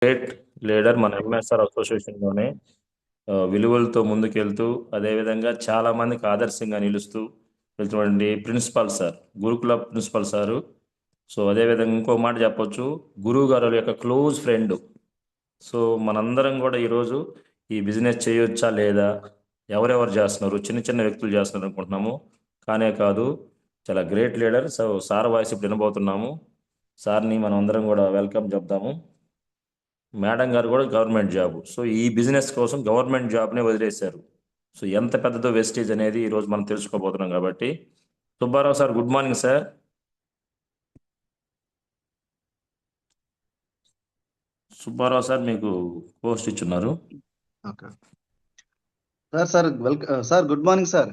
Great leader మన MSR అసోసియేషన్లోనే విలువలతో ముందుకెళ్తూ అదేవిధంగా చాలా మందికి ఆదర్శంగా నిలుస్తూ వెళ్తున్నటువంటి ప్రిన్సిపాల్ సార్, గురుకుల ప్రిన్సిపాల్ సారు. సో అదేవిధంగా ఇంకో మాట చెప్పొచ్చు, గురువు గారు యొక్క క్లోజ్ ఫ్రెండ్. సో మనందరం కూడా ఈరోజు ఈ బిజినెస్ చేయొచ్చా లేదా, ఎవరెవరు చేస్తున్నారు, చిన్న చిన్న వ్యక్తులు చేస్తున్నారు అనుకుంటున్నాము. కానే కాదు, చాలా great leader. So sir voice ఇప్పుడు వినబోతున్నాము. సార్ని మనం అందరం కూడా వెల్కమ్ చెప్దాము. మేడం గారు కూడా గవర్నమెంట్ జాబ్. సో ఈ బిజినెస్ కోసం గవర్నమెంట్ జాబ్నే వదిలేశారు. సో ఎంత పెద్దదో వెస్టేజ్ అనేది ఈరోజు మనం తెలుసుకోబోతున్నాం కాబట్టి. Subbarao sir, good morning sir. Subbarao sir మీకు పోస్ట్ ఇచ్చున్నారు. Okay sir good morning sir.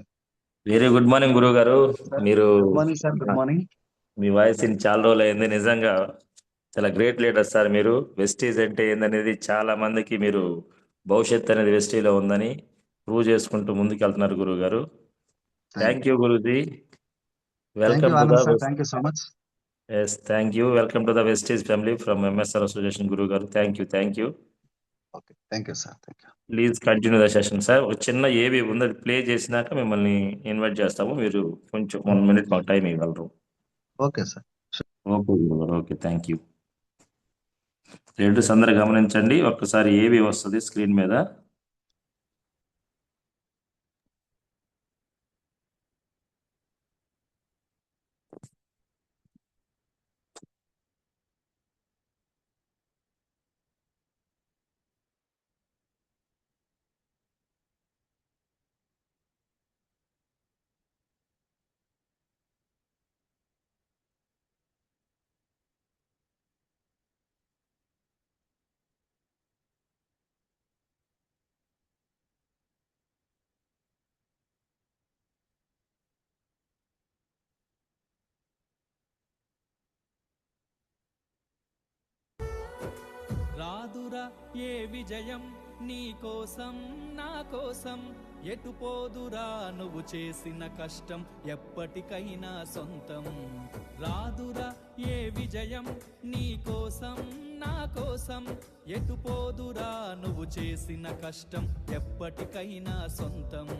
Very good morning గురువు గారు. మీరు good morning sir. Good morning. మీ వాయిస్ చాలా రోజులు అయింది. నిజంగా చాలా గ్రేట్ లీడర్ సార్ మీరు. వెస్టీజ్ అంటే ఏందనేది చాలా మందికి మీరు భవిష్యత్ అనేది వెస్టీలో ఉందని ప్రూవ్ చేసుకుంటూ ముందుకు వెళ్తున్నారు గురువు గారు. Thank you Guruji. Welcome to the sir. Thank you so much. Yes, thank you. Welcome to the Vestige family from MSR association గురువు గారు. Thank you, thank you. Okay, thank you sir. Thank you. Please continue the session sir. ఒక చిన్న ఏవి ఉంది, అది play చేసినాక మిమ్మల్ని invite చేస్తాము. మీరు కొంచెం 1 minute మాకు టైం ఇవ్వగలరు. Okay sir. ఓకే గురువు గారు, ఓకే, థ్యాంక్ యూ. లీడర్స్ అందరు గమనించండి, ఒక్కసారి ఏవి వస్తుంది స్క్రీన్ మీద. రాదురా ఏ విజయం నీ కోసం నా కోసం, ఎటు పోదురా నువ్వు చేసిన కష్టం ఎప్పటికైనా సొంతం. రాదురా ఏ విజయం నీ కోసం నా కోసం, ఎటు పోదురా నువ్వు చేసిన కష్టం ఎప్పటికైనా సొంతం.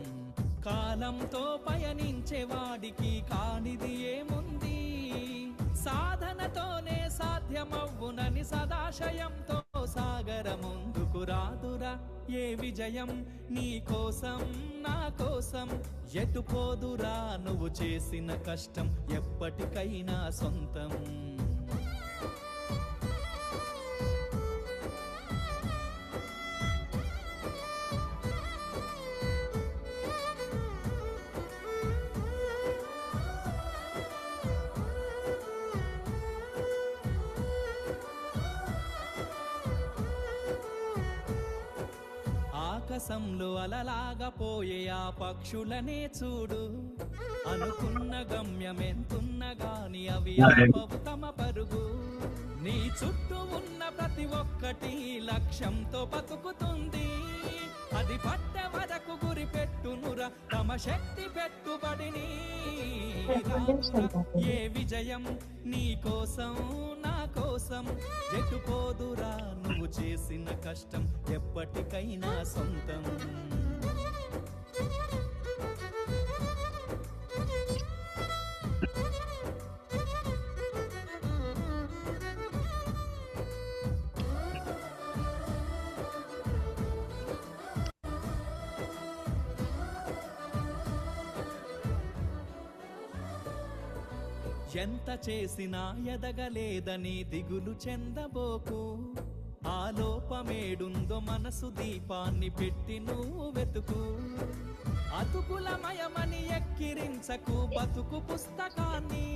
కాలంతో పయనించే వాడికి కానిది ఏముంది, సాధనతోనే సాధ్యమవ్వునని సదాశయంతో సాగర ముందుకు. రాదురా ఏ విజయం నీ కోసం నా కోసం, ఎటు పోదురా నువ్వు చేసిన కష్టం ఎప్పటికైనా సొంతం. ఆకాశంలో అలలాగా పోయే ఆ పక్షులనే చూడు, అనుకున్న గమ్యమెంతున్న గాని అవి ఆపవు తమ పరుగు. నీ చుట్టూ ఉన్న ప్రతి ఒక్కటి లక్ష్యంతో బతుకుతుంది, అది పట్టే వరకు గురి పెట్టునురా తమ శక్తి పెట్టుబడిని. ఏ విజయం నీ కోసం నా కోసం, ఎటు పోదురా నువ్వు చేసిన కష్టం ఎప్పటికైనా సొంతం. ఎంత చేసినా ఎదగలేదని దిగులు చెందబోకు, ఆ లోపమేడుందో మనసు దీపాన్ని పెట్టి నువ్వు వెతుకు. అతుకులమయమని ఎక్కిరించకు బతుకు పుస్తకాన్ని,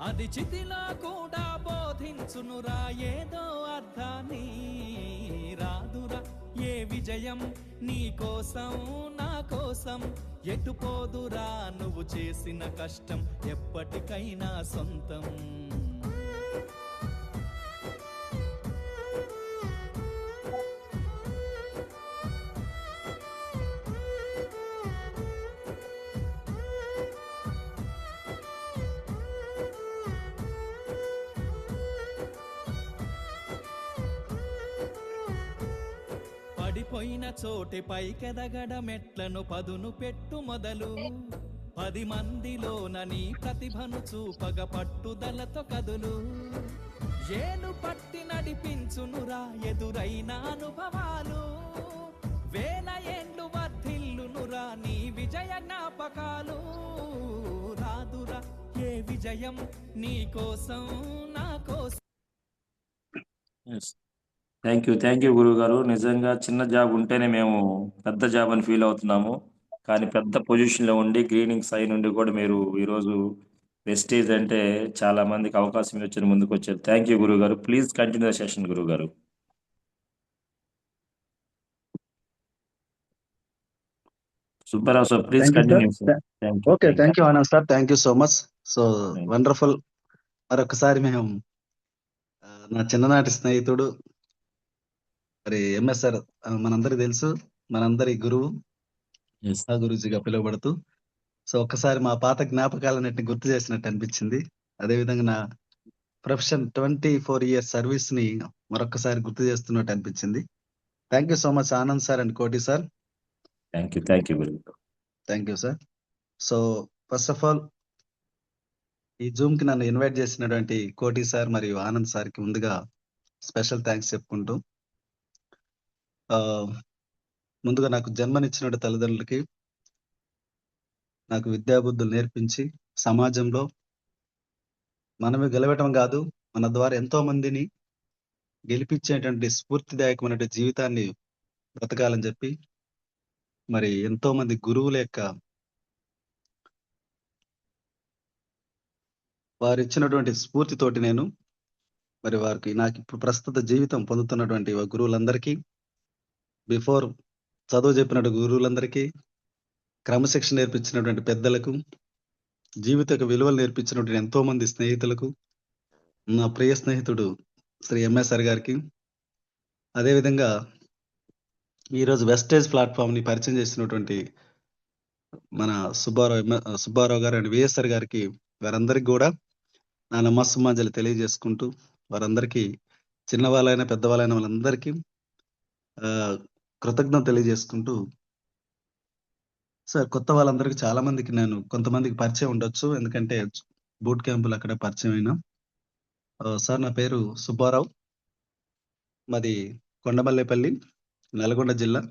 అది చితిలో కూడా బోధించునురా ఏదో అర్థాన్ని. రాదురా ఏ విజయం నీ కోసం నా కోసం, ఎటు పోదురా నువ్వు చేసిన కష్టం ఎప్పటికైనా సొంతం. పడిపోయిన చోటే పైకెదగడ మెట్లను పదును పెట్టు మొదలు 10 మందిలోన నీ ప్రతిభను చూపగ పట్టుదలతో కదులు ఏలు పట్టి నడిపించునురా ఎదురైన అనుభవాలు వేల ఏండ్లు వర్ధిల్లునురా నీ విజయ జ్ఞాపకాలు రాదురా ఏ విజయం నీ కోసం నా కోసం. థ్యాంక్ యూ గురువు గారు. నిజంగా చిన్న జాబ్ ఉంటేనే మేము పెద్ద జాబ్ అని ఫీల్ అవుతున్నాము. కానీ పెద్ద పొజిషన్లో ఉండి గ్రీనింగ్ సై నుండి కూడా మీరు ఈరోజు వెస్టేజ్ అంటే చాలా మందికి అవకాశం ఇచ్చిన ముందుకు వచ్చారు. థ్యాంక్ యూ గురువు గారు. ప్లీజ్ కంటిన్యూ ద సెషన్ గురువు గారు. Subbarao sir please Thank you, continue sir. Sir. Thank you. Okay, thank you Anand sir, thank you so much. So you. Wonderful. మరొకసారి మేము నా చిన్ననాటి స్నేహితుడు మరి ఎంఎస్ సార్, మనందరికి తెలుసు, మనందరి గురువు, Yes. ఆ గురూజీగా పిలువబడుతూ. సో ఒక్కసారి మా పాత జ్ఞాపకాలన్నింటినీ గుర్తు చేసినట్టు అనిపించింది. అదేవిధంగా నా ప్రొఫెషన్ 24 ఇయర్స్ సర్వీస్ ని మరొకసారి గుర్తు చేస్తున్నట్టు అనిపించింది. Thank you so much Anand sir and కోటి సార్. థ్యాంక్ యూ గురువు గారు. Thank you sir. So first of all ఈ జూమ్ కి నన్ను ఇన్వైట్ చేసినటువంటి కోటి సార్ మరియు ఆనంద్ సార్ కి ముందుగా స్పెషల్ థ్యాంక్స్ చెప్పుకుంటూ, ఆ, ముందుగా నాకు జన్మనిచ్చినటువంటి తల్లిదండ్రులకి, నాకు విద్యాబుద్ధులు నేర్పించి సమాజంలో మనమే గెలవటం కాదు, మన ద్వారా ఎంతో మందిని గెలిపించేటువంటి స్ఫూర్తిదాయకమైన జీవితాన్ని బ్రతకాలని చెప్పి, మరి ఎంతో మంది గురువుల యొక్క వారు ఇచ్చినటువంటి స్ఫూర్తితోటి నేను మరి వారికి నాకు ఇప్పుడు ప్రస్తుత జీవితం పొందుతున్నటువంటి గురువులందరికీ, బిఫోర్ చదువు చెప్పినట్టు గురువులందరికీ, క్రమశిక్షణ నేర్పించినటువంటి పెద్దలకు, జీవిత విలువలు నేర్పించినటువంటి ఎంతో మంది స్నేహితులకు, నా ప్రియ స్నేహితుడు శ్రీ ఎంఎస్ఆర్ గారికి, అదేవిధంగా ఈరోజు వెస్టేజ్ ప్లాట్ఫామ్ ని పరిచయం చేసినటువంటి మన సుబ్బారావు గారు అండ్ విఎస్ఆర్ గారికి, వారందరికీ కూడా నా నమస్సుమాంజలి తెలియజేసుకుంటూ, వారందరికీ చిన్నవాళ్ళైన పెద్దవాళ్ళైన వాళ్ళందరికీ కృతజ్ఞత తెలియజేసుకుంటూ, సార్ కొత్త వాళ్ళందరికీ చాలా మందికి నేను కొంతమందికి పరిచయం ఉండొచ్చు, ఎందుకంటే బూట్ క్యాంపులు అక్కడ పరిచయం అయినా. సార్ నా పేరు సుబ్బారావు, మాది కొండమల్లేపల్లి, నల్గొండ జిల్లా.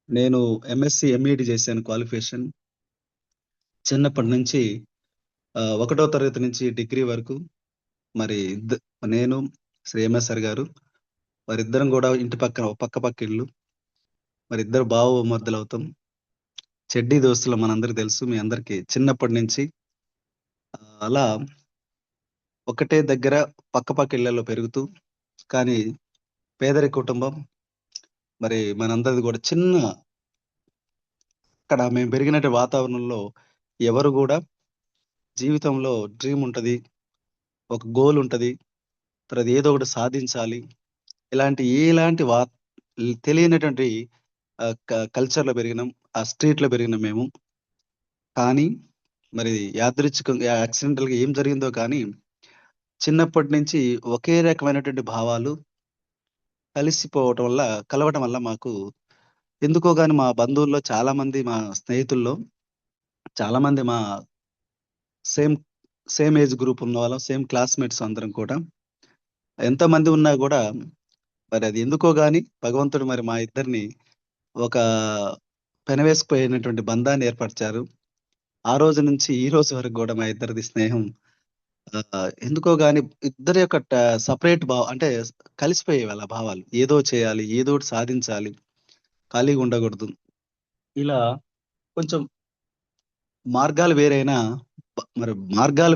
నేను ఎంఎస్సి ఎంఈడి చేశాను క్వాలిఫికేషన్. చిన్నప్పటి నుంచి 1వ తరగతి నుంచి డిగ్రీ వరకు మరి నేను శ్రీ ఎంఎస్ఆర్ గారు వారిద్దరం కూడా ఇంటి పక్కన పక్క ఇళ్ళు, మరి ఇద్దరు బావమర్దులు అవుతాం. చెడ్డీ దోస్తులు మనందరికి తెలుసు, మీ అందరికి చిన్నప్పటి నుంచి. అలా ఒకటే దగ్గర పక్క ఇళ్లలో పెరుగుతూ, కానీ పేదరి కుటుంబం, మరి మనందరిది కూడా చిన్న, అక్కడ మేము పెరిగినట్టు వాతావరణంలో ఎవరు కూడా జీవితంలో డ్రీమ్ ఉంటది, ఒక గోల్ ఉంటది, తర్వాత ఏదో ఒకటి సాధించాలి, ఎలాంటి తెలియనటువంటి కల్చర్ లో పెరిగినాం, ఆ స్ట్రీట్ లో పెరిగినాం మేము. కానీ మరి యాదృచ్ఛికంగా యాక్సిడెంటల్ గా ఏం జరిగిందో కానీ చిన్నప్పటి నుంచి ఒకే రకమైనటువంటి భావాలు కలవటం వల్ల మాకు ఎందుకో గాని మా బంధువుల్లో చాలా మంది, మా స్నేహితుల్లో చాలా మంది మా సేమ్ ఏజ్ గ్రూప్ ఉన్న వాళ్ళం, సేమ్ క్లాస్మేట్స్ అందరం కూడా. ఎంతమంది ఉన్నా కూడా మరి అది ఎందుకో గాని భగవంతుడు మరి మా ఇద్దరిని ఒక పెనవేసుకుపోయినటువంటి బంధాన్ని ఏర్పరిచారు. ఆ రోజు నుంచి ఈ రోజు వరకు కూడా మా ఇద్దరిది స్నేహం ఎందుకో గాని ఇద్దరి యొక్క సపరేట్ అంటే కలిసిపోయేవి అలా భావాలు. ఏదో చేయాలి, ఏదో ఒకటి సాధించాలి, ఖాళీగా ఉండకూడదు. ఇలా కొంచెం మార్గాలు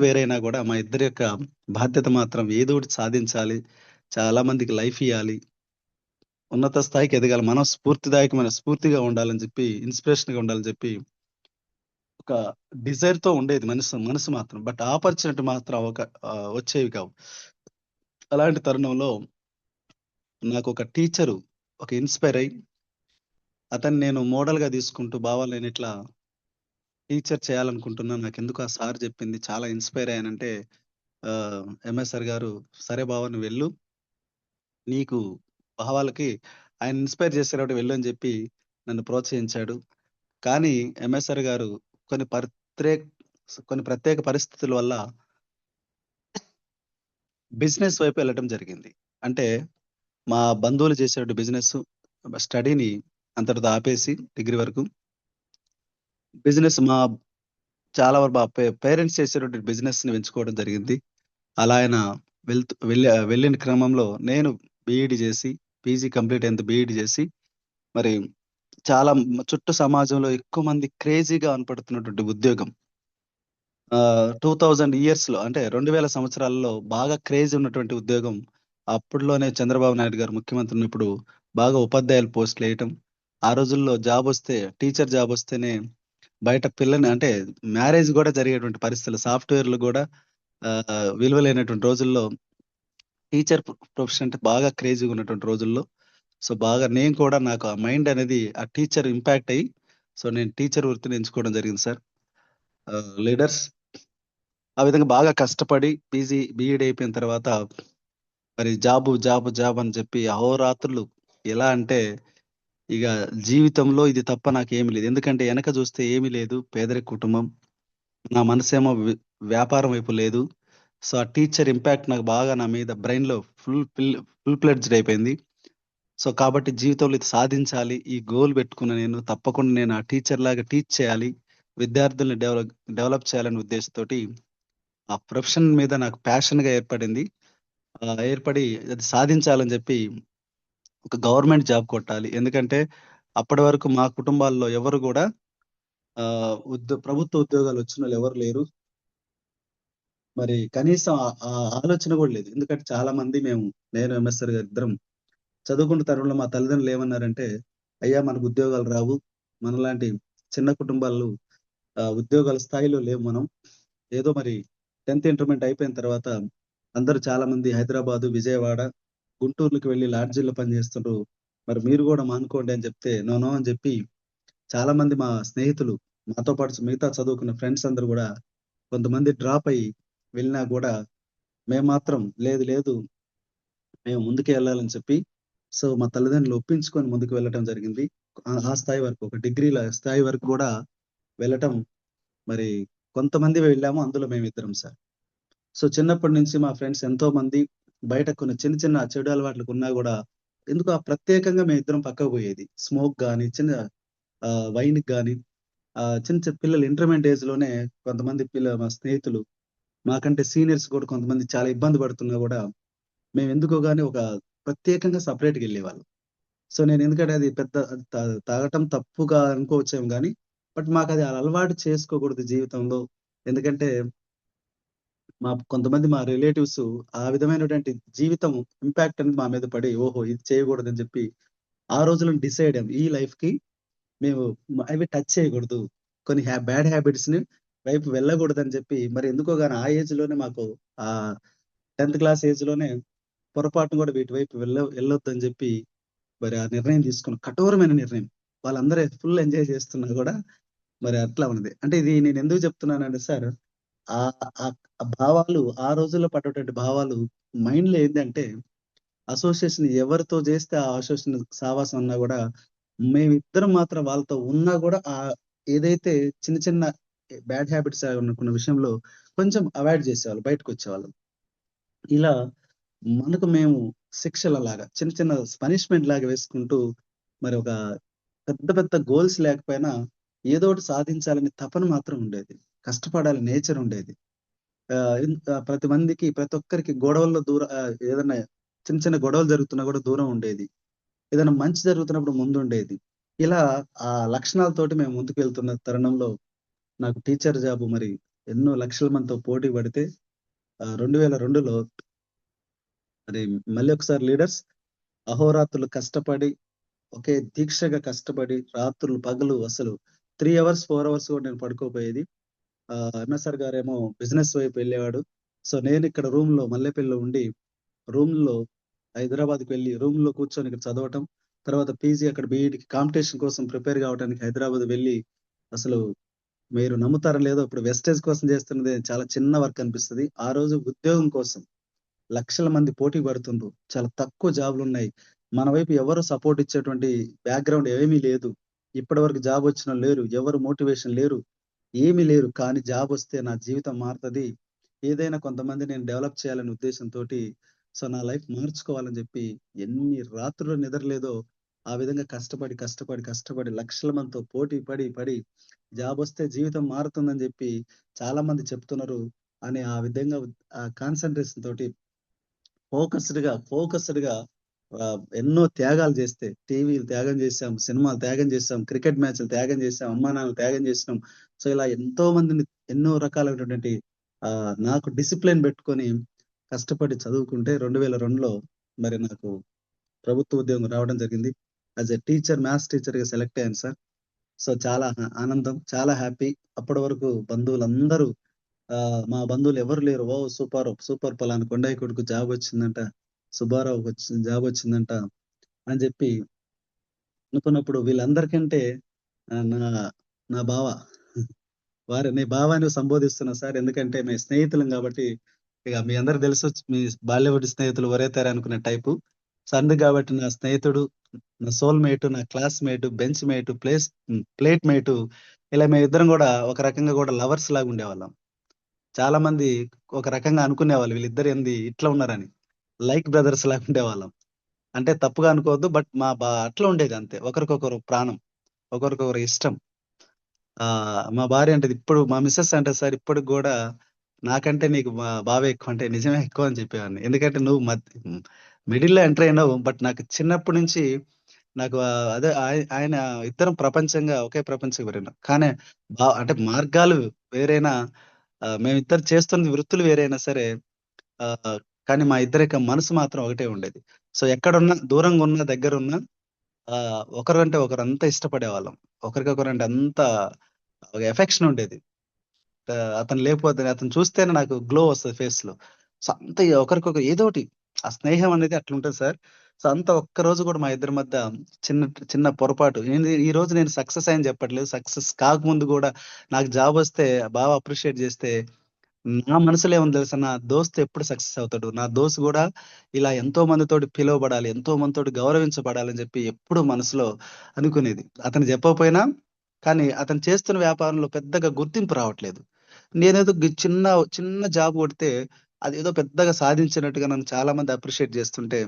వేరైనా కూడా మా ఇద్దరి యొక్క బాధ్యత మాత్రం ఏదో ఒకటి సాధించాలి, చాలా మందికి లైఫ్ ఇవ్వాలి, ఉన్నత స్థాయికి ఎదగాలి, మనం స్ఫూర్తిగా ఉండాలని చెప్పి, ఇన్స్పిరేషన్ గా ఉండాలని చెప్పి ఒక డిజైర్ తో ఉండేది మనసు మాత్రం. బట్ ఆపర్చునిటీ మాత్రం వచ్చేవి కావు. అలాంటి తరుణంలో నాకు ఒక టీచరు ఒక ఇన్స్పైర్ అయ్యి, అతన్ని నేను మోడల్ గా తీసుకుంటూ, బావా నేను ఇట్లా టీచర్ చేయాలనుకుంటున్నాను, నాకు ఎందుకు ఆ సార్ చెప్పింది చాలా ఇన్స్పైర్ అయ్యానంటే, ఎంఎస్ఆర్ గారు సరే బావా నువ్వు వెళ్ళు, నీకు భావాలకి ఆయన ఇన్స్పైర్ చేశారు కాబట్టి వెళ్ళు అని చెప్పి నన్ను ప్రోత్సహించాడు. కానీ ఎంఎస్ఆర్ గారు కొన్ని ప్రత్యేక కొన్ని ప్రత్యేక పరిస్థితుల వల్ల బిజినెస్ వైపు వెళ్ళటం జరిగింది. అంటే మా బంధువులు చేసేటువంటి బిజినెస్ స్టడీని అంతటితో ఆపేసి డిగ్రీ వరకు బిజినెస్ చాలా వరకు మా పేరెంట్స్ చేసేటువంటి బిజినెస్ ని ఎంచుకోవడం జరిగింది. అలా ఆయన వెళ్ళిన క్రమంలో నేను బీఈడి చేసి పీజీ కంప్లీట్ అయిన బీఈడి చేసి మరి చాలా చుట్టూ సమాజంలో ఎక్కువ మంది క్రేజీగా కనపడుతున్నటువంటి ఉద్యోగం 2000 ఇయర్స్ లో అంటే 2000 సంవత్సరాలలో బాగా క్రేజ్ ఉన్నటువంటి ఉద్యోగం అప్పట్లోనే చంద్రబాబు నాయుడు గారు ముఖ్యమంత్రి ఉన్నప్పుడు బాగా ఉపాధ్యాయుల పోస్టులు వేయటం. ఆ రోజుల్లో జాబ్ వస్తే టీచర్ జాబ్ వస్తేనే బయట పిల్లని అంటే మ్యారేజ్ కూడా జరిగేటువంటి పరిస్థితులు సాఫ్ట్వేర్లు కూడా విలువలేనటువంటి రోజుల్లో టీచర్ ప్రొఫెషన్ అంటే బాగా క్రేజీగా ఉన్నటువంటి రోజుల్లో సో బాగా నేను కూడా నాకు ఆ మైండ్ అనేది ఆ టీచర్ ఇంపాక్ట్ అయ్యి సో నేను టీచర్ వృత్తిని ఎంచుకోవడం జరిగింది సార్. లీడర్స్ ఆ విధంగా బాగా కష్టపడి పీజీ బీఈడి అయిపోయిన తర్వాత మరి జాబ్ అని చెప్పి అహోరాత్రులు ఎలా అంటే ఇక జీవితంలో ఇది తప్ప నాకేమీ లేదు. ఎందుకంటే వెనక చూస్తే ఏమీ లేదు, పేదరిక కుటుంబం. నా మనసేమో వ్యాపారం వైపు లేదు. సో ఆ టీచర్ ఇంపాక్ట్ నాకు బాగా నా మీద బ్రెయిన్ లో ఫుల్ ప్లెడ్జ్డ్ అయిపోయింది. సో కాబట్టి జీవితంలో ఇది సాధించాలి, ఈ గోల్ పెట్టుకున్న నేను తప్పకుండా నేను ఆ టీచర్ లాగా టీచ్ చేయాలి, విద్యార్థుల్ని డెవలప్ చేయాలనే ఉద్దేశంతోటి ఆ ప్రొఫెషన్ మీద నాకు ప్యాషన్ గా ఏర్పడింది. ఏర్పడి అది సాధించాలని చెప్పి ఒక గవర్నమెంట్ జాబ్ కొట్టాలి. ఎందుకంటే అప్పటి వరకు మా కుటుంబాల్లో ఎవరు కూడా ప్రభుత్వ ఉద్యోగాలు వచ్చిన వాళ్ళు ఎవరు లేరు. మరి కనీసం ఆ ఆలోచన కూడా లేదు. ఎందుకంటే చాలా మంది నేను ఎంఎస్ఆర్ గారు ఇద్దరం చదువుకున్న తరుణంలో మా తల్లిదండ్రులు ఏమన్నారంటే, అయ్యా మనకు ఉద్యోగాలు రావు, మనలాంటి చిన్న కుటుంబాలు ఉద్యోగాల స్థాయిలో లేవు మనం. ఏదో మరి 10th ఇంటర్మీడియట్ అయిపోయిన తర్వాత అందరూ చాలా మంది హైదరాబాదు, విజయవాడ, గుంటూరులకు వెళ్ళి లాడ్జీల్లో పనిచేస్తుండ్రు. మరి మీరు కూడా మానుకోండి అని చెప్తే నో అని చెప్పి చాలా మంది మా స్నేహితులు మాతో పాటు మిగతా చదువుకున్న ఫ్రెండ్స్ అందరూ కూడా కొంతమంది డ్రాప్ అయ్యి వెళ్ళినా కూడా మేము మాత్రం లేదు మేము ముందుకే వెళ్ళాలని చెప్పి సో మా తల్లిదండ్రులు ఒప్పించుకొని ముందుకు వెళ్ళటం జరిగింది. ఆ స్థాయి వరకు ఒక డిగ్రీల స్థాయి వరకు కూడా వెళ్ళటం మరి కొంతమంది వెళ్ళాము, అందులో మేమిద్దరం సార్. సో చిన్నప్పటి నుంచి మా ఫ్రెండ్స్ ఎంతో మంది బయట కొన్ని చిన్న చెడు అలవాట్లకు ఉన్నా కూడా ఎందుకు ఆ ప్రత్యేకంగా మేము ఇద్దరం పక్కకు పోయేది. స్మోక్ కానీ చిన్న వైన్ కానీ చిన్న పిల్లలు ఇంటర్మీడియట్ ఏజ్ లోనే కొంతమంది మా స్నేహితులు మాకంటే సీనియర్స్ కూడా కొంతమంది చాలా ఇబ్బంది పడుతున్నా కూడా మేము ఎందుకో గానీ ఒక ప్రత్యేకంగా సపరేట్‌గా వెళ్ళేవాళ్ళం. సో నేను ఎందుకంటే అది పెద్ద తాగటం తప్పుగా అనుకోవచ్చేమో గానీ, బట్ మాకది అలవాటు చేసుకోకూడదు జీవితంలో. ఎందుకంటే కొంతమంది మా రిలేటివ్స్ ఆ విధమైనటువంటి జీవితం ఇంపాక్ట్ అనేది మా మీద పడి, ఓహో! ఇది చేయకూడదని చెప్పి ఆ రోజుల్లో డిసైడ్ అయ్యాం. ఈ లైఫ్‌కి మేము అవి టచ్ చేయకూడదు. కొన్ని బ్యాడ్ హ్యాబిట్స్‌ని వైపు వెళ్ళకూడదని చెప్పి మరి ఎందుకో గాని ఆ ఏజ్‌లోనే మాకు 10th క్లాస్ ఏజ్‌లోనే పొరపాటున కూడా వీటి వైపు వెళ్ళొద్దని చెప్పి మరి ఆ నిర్ణయం తీసుకున్న కఠోరమైన నిర్ణయం. వాళ్ళందరూ ఫుల్ ఎంజాయ్ చేస్తున్నా కూడా మరి అట్లా ఉన్నది. అంటే ఇది నేను ఎందుకు చెప్తున్నానంటే సార్ ఆ భావాలు ఆ రోజుల్లో పడ్డటువంటి భావాలు మైండ్‌లో ఏందంటే అసోసియేషన్ ఎవరితో చేస్తే ఆ అసోసియేషన్ సావాసం అన్నా కూడా మేమిద్దరం మాత్రం వాళ్ళతో ఉన్నా కూడా ఏదైతే చిన్న బ్యాడ్ హ్యాబిట్స్ అనుకున్న విషయంలో కొంచెం అవాయిడ్ చేసేవాళ్ళు, బయటకొచ్చేవాళ్ళం. ఇలా మనకు మేము శిక్షలలాగా చిన్న పనిష్మెంట్ లాగా వేసుకుంటూ మరి ఒక పెద్ద గోల్స్ లేకపోయినా ఏదో ఒకటి సాధించాలని తపన మాత్రం ఉండేది. కష్టపడాలి నేచర్ ఉండేది. ప్రతి ఒక్కరికి గొడవల్లో ఏదైనా చిన్న గొడవలు జరుగుతున్నా కూడా దూరం ఉండేది. ఏదైనా మంచి జరుగుతున్నప్పుడు ముందుండేది. ఇలా ఆ లక్షణాలతోటి మేము ముందుకు వెళ్తున్న తరుణంలో నాకు టీచర్ జాబ్ మరి ఎన్నో లక్షల మందితో పోటీ పడితే 2002లో మరి మళ్ళీ ఒకసారి లీడర్స్ అహోరాత్రులు కష్టపడి ఒకే దీక్షగా కష్టపడి రాత్రులు పగలు అసలు 3 అవర్స్ 4 అవర్స్ కూడా నేను పడుకోపోయేది. ఎంఎస్ఆర్ గారేమో బిజినెస్ వైపు వెళ్ళేవాడు. సో నేను ఇక్కడ రూమ్ లో మల్లెపల్లిలో ఉండి రూమ్ లో హైదరాబాద్కి వెళ్ళి రూమ్ లో కూర్చొని ఇక్కడ చదవటం, తర్వాత పీజీ అక్కడ బీఈడికి కాంపిటీషన్ కోసం ప్రిపేర్ కావడానికి హైదరాబాద్ వెళ్ళి అసలు మీరు నమ్ముతారో లేదో ఇప్పుడు వెస్టేజ్ కోసం చేస్తున్నది చాలా చిన్న వర్క్ అనిపిస్తుంది. ఆ రోజు ఉద్యోగం కోసం లక్షల మంది పోటీ పడుతుండ్రు. చాలా తక్కువ జాబ్‌లున్నాయి. మన వైపు ఎవరు సపోర్ట్ ఇచ్చేటువంటి బ్యాక్‌గ్రౌండ్ ఏమీ లేదు. ఇప్పటివరకు జాబ్ వచ్చినోళ్ళు లేరు. ఎవరు మోటివేషన్ లేరు. ఏమీ లేరు. కానీ జాబొస్తే నా జీవితం మారుతది. ఏదైనా కొంతమంది నేను డెవలప్ చేయాలనే ఉద్దేశంతోటి సో, నా లైఫ్ మార్చుకోవాలని జెప్పి ఎన్ని రాత్రులు నిద్ర లేదో ఆ విధంగా కష్టపడి లక్షల మందితో పోటీ పడి జాబొస్తే జీవితం మారుతుందని జెప్పి చాలా మంది చెప్తున్నారు అని ఆ విధంగా ఆ కాన్సంట్రేషన్ తోటి ఫోకస్డ్‌గా ఎన్నో త్యాగాలు జేస్తే టీవీలు త్యాగం జేశాం, సినిమాలు త్యాగం జేశాం, క్రికెట్ మ్యాచ్‌లు త్యాగం జేశాం, అమ్మానాన్నలు త్యాగం జేసినాం. సో, ఇలా ఎంతో మందిని ఎన్నో రకాలైనటువంటి నాకు డిసిప్లిన్ బెట్టుకొని కష్టపడి చదువుకుంటే 2002లో మరి నాకు ప్రభుత్వ ఉద్యోగం రావడం జరిగింది. యాస్ ఎ టీచర్, మ్యాథ్స్ టీచర్‌గా సెలెక్ట్ అయ్యాను సార్. సో, చాలా ఆనందం, చాలా హ్యాపీ. అప్పటి వరకు బంధువులందరూ మా బంధువులు ఎవరు లేరు. ఓహ్! సూపర్ పలానా కొండయ్య కొడుకు జాబొచ్చిందంట. సుబ్బారావుకొచ్చి జాబొచ్చిందంట అని జెప్పి అనుకున్నప్పుడు వీళ్ళందరికంటే నా నా బావ వారిని బావ అని సంబోధిస్తున్నా సార్. ఎందుకంటే మేము స్నేహితులం గాబట్టి, ఇగ మీ అందరికి తెలుసు మీ బాల్యపటి స్నేహితులు ఒరే తేరా అనుకునే టైపు. సో, అందుకు గాబట్టి నా స్నేహితుడు, నా సోల్‌మేట్, నా classmate, bench mate, plate mate ఇలా మేమిద్దరం గూడా ఒక రకంగా గూడా లవర్స్ లాగా ఉండేవాళ్ళం. చాలా మంది ఒక రకంగా అనుకునేవాళ్ళు వీళ్ళిద్దరు ఏంది ఇట్లా ఉన్నారని. లైక్ బ్రదర్స్ లాగా ఉండేవాళ్ళం. అంటే తప్పుగా అనుకోవద్దు. బట్ అట్లా ఉండేది అంతే. ఒకరికొకరు ప్రాణం. ఒకరికొకరు ఇష్టం. మా భార్య అంటది ఇప్పుడు మా మిసెస్ అంటది సార్ ఇప్పటికి గూడా నాకంటే నీకు మా బావే ఎక్కువ అంటే నిజమే ఎక్కువ అని చెప్పేవాడిని. ఎందుకంటే నువ్వు మిడిల్‌లో ఎంటర్ అయినావు. బట్ నాకు చిన్నప్పటి నుంచి నాకు అదే ఆయన ఇద్దరం ఒకే ప్రపంచంగా పెరిగినాం. కానీ అంటే మార్గాలు వేరైనా మేమిద్దరం చేస్తున్న వృత్తులు వేరైనా సరే ఆహ్, కానీ మా ఇద్దరి యొక్క మనసు మాత్రం ఒకటే ఉండేది. సో, ఎక్కడున్నా దూరంగా ఉన్నా, దగ్గరున్నా ఒకరంటే ఒకరు అంత ఇష్టపడేవాళ్ళం. ఒకరికొకరంటే అంత ఒక ఎఫెక్షన్ ఉండేది. అతను లేకపోతే అతను చూస్తేనే నాకు గ్లో వస్తది ఫేస్‌లో. సో, అంత ఒకరికొకరు ఏదోటి ఆ స్నేహం అనేది అట్లుంటది సార్. సో, అంత ఒక్కరోజు కూడా మా ఇద్దరి మధ్య చిన్న చిన్న పొరపాటు ఈరోజు నేను సక్సెస్ అయ్యాను చెప్పట్లేదు. సక్సెస్ కాకముందు గూడా నాకు జాబొస్తే బాగా అప్రిషియేట్ జేస్తే నా మనసులో ఏముంది తెలుసా? నా దోస్త్ ఎప్పుడు సక్సెస్ అవుతాడు. నా దోస్త్ గూడా ఇలా ఎంతో మందితోటి పిలువబడాలి. ఎంతో మందితోటి గౌరవించబడాలని జెప్పి ఎప్పుడూ మనసులో అనుకునేది. అతను చెప్పకపోయినా కానీ అతను చేస్తున్న వ్యాపారంలో పెద్దగా గుర్తింపు రావట్లేదు. నేనేదో చిన్న చిన్న జాబ్ కొడితే అదేదో పెద్దగా సాధించినట్టుగా నన్ను చాలా మంది అప్రిషియేట్ జేస్తుంటే,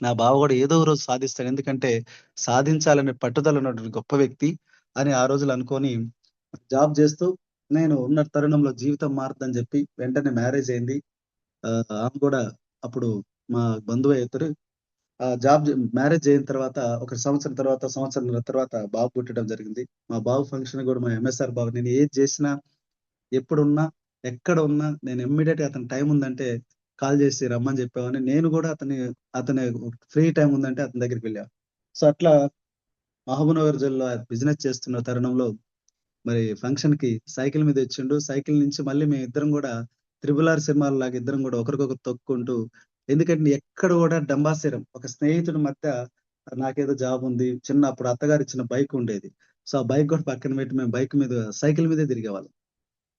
నా బావ గూడా ఏదో ఒక రోజు సాధిస్తాడు. ఎందుకంటే సాధించాలనే పట్టుదల ఉన్నటువంటి గొప్ప వ్యక్తి అని ఆ రోజులో అనుకోని జాబ్ జేస్తూ నేను ఉన్న తరుణంలో జీవితం మారుద్దని జెప్పి వెంటనే మ్యారేజ్ అయింది. ఆమె గూడా అప్పుడు మా బంధువే అయితారు. మ్యారేజ్ అయిన తర్వాత ఒక సంవత్సరం తర్వాత, సంవత్సరంన్నర తర్వాత బాబు పుట్టడం జరిగింది. మా బాబు ఫంక్షన్ గూడా మా ఎంఎస్ఆర్ బాబు నేను ఏది జేసినా, ఎప్పుడున్నా, ఎక్కడ ఉన్నా నేను ఇమ్మీడియేట్‌గా అతనికి టైం ఉందంటే కాల్ జేసి రమ్మని జెప్పేవాడిని. నేను గూడా అతని ఫ్రీ టైమ్ ఉందంటే అతని దగ్గరికి వెళ్ళా. సో, అట్లా మహబూబ్‌నగర్ జిల్లా బిజినెస్ చేస్తున్న తరుణంలో మరి ఫంక్షన్‌కి సైకిల్ మీద వచ్చిండు. సైకిల్ నుంచి మళ్ళీ మేమిద్దరం గూడా 'త్రిబుల్ ఆర్' సినిమాల్లాగా ఇద్దరం గూడా ఒకరికొకరు తొక్కుంటూ ఎందుకంటే ఎక్కడ గూడా డంబాసిరం. ఒక స్నేహితుడి మధ్య నాకేదో జాబ్ ఉంది. అప్పుడు అత్తగారిచ్చిన బైక్ ఉండేది. సో, ఆ బైక్ గూడా పక్కన పెట్టి మేము సైకిల్ మీదే తిరిగేవాళ్ళం.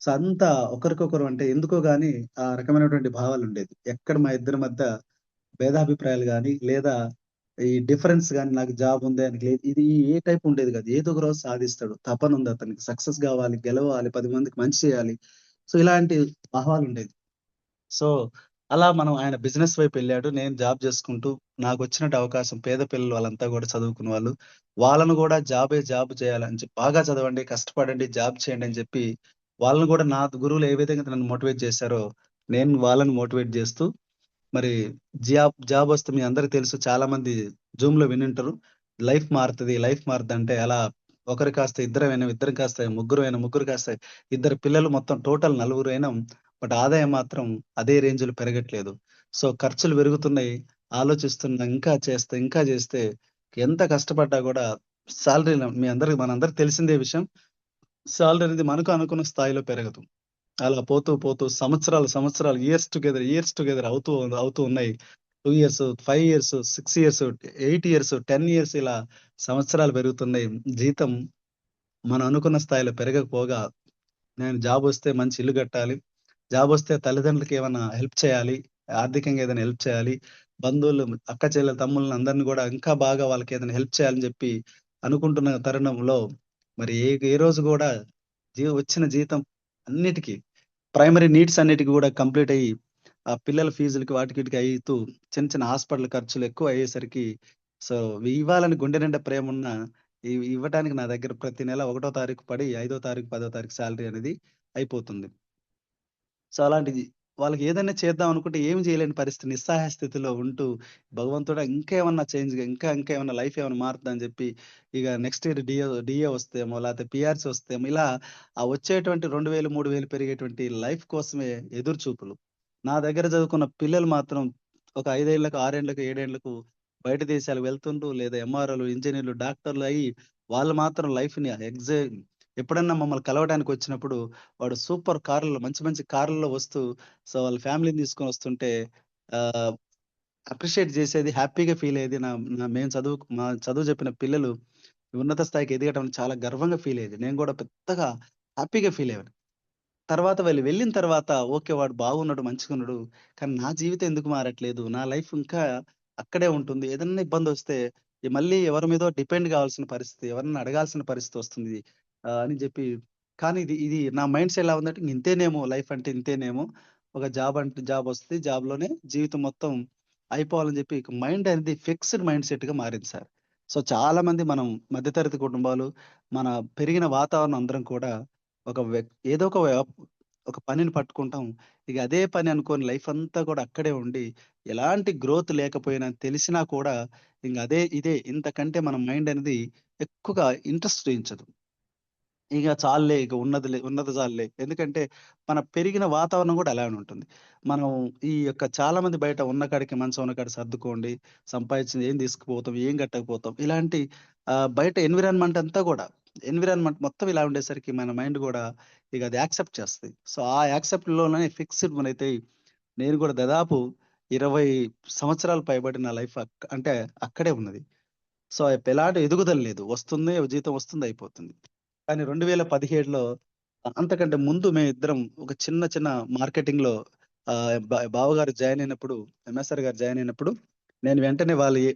సో, అంతా ఒకరికొకరు అంటే ఎందుకో గాని ఆ రకమైనటువంటి భావాలుండేది. ఎక్కడ మా ఇద్దరి మధ్య భేదాభిప్రాయాలు గాని, లేదా ఈ డిఫరెన్స్ గాని నాకు జాబ్ ఉంది ఆయనకి లేదు. ఇది ఏ టైప్ ఉండేది కాదు. ఏదో ఒక రోజు సాధిస్తాడు. తపనుంది అతనికి. సక్సెస్ గావాలి, గెలవాలి, 10 మందికి మంచి చేయాలి. సో, ఇలాంటి భావాలుండేది. సో, అలా ఆయన బిజినెస్ వైపెళ్ళాడు. నేను జాబ్ చేసుకుంటూ నాకొచ్చినట్టు అవకాశం పేద పిల్లలు వాళ్ళంతా గూడా చదువుకున్న వాళ్ళు. వాళ్ళను గూడా జాబ్ చేయాలని చెప్పి బాగా చదవండి, కష్టపడండి, జాబ్ చేయండి అని చెప్పి వాళ్ళని గూడా నా గురువులు ఏ విధంగా నన్ను మోటివేట్ చేశారో, నేను వాళ్ళని మోటివేట్ చేస్తూ మరి జాబొస్తే మీ అందరికి తెలుసు చాలా మంది జూమ్‌లో వినుంటరు. లైఫ్ మారుద్దంటే అలా ఒకరు కాస్త ఇద్దరమైనాం, ఇద్దరం కాస్త ముగ్గురమైనాం, ముగ్గురు కాస్త ఇద్దరు పిల్లలు మొత్తం టోటల్ నలుగురైనాం. బట్ ఆదాయం మాత్రం అదే రేంజ్‌లో పెరగట్లేదు. సో, ఖర్చులు పెరుగుతున్నాయి. ఆలోచిస్తున్నా ఇంకా చేస్తే ఎంత కష్టపడ్డా గూడా మనందరికి తెలిసిందే విషయం. సాలరీ అనేది మనకు అనుకున్న స్థాయిలో పెరగదు. అలా పోతూ సంవత్సరాలు ఇయర్స్ టుగెదర్ అవుతూ ఉన్నాయి. 2 years, 5 years, 6 years, 8 years, 10 years ఇలా సంవత్సరాలు పెరుగుతున్నాయి. జీతం మనం అనుకున్న స్థాయిలో పెరగకపోగా నేను జాబొస్తే మంచి ఇల్లు కట్టాలి. జాబొస్తే తల్లిదండ్రులకి ఏమన్నా హెల్ప్ చేయాలి. ఆర్థికంగా ఏదైనా హెల్ప్ చేయాలి. బంధువులు, అక్క చెల్లెలు, తమ్ముళ్ళని అందరిని కూడా ఇంకా బాగా వాళ్ళకి ఏదైనా హెల్ప్ చేయాలని చెప్పి అనుకుంటున్న తరుణంలో మరి ఏ రోజు కూడా వచ్చిన జీతం అన్నిటికి ప్రైమరీ నీడ్స్ అన్నిటికి కూడా కంప్లీట్ అయ్యి ఆ పిల్లల ఫీజులకి వాటికి వీటికి అయితూ చిన్న చిన్న హాస్పిటల్ ఖర్చులు ఎక్కువ అయ్యేసరికి సో ఇవ్వాలని గుండె నిండా ప్రేమ ఉన్న ఇవ్వటానికి నా దగ్గర ప్రతి నెల 1వ తారీఖు పడి 5వ తారీఖు 10వ తారీఖు శాలరీ అనేది అయిపోతుంది. సో అలాంటిది వాళ్ళకి ఏదైనా చేద్దాం అనుకుంటే ఏమి చేయలేని పరిస్థితి, నిస్సహాయ స్థితిలో ఉంటూ భగవంతుడా ఇంకేమన్నా చేంజ్‌గా ఇంకా ఏమన్నా లైఫ్ ఏమన్నా మారుతదా అని చెప్పి ఇక నెక్స్ట్ ఇయర్ డీఏ వస్తేమో లేకపోతే పీఆర్సీ వస్తేమో ఇలా ఆ వచ్చేటువంటి 2000, 3000 పెరిగేటువంటి లైఫ్ కోసమే ఎదురు చూపులు. నా దగ్గర చదువుకున్న పిల్లలు మాత్రం ఒక 5 ఏళ్లకు, 6 ఏళ్లకు, 7 ఏళ్లకు బయట దేశాలకు వెళ్తుండ్రు. లేదా ఎంఆర్ఓలు, ఇంజినీర్లు, డాక్టర్లు అయ్యి వాళ్ళు మాత్రం లైఫ్‌ని ఎప్పుడన్నా మమ్మల్ని కలవడానికి వచ్చినప్పుడు వాడు సూపర్ కార్‌లలో మంచి మంచి కార్‌లలో వస్తూ సో వాళ్ళ ఫ్యామిలీని తీసుకొని వస్తుంటే ఆహ్, అప్రిషియేట్ చేసేది, హ్యాపీగా ఫీల్ అయ్యేది. నా నా మేము మా చదువు చెప్పిన పిల్లలు ఉన్నత స్థాయికి ఎదగటం చాలా గర్వంగా ఫీల్ అయ్యేది. నేను కూడా పెద్దగా హ్యాపీగా ఫీల్ అయ్యేవాడిని. తర్వాత వెళ్ళిన తర్వాత ఓకే. వాడు బాగున్నాడు, మంచిగున్నాడు. కానీ నా జీవితం ఎందుకు మారట్లేదు? నా లైఫ్ ఇంకా అక్కడే ఉంటుంది. ఏదన్నా ఇబ్బందొస్తే మళ్ళీ ఎవరి మీదో డిపెండ్ కావాల్సిన పరిస్థితి, ఎవరినైనా అడగాల్సిన పరిస్థితి వస్తుంది. అని జెప్పి కానీ ఇది నా మైండ్‌సెట్ ఎలా ఉందంటే ఇంతేనేమో లైఫ్ అంటే ఇంతేనేమో. ఒక జాబ్ అంటే జాబొస్తది. జాబ్‌లోనే జీవితం మొత్తం అయిపోవాలని జెప్పి ఇక మైండ్ అనేది ఫిక్స్‌డ్ మైండ్ సెట్‌గా మారింది సార్. సో చాలా మంది మనం మధ్య తరగతి కుటుంబాలు, మన పెరిగిన వాతావరణం అందరం కూడా ఒక ఏదో ఒక పనిని పట్టుకుంటాం. ఇక అదే పని అనుకోని లైఫ్ అంతా కూడా అక్కడే ఉండి, ఎలాంటి గ్రోత్ లేకపోయినా తెలిసినా కూడా ఇంక ఇదే ఇంతకంటే మన మైండ్ అనేది ఎక్కువగా ఇంట్రెస్ట్ చూయించదు. ఇక చాలులే ఇక ఉన్నది చాలులే. ఎందుకంటే మన పెరిగిన వాతావరణం కూడా అలానే ఉంటుంది. మనం ఈ యొక్క చాలా మంది బయట ఉన్న కాడికి మంచం ఉన్న కాడ సర్దుకోండి. సంపాదించింది ఏం తీసుకుపోతాం, ఏం కట్టకపోతాం. ఇలాంటి బయట ఎన్విరాన్మెంట్ మొత్తం ఇలా ఉండేసరికి మన మైండ్ గూడా ఇక అది యాక్సెప్ట్ చేస్తది. సో, ఆ యాక్సెప్ట్‌లోనే ఫిక్స్‌డ్ మనైతే నేను కూడా దాదాపు 20 సంవత్సరాలు పైబడి నా లైఫ్ అంటే అక్కడే ఉన్నది. సో, ఎలాంటి ఎదుగుదల లేదు. వస్తుంది, జీతం వస్తుంది, అయిపోతుంది. కానీ 2017లో అంతకంటే ముందు మేమిద్దరం ఒక చిన్న మార్కెటింగ్‌లో బావగారు జాయిన్ అయినప్పుడు, ఎంఎస్ఆర్ గారు జాయిన్ అయినప్పుడు, నేను వెంటనే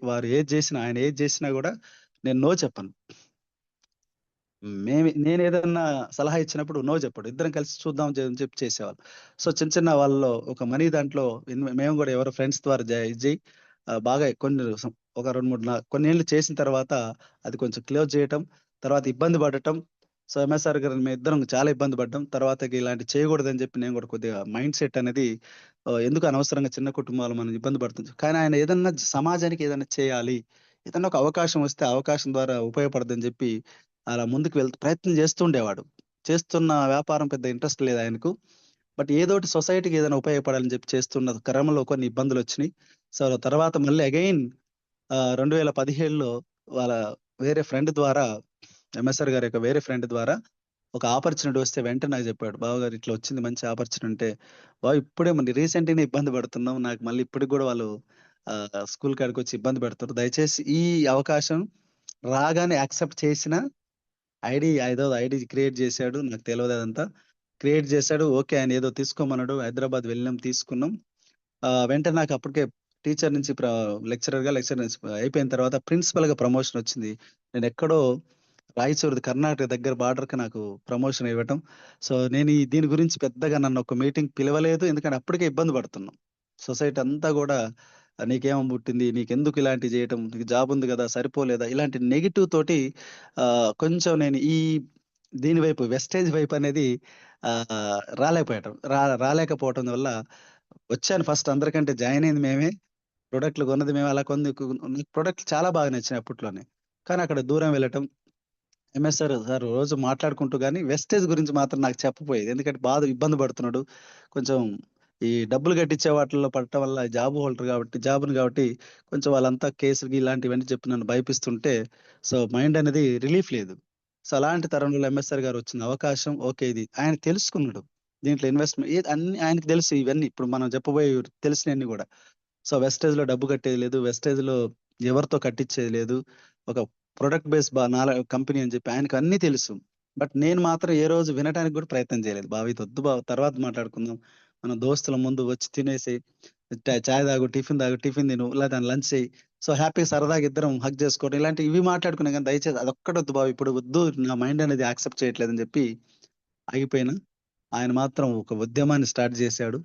వారు ఏది జేసినా, ఆయన ఏది జేసినా గూడా నేను నో చెప్పను. నేనేదన్నా సలహా ఇచ్చినప్పుడు నో చెప్పడు. ఇద్దరం కలిసి చూద్దాం అని చెప్పి చేసేవాళ్ళం. సో, చిన్న వాళ్ళలో ఒక మనీ దాంట్లో మేము గూడా ఎవరో ఫ్రెండ్స్ ద్వారా ఇది జేయి బాగా ఒక 2, 3 కొన్నేళ్ళు చేసిన తర్వాత అది కొంచెం క్లోజ్ చేయటం, తర్వాత ఇబ్బంది పడటం. సో, ఎంఎస్ఆర్ గారు మేమిద్దరం చాలా ఇబ్బంది పడ్డాం. తర్వాత ఇక ఇలాంటివి చేయకూడదని చెప్పి నేను గూడా కొద్దిగా మైండ్ సెట్ అనేది ఎందుకు అనవసరంగా చిన్న కుటుంబాలు మనం ఇబ్బంది పడుతుంది. కానీ ఆయన ఏదన్నా సమాజానికి ఏదన్నా చేయాలి, ఏదన్నా ఒక అవకాశం వస్తే ఆ అవకాశం ద్వారా ఉపయోగపడదని జెప్పి అలా ముందుకు ప్రయత్నం చేస్తూ ఉండేవాడు. చేస్తున్న వ్యాపారం పెద్ద ఇంట్రెస్ట్ లేదు ఆయనకు. బట్ ఏదోటి సొసైటీకి ఏదైనా ఉపయోగపడాలని చెప్పి చేస్తున్న క్రమంలో కొన్ని ఇబ్బందులొచ్చినియి. సో, తర్వాత మళ్ళీ అగైన్ 2017లో వాళ్ళ వేరే ఫ్రెండ్ ద్వారా ఎంఎస్ఆర్ గారి యొక్క వేరే ఫ్రెండ్ ద్వారా ఒక ఆపర్చునిటీ వస్తే వెంటనే నాకు చెప్పాడు. "బావగారు ఇట్లా వచ్చింది మంచి ఆపర్చునిటీ" అంటే, "బావ ఇప్పుడే రీసెంట్‌గానే ఇబ్బంది పడుతున్నాం. నాకు మళ్ళీ ఇప్పటికి గూడా వాళ్ళు స్కూల్ కాడికొచ్చి ఇబ్బంది పెడుతుర్రు. దయచేసి ఈ అవకాశం రాగానే యాక్సెప్ట్ చేసినా ఏదో ఐడీ క్రియేట్ చేశాడు. నాకు తెలవదు అదంతా. క్రియేట్ చేశాడు. ఓకే. ఆయన ఏదో తీసుకోమన్నాడు. హైదరాబాద్ వెళ్ళాం, తీసుకున్నాం. వెంటనే నాకు అప్పటికే టీచర్ నుంచి లెక్చరర్ నుంచి అయిపోయిన తర్వాత ప్రిన్సిపల్‌గా ప్రమోషన్ వచ్చింది. నేనెక్కడో రాయచూరు కర్ణాటక దగ్గర బార్డర్‌కి నాకు ప్రమోషన్ ఇవ్వటం. సో, నేను దీని గురించి పెద్దగా నన్ను ఒక మీటింగ్‌కి పిలవలేదు. ఎందుకంటే అప్పటికే ఇబ్బంది పడుతున్నాం. సొసైటీ అంతా గూడా "నీకేమో పుట్టింది? నీకెందుకు ఇలాంటివి చేయటం? నీకు జాబ్ ఉంది గదా! సరిపోలేదా?" ఇలాంటి నెగెటివ్ తోటి కొంచెం నేను దీని వైపు వెస్టేజ్ వైపు అనేది రాలేకపోవటం వల్ల వచ్చాను. ఫస్ట్ అందరికంటే జాయిన్ అయింది మేమే. ప్రొడక్ట్‌లు కొన్నది మేము. అలా నాకు ప్రొడక్ట్‌లు చాలా బాగా నచ్చినాయి అప్పట్లోనే. కానీ అక్కడ దూరం వెళ్ళటం సార్ రోజు మాట్లాడుకుంటూ గాని వెస్టేజ్ గురించి మాత్రం నాకు చెప్పపోయేది. ఎందుకంటే ఇబ్బంది పడుతున్నాడు. కొంచెం ఈ డబ్బులు కట్టించే వాటిల్లో పడటం వల్ల జాబ్‌ని కాబట్టి కొంచెం వాళ్ళంతా కేసులు ఇలాంటివన్నీ చెప్పి నన్ను భయపిస్తుంటే సో, మైండ్ అనేది రిలీఫ్ లేదు. సో, అలాంటి తరుణంలో ఎంఎస్ఆర్ గారు వచ్చిన అవకాశం ఓకే. ఇది ఆయన తెలుసుకున్నాడు. దీంట్లో ఇన్వెస్ట్‌మెంట్ అన్నీ ఆయనకి తెలుసు ఇవన్నీ. ఇప్పుడు మనం చెప్పబోయే తెలిసినయన్నీ గూడా. సో, వెస్టేజ్‌లో డబ్బు కట్టేది లేదు. వెస్టేజ్‌లో ఎవరితో కట్టించేది లేదు. ఒక ప్రొడక్ట్ బేస్ కంపెనీ అని చెప్పి ఆయనకు అన్నీ తెలుసు. బట్ నేను మాత్రం ఏ రోజు వినటానికి కూడా ప్రయత్నం చేయలేదు. బావ ఇదొద్దు బావ తర్వాత మాట్లాడుకుందాం. మన దోస్తుల ముందు వచ్చి తినేసి చాయ్ తాగు, టిఫిన్ తిను, లేదా లంచ్ చేయి. సో హ్యాపీగా సరదాగా ఇద్దరం హగ్ చేసుకోవడం, ఇలాంటి ఇవి మాట్లాడుకున్నాం. కానీ దయచేసి అదొక్కటి వద్దు బాబు, ఇప్పుడు వద్దు, నా మైండ్ అనేది యాక్సెప్ట్ చేయట్లేదని చెప్పి ఆగిపోయినా, ఆయన మాత్రం ఒక ఉద్యమాన్ని స్టార్ట్ చేశాడు.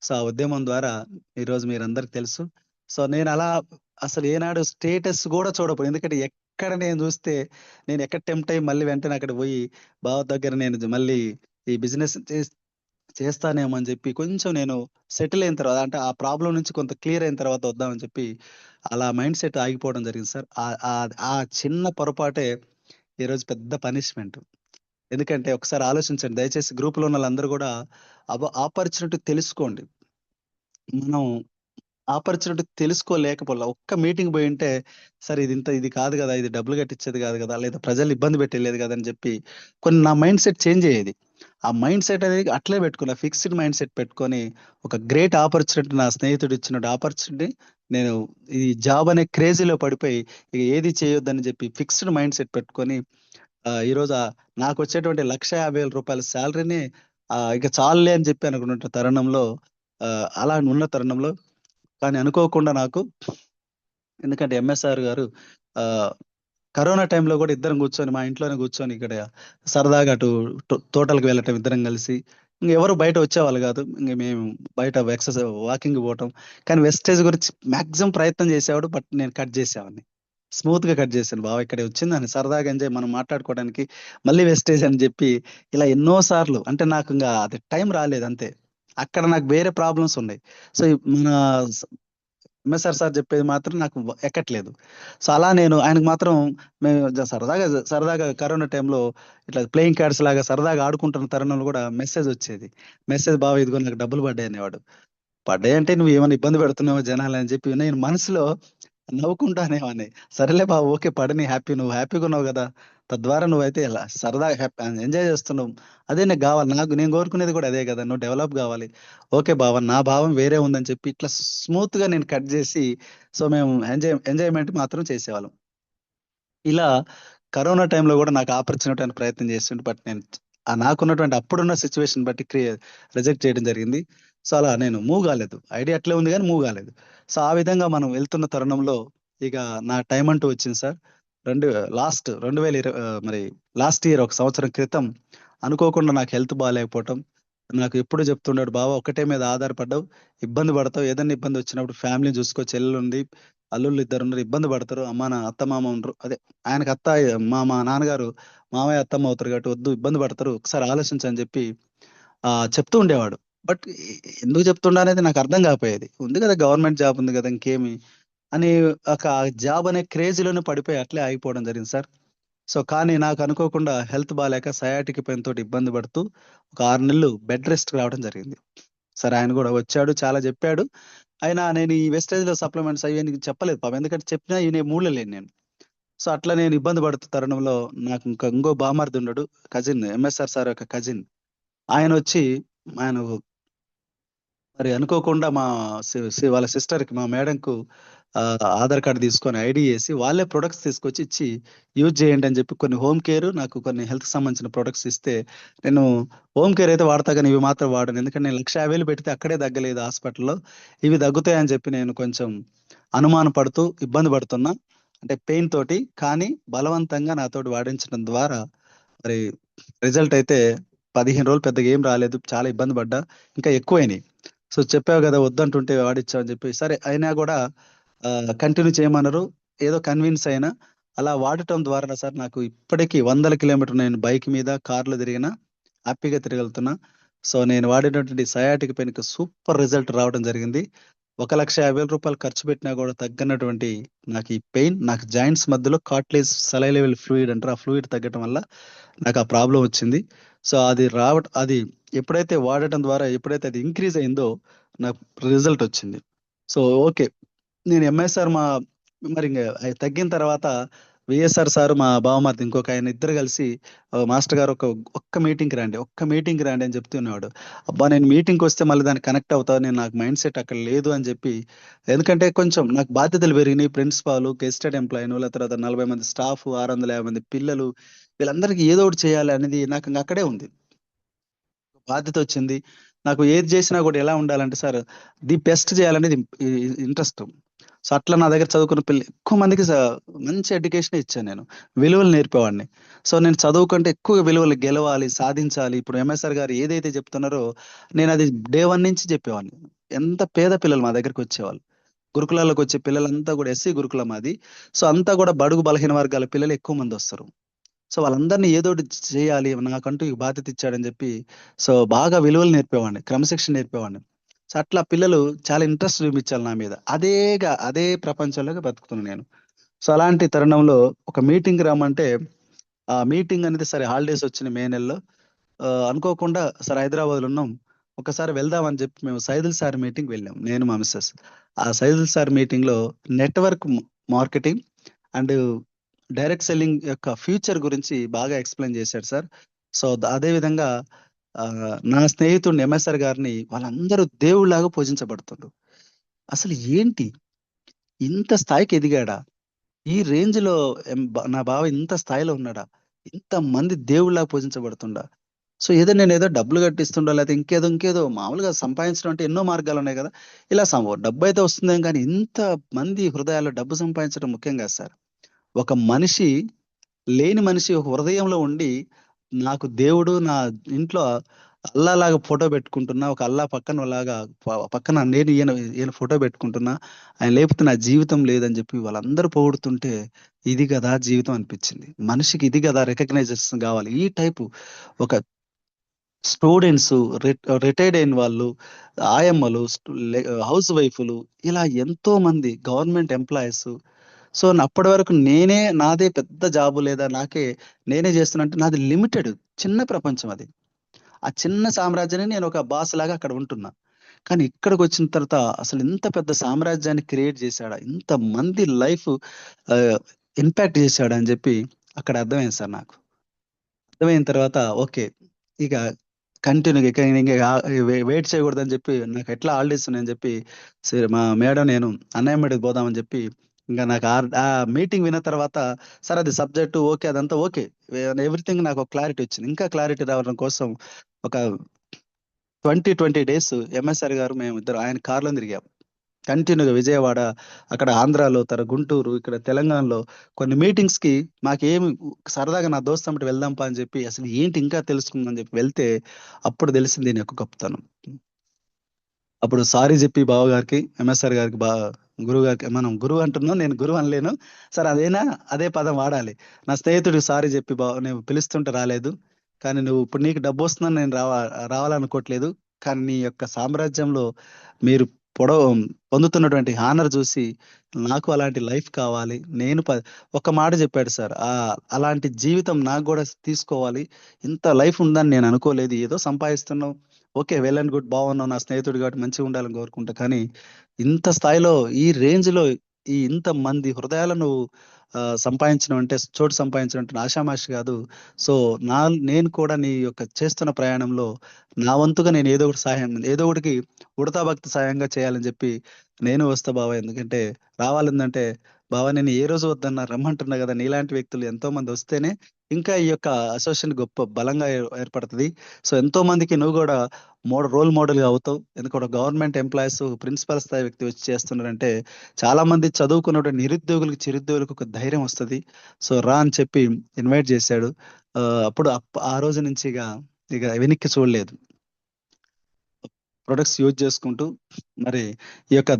సో ఆ ఉద్యమం ద్వారా ఈరోజు మీరందరికి తెలుసు. సో నేను అలా అసలు ఏనాడు స్టేటస్ కూడా చూడకపోయి, ఎందుకంటే ఎక్కడ నేను చూస్తే, నేను ఎక్కడ టెంప్ట్ అయ్యి మళ్ళీ వెంటనే అక్కడ పోయి బావ దగ్గర నేను మళ్ళీ ఈ బిజినెస్ చేస్తానేమో అని చెప్పి కొంచెం నేను సెటిల్ అయిన తర్వాత, అంటే ఆ ప్రాబ్లం నుంచి కొంత క్లియర్ అయిన తర్వాత వద్దామని చెప్పి అలా మైండ్ సెట్ ఆగిపోవడం జరిగింది సార్. ఆ చిన్న పొరపాటే ఈరోజు పెద్ద పనిష్మెంట్. ఎందుకంటే ఒకసారి ఆలోచించండి, దయచేసి గ్రూప్ లో ఉన్న వాళ్ళందరూ కూడా ఆపర్చునిటీ తెలుసుకోండి. మనం ఆపర్చునిటీ తెలుసుకోలేకపోలే, ఒక్క మీటింగ్ పోయి ఉంటే సరే ఇది కాదు కదా, ఇది డబ్బులు కట్టించేది కాదు కదా, లేదా ప్రజలు ఇబ్బంది పెట్టలేదు కదా అని చెప్పి కొన్ని నా మైండ్ సెట్ చేంజ్ అయ్యేది. ఆ మైండ్ సెట్ అనేది అట్లే పెట్టుకున్నా, ఫిక్స్డ్ మైండ్ సెట్ పెట్టుకొని ఒక గ్రేట్ ఆపర్చునిటీ, నా స్నేహితుడు ఇచ్చిన ఆపర్చునిటీ, నేను ఈ జాబ్ అనే క్రేజీలో పడిపోయి ఇక ఏది చేయొద్దని చెప్పి ఫిక్స్డ్ మైండ్ సెట్ పెట్టుకొని ఈ రోజు నాకు వచ్చేటువంటి రూ. 1,50,000 శాలరీని ఇక చాలులే అని చెప్పి అనుకున్న తరుణంలో, అలా ఉన్న తరుణంలో, కానీ అనుకోకుండా నాకు, ఎందుకంటే ఎంఎస్ఆర్ గారు ఆ కరోనా టైంలో కూడా ఇద్దరం కూర్చొని మా ఇంట్లోనే కూర్చొని ఇక్కడ సరదాగా అటు తోటలకు వెళ్ళటం ఇద్దరం కలిసి, ఇంకెవరు బయట వచ్చేవాళ్ళు కాదు, ఇంక మేము బయట ఎక్సర్సైజ్ వాకింగ్ పోవటం. కానీ వెస్టేజ్ గురించి మాక్సిమం ప్రయత్నం చేసేవాడు, బట్ నేను కట్ చేసేవాడిని, స్మూత్ గా కట్ చేశాను. బావ ఇక్కడ వచ్చిందని సరదాగా ఎంజాయ్ మనం మాట్లాడుకోవడానికి, మళ్ళీ వెస్టేజ్ అని చెప్పి ఇలా ఎన్నో సార్లు, అంటే నాకు ఇంకా అది టైం రాలేదు అంతే. అక్కడ నాకు వేరే ప్రాబ్లమ్స్ ఉన్నాయి. సో మన ఎంఎస్ఆర్ సార్ చెప్పేది మాత్రం నాకు ఎక్కట్లేదు. సో అలా నేను ఆయనకు మాత్రం, మేము సరదాగా కరోనా టైంలో ఇట్లా ప్లేయింగ్ కార్డ్స్ లాగా సరదాగా ఆడుకుంటున్న తరుణంలో కూడా మెసేజ్ వచ్చేది. మెసేజ్, బావ ఇదిగో నాకు డబ్బులు పడ్డాయి అనేవాడు. పడ్డాయి అంటే నువ్వు ఏమైనా ఇబ్బంది పెడుతున్నావో జనాలు అని చెప్పి నేను మనసులో నవ్వుకుంటానేవాడిని. సరేలే బావ, ఓకే పడని, నువ్వు హ్యాపీగా ఉన్నావు కదా, తద్వారా నువ్వైతే ఇలా సరదాగా ఎంజాయ్ చేస్తున్నావు, అదే నాకు కావాలి, నేను కోరుకునేది కూడా అదే కదా, నువ్వు డెవలప్ కావాలి. ఓకే బావ, నా భావం వేరే ఉందని చెప్పి ఇట్లా స్మూత్ గా నేను కట్ చేసి, సో మేము ఎంజాయ్మెంట్ మాత్రం చేసేవాళ్ళం. ఇలా కరోనా టైంలో కూడా నాకు ఆపర్చునిటీ అని ప్రయత్నం చేస్తుంటే, బట్ నేను నాకున్నటువంటి అప్పుడున్న సిచ్యువేషన్ బట్టి రిజెక్ట్ చేయడం జరిగింది. సో అలా నేను మూవ్ కాలేదు, ఐడియా అట్లే ఉంది కానీ మూవ్ కాలేదు. సో ఆ విధంగా మనం వెళ్తున్న తరుణంలో ఇక నా టైం అంటూ వచ్చింది సార్. 2020 మరి లాస్ట్ ఇయర్, ఒక సంవత్సరం క్రితం అనుకోకుండా నాకు హెల్త్ బాగాలేకపోవటం, నాకు ఎప్పుడు చెప్తుండాడు, బావ ఒక్కటే మీద ఆధారపడ్డావు, ఇబ్బంది పడతావు, ఏదైనా ఇబ్బంది వచ్చినప్పుడు ఫ్యామిలీ చూసుకో, చెల్లెలు ఉంది, అల్లుళ్ళు ఇద్దరు ఉన్నారు, ఇబ్బంది పడతారు, అత్త మామ ఉండరు, అదే ఆయనకు అత్త, మా నాన్నగారు మామయ్య అత్తమ్మ అవుతారు కాబట్టి వద్దు, ఇబ్బంది పడతారు, ఒకసారి ఆలోచించని చెప్పి చెప్తూ ఉండేవాడు. బట్ ఎందుకు చెప్తుండ అనేది నాకు అర్థం కాకపోయేది. ఉంది కదా, గవర్నమెంట్ జాబ్ ఉంది కదా, ఇంకేమి అని ఒక జాబ్ అనే క్రేజీలోనే పడిపోయి అట్లే ఆగిపోవడం జరిగింది సార్. సో కానీ నాకు అనుకోకుండా హెల్త్ బాగాలేక సయాటిక్ పెయిన్ తోటి ఇబ్బంది పడుతూ ఒక 6 నెలలు బెడ్ రెస్ట్ రావడం జరిగింది. సరే ఆయన కూడా వచ్చాడు, చాలా చెప్పాడు. అయినా నేను ఈ వెస్టేజ్ లో సప్లిమెంట్స్ అవి నీకు చెప్పలేదు పాపం, ఎందుకంటే చెప్పినా ఈయన మూడ్లో లేను నేను. సో అట్లా నేను ఇబ్బంది పడుతున్న తరుణంలో నాకు ఇంకో బామర్ది ఉన్నాడు, కజిన్, ఎంఎస్ఆర్ సార్ యొక్క కజిన్. ఆయన వచ్చి, ఆయన మరి అనుకోకుండా మా వాళ్ళ సిస్టర్ కి, మా మేడంకు ఆధార్ కార్డు తీసుకొని ఐడి చేసి వాళ్ళే ప్రొడక్ట్స్ తీసుకొచ్చి ఇచ్చి యూజ్ చేయండి అని చెప్పి, కొన్ని హోమ్ కేర్, నాకు కొన్ని హెల్త్ సంబంధించిన ప్రొడక్ట్స్ ఇస్తే, నేను హోమ్ కేర్ అయితే వాడతా కానీ ఇవి మాత్రం వాడను, ఎందుకంటే నేను 1,50,000 పెడితే అక్కడే తగ్గలేదు హాస్పిటల్లో, ఇవి తగ్గుతాయని చెప్పి నేను కొంచెం అనుమాన పడుతూ ఇబ్బంది పడుతున్నా, అంటే పెయిన్ తోటి. కానీ బలవంతంగా నాతోటి వాడించడం ద్వారా మరి రిజల్ట్ అయితే 15 రోజులు పెద్దగా ఏం రాలేదు, చాలా ఇబ్బంది పడ్డా, ఇంకా ఎక్కువైనాయి. సో చెప్పావు కదా వద్దంటుంటే వాడిచ్చావు అని చెప్పి, సరే అయినా కూడా కంటిన్యూ చేయమన్నారు, ఏదో కన్విన్స్ అయినా. అలా వాడటం ద్వారా సార్ నాకు ఇప్పటికీ 100 కిలోమీటర్ నేను బైక్ మీద, కార్లో తిరిగినా హ్యాపీగా తిరగలుగుతున్నా. సో నేను వాడినటువంటి సయాటిక్ పెయిన్ కి సూపర్ రిజల్ట్ రావడం జరిగింది. 1,50,000 ఖర్చు పెట్టినా కూడా తగ్గనటువంటి నాకు ఈ పెయిన్, నాకు జాయింట్స్ మధ్యలో కార్టిలేజ్ సలైవల్ ఫ్లూయిడ్ అంటారు, ఆ ఫ్లూయిడ్ తగ్గటం వల్ల నాకు ఆ ప్రాబ్లం వచ్చింది. సో అది ఎప్పుడైతే వాడటం ద్వారా ఎప్పుడైతే అది ఇంక్రీజ్ అయిందో నాకు రిజల్ట్ వచ్చింది. సో ఓకే, నేను ఎంఎస్ఆర్ మరి అది తగ్గిన తర్వాత విఎస్ఆర్ సార్, మా బావమరిది ఇంకొక ఆయన, ఇద్దరు కలిసి మాస్టర్ గారు ఒక్క మీటింగ్కి రండి అని చెప్తున్నాడు. అబ్బా నేను మీటింగ్కి వస్తే మళ్ళీ దానికి కనెక్ట్ అవుతా, నాకు మైండ్ సెట్ అక్కడ లేదు అని చెప్పి, ఎందుకంటే కొంచెం నాకు బాధ్యతలు పెరిగినాయి, ప్రిన్సిపాల్, గెస్టెడ్ ఎంప్లాయీను, లేదా తర్వాత 40 మంది స్టాఫ్, 650 మంది పిల్లలు, వీళ్ళందరికీ ఏదో ఒకటి చేయాలి అనేది నాకు ఇంకా అక్కడే ఉంది, బాధ్యత వచ్చింది. నాకు ఏది చేసినా కూడా ఎలా ఉండాలంటే సార్ ది బెస్ట్ చేయాలనేది ఇంట్రెస్ట్. సో అట్లా నా దగ్గర చదువుకున్న పిల్లలు ఎక్కువ మందికి మంచి ఎడ్యుకేషన్ ఇచ్చాను నేను, విలువలు నేర్పేవాడిని. సో నేను చదువుకుంటే ఎక్కువ విలువలు గెలవాలి, సాధించాలి. ఇప్పుడు ఎంఎస్ఆర్ గారు ఏదైతే చెప్తున్నారో నేను అది డే వన్ నుంచి చెప్పేవాడిని. ఎంత పేద పిల్లలు మా దగ్గరికి వచ్చేవాళ్ళు, గురుకులాలకు వచ్చే పిల్లలంతా కూడా ఎస్సీ గురుకులం మాది. సో అంతా కూడా బడుగు బలహీన వర్గాల పిల్లలు ఎక్కువ మంది వస్తారు. సో వాళ్ళందరినీ ఏదోటి చేయాలి, నాకంటూ ఈ బాధ్యత ఇచ్చాడని చెప్పి సో బాగా విలువలు నేర్పేవాడిని, క్రమశిక్షణ నేర్పేవాడిని. సో అట్లా పిల్లలు చాలా ఇంట్రెస్ట్ చూపించాలి నా మీద. అదే ప్రపంచంలోకి బతుకుతున్నాను నేను. సో అలాంటి తరుణంలో ఒక మీటింగ్ రమ్మంటే ఆ మీటింగ్ అనేది సరే హాలిడేస్ వచ్చిన మే నెలలో అనుకోకుండా సరే హైదరాబాద్లో ఉన్నాం, ఒకసారి వెళ్దామని చెప్పి మేము సైదుల్ సార్ మీటింగ్ వెళ్ళాం, నేను మా మిస్సెస్. ఆ సైదుల్ సార్ మీటింగ్ లో network marketing and direct selling యొక్క ఫ్యూచర్ గురించి బాగా ఎక్స్ప్లెయిన్ చేశాడు సార్. సో అదే విధంగా ఆ, నా స్నేహితుడిని ఎంఎస్ఆర్ గారిని వాళ్ళందరూ దేవుళ్ళలాగా పూజించబడుతుండ్రు. అసలు ఏంటి, ఇంత స్థాయికి ఎదిగాడా, ఈ రేంజ్ లో నా బావ ఇంత స్థాయిలో ఉన్నాడా, ఇంత మంది దేవుళ్ళలాగా పూజించబడుతుండా. సో నేను ఏదో డబ్బులు కట్టిస్తుండో లేకపోతే ఇంకేదో మామూలుగా సంపాదించడం అంటే ఎన్నో మార్గాలు ఉన్నాయి కదా. ఇలా డబ్బు అయితే వస్తుందేం కానీ ఇంత మంది హృదయాల్లో డబ్బు సంపాదించడం ముఖ్యం కాదు సార్. ఒక మనిషి, లేని మనిషి ఒక హృదయంలో ఉండి నాకు దేవుడు నా ఇంట్లో అల్లా లాగా ఫోటో పెట్టుకుంటున్నా, ఒక అల్లా పక్కన లాగా పక్కన నేను ఈయన ఫోటో పెట్టుకుంటున్నా, ఆయన లేకపోతే నా జీవితం లేదని చెప్పి వాళ్ళందరూ పొగుడుతుంటే ఇది కదా జీవితం అనిపించింది. మనిషికి ఇది కదా రికగ్నైజేషన్ కావాలి. ఈ టైపు ఒక స్టూడెంట్స్, రిటైర్డ్ అయిన వాళ్ళు, ఆయమ్మలు, హౌస్ వైఫ్లు, ఇలా ఎంతో మంది గవర్నమెంట్ ఎంప్లాయీస్. సో అప్పటి వరకు నాదే పెద్ద జాబు లేదా నేనే చేస్తున్నా అంటే నాది లిమిటెడ్, చిన్న ప్రపంచం అది. ఆ చిన్న సామ్రాజ్యాన్ని నేను ఒక బాస్ లాగా అక్కడ ఉంటున్నా. కానీ ఇక్కడికి వచ్చిన తర్వాత అసలు ఇంత పెద్ద సామ్రాజ్యాన్ని క్రియేట్ చేశాడా, ఇంత మంది లైఫ్ ఇంపాక్ట్ చేశాడా అని చెప్పి అక్కడ అర్థమైంది సార్ నాకు. అర్థమైన తర్వాత ఓకే, ఇక కంటిన్యూగా ఇంకా వెయిట్ చేయకూడదని చెప్పి నాకు ఎట్లా హాలిడేస్ ఉన్నాయని చెప్పి సరే మా మేడం నేను అన్నయ్య మీదకి పోదామని చెప్పి ఇంకా నాకు ఆ మీటింగ్ విన్న తర్వాత సార్ అది సబ్జెక్టు ఓకే, అదంతా ఓకే, ఎవ్రీథింగ్ నాకు క్లారిటీ వచ్చింది. ఇంకా క్లారిటీ రావడం కోసం ఒక 20 డేస్ ఎంఎస్ఆర్ గారు మేము ఇద్దరు ఆయన కార్లో తిరిగాం కంటిన్యూగా. విజయవాడ, అక్కడ ఆంధ్రాలో, గుంటూరు, ఇక్కడ తెలంగాణలో కొన్ని మీటింగ్స్ కి మాకేమి సరదాగా నా దోస్తు అమ్మటి వెళ్దాంపా అని చెప్పి అసలు ఏంటి ఇంకా తెలుసుకుందని చెప్పి వెళ్తే అప్పుడు తెలిసింది దీని యొక్క గొప్పతనం. అప్పుడు సారీ చెప్పి బావ గారికి, ఎంఎస్ఆర్ గారికి, గురువు గారికి, మనం గురువు అంటున్నాం, నేను గురువు అనలేను సార్, అదే పదం వాడాలి. నా స్నేహితుడికి సారీ చెప్పి నేను పిలుస్తుంటే రాలేదు, కానీ నువ్వు ఇప్పుడు నీకు డబ్బు వస్తుందని నేను రావాలనుకోవట్లేదు, కానీ నీ యొక్క సామ్రాజ్యంలో మీరు పొందుతున్నటువంటి హానర్ చూసి నాకు అలాంటి లైఫ్ కావాలి. నేను ఒక మాట చెప్పాడు సార్, అలాంటి జీవితం నాకు కూడా తీసుకోవాలి. ఇంత లైఫ్ ఉందని నేను అనుకోలేదు. ఏదో సంపాదిస్తున్నావు, ఓకే, వెల్ అండ్ గుడ్, బాగున్నావు, నా స్నేహితుడు కాబట్టి మంచిగా ఉండాలని కోరుకుంటా, కానీ ఇంత స్థాయిలో ఈ రేంజ్ లో ఇంత మంది హృదయాలను నువ్వు సంపాదించడం అంటే, చోటు సంపాదించడం అంటే ఆషామాషి కాదు. సో నేను కూడా నీ యొక్క చేస్తున్న ప్రయాణంలో నా వంతుగా నేను ఏదో ఒకటికి ఉడతా భక్తి సాయంగా చేయాలని చెప్పి నేను వస్తా బావ. ఎందుకంటే రావాలందంటే బావ నేను ఏ రోజు వద్దన్నా రమ్మంటున్నా కదా, నీలాంటి వ్యక్తులు ఎంతో మంది వస్తేనే ఇంకా ఈ యొక్క అసోసియేషన్ గొప్ప బలంగా ఏర్పడుతుంది. సో ఎంతో మందికి నువ్వు కూడా రోల్ మోడల్ గా అవుతావు. ఎందుకంటే గవర్నమెంట్ ఎంప్లాయీస్ ప్రిన్సిపల్ స్థాయి వ్యక్తి వచ్చి చేస్తున్నారంటే చాలా మంది చదువుకున్న చిరుద్యోగులకు ఒక ధైర్యం వస్తుంది. సో రా అని చెప్పి ఇన్వైట్ చేశాడు. అప్పుడు ఆ రోజు నుంచి ఇక వెనక్కి చూడలేదు. ప్రొడక్ట్స్ యూజ్ చేసుకుంటూ మరి ఈ యొక్క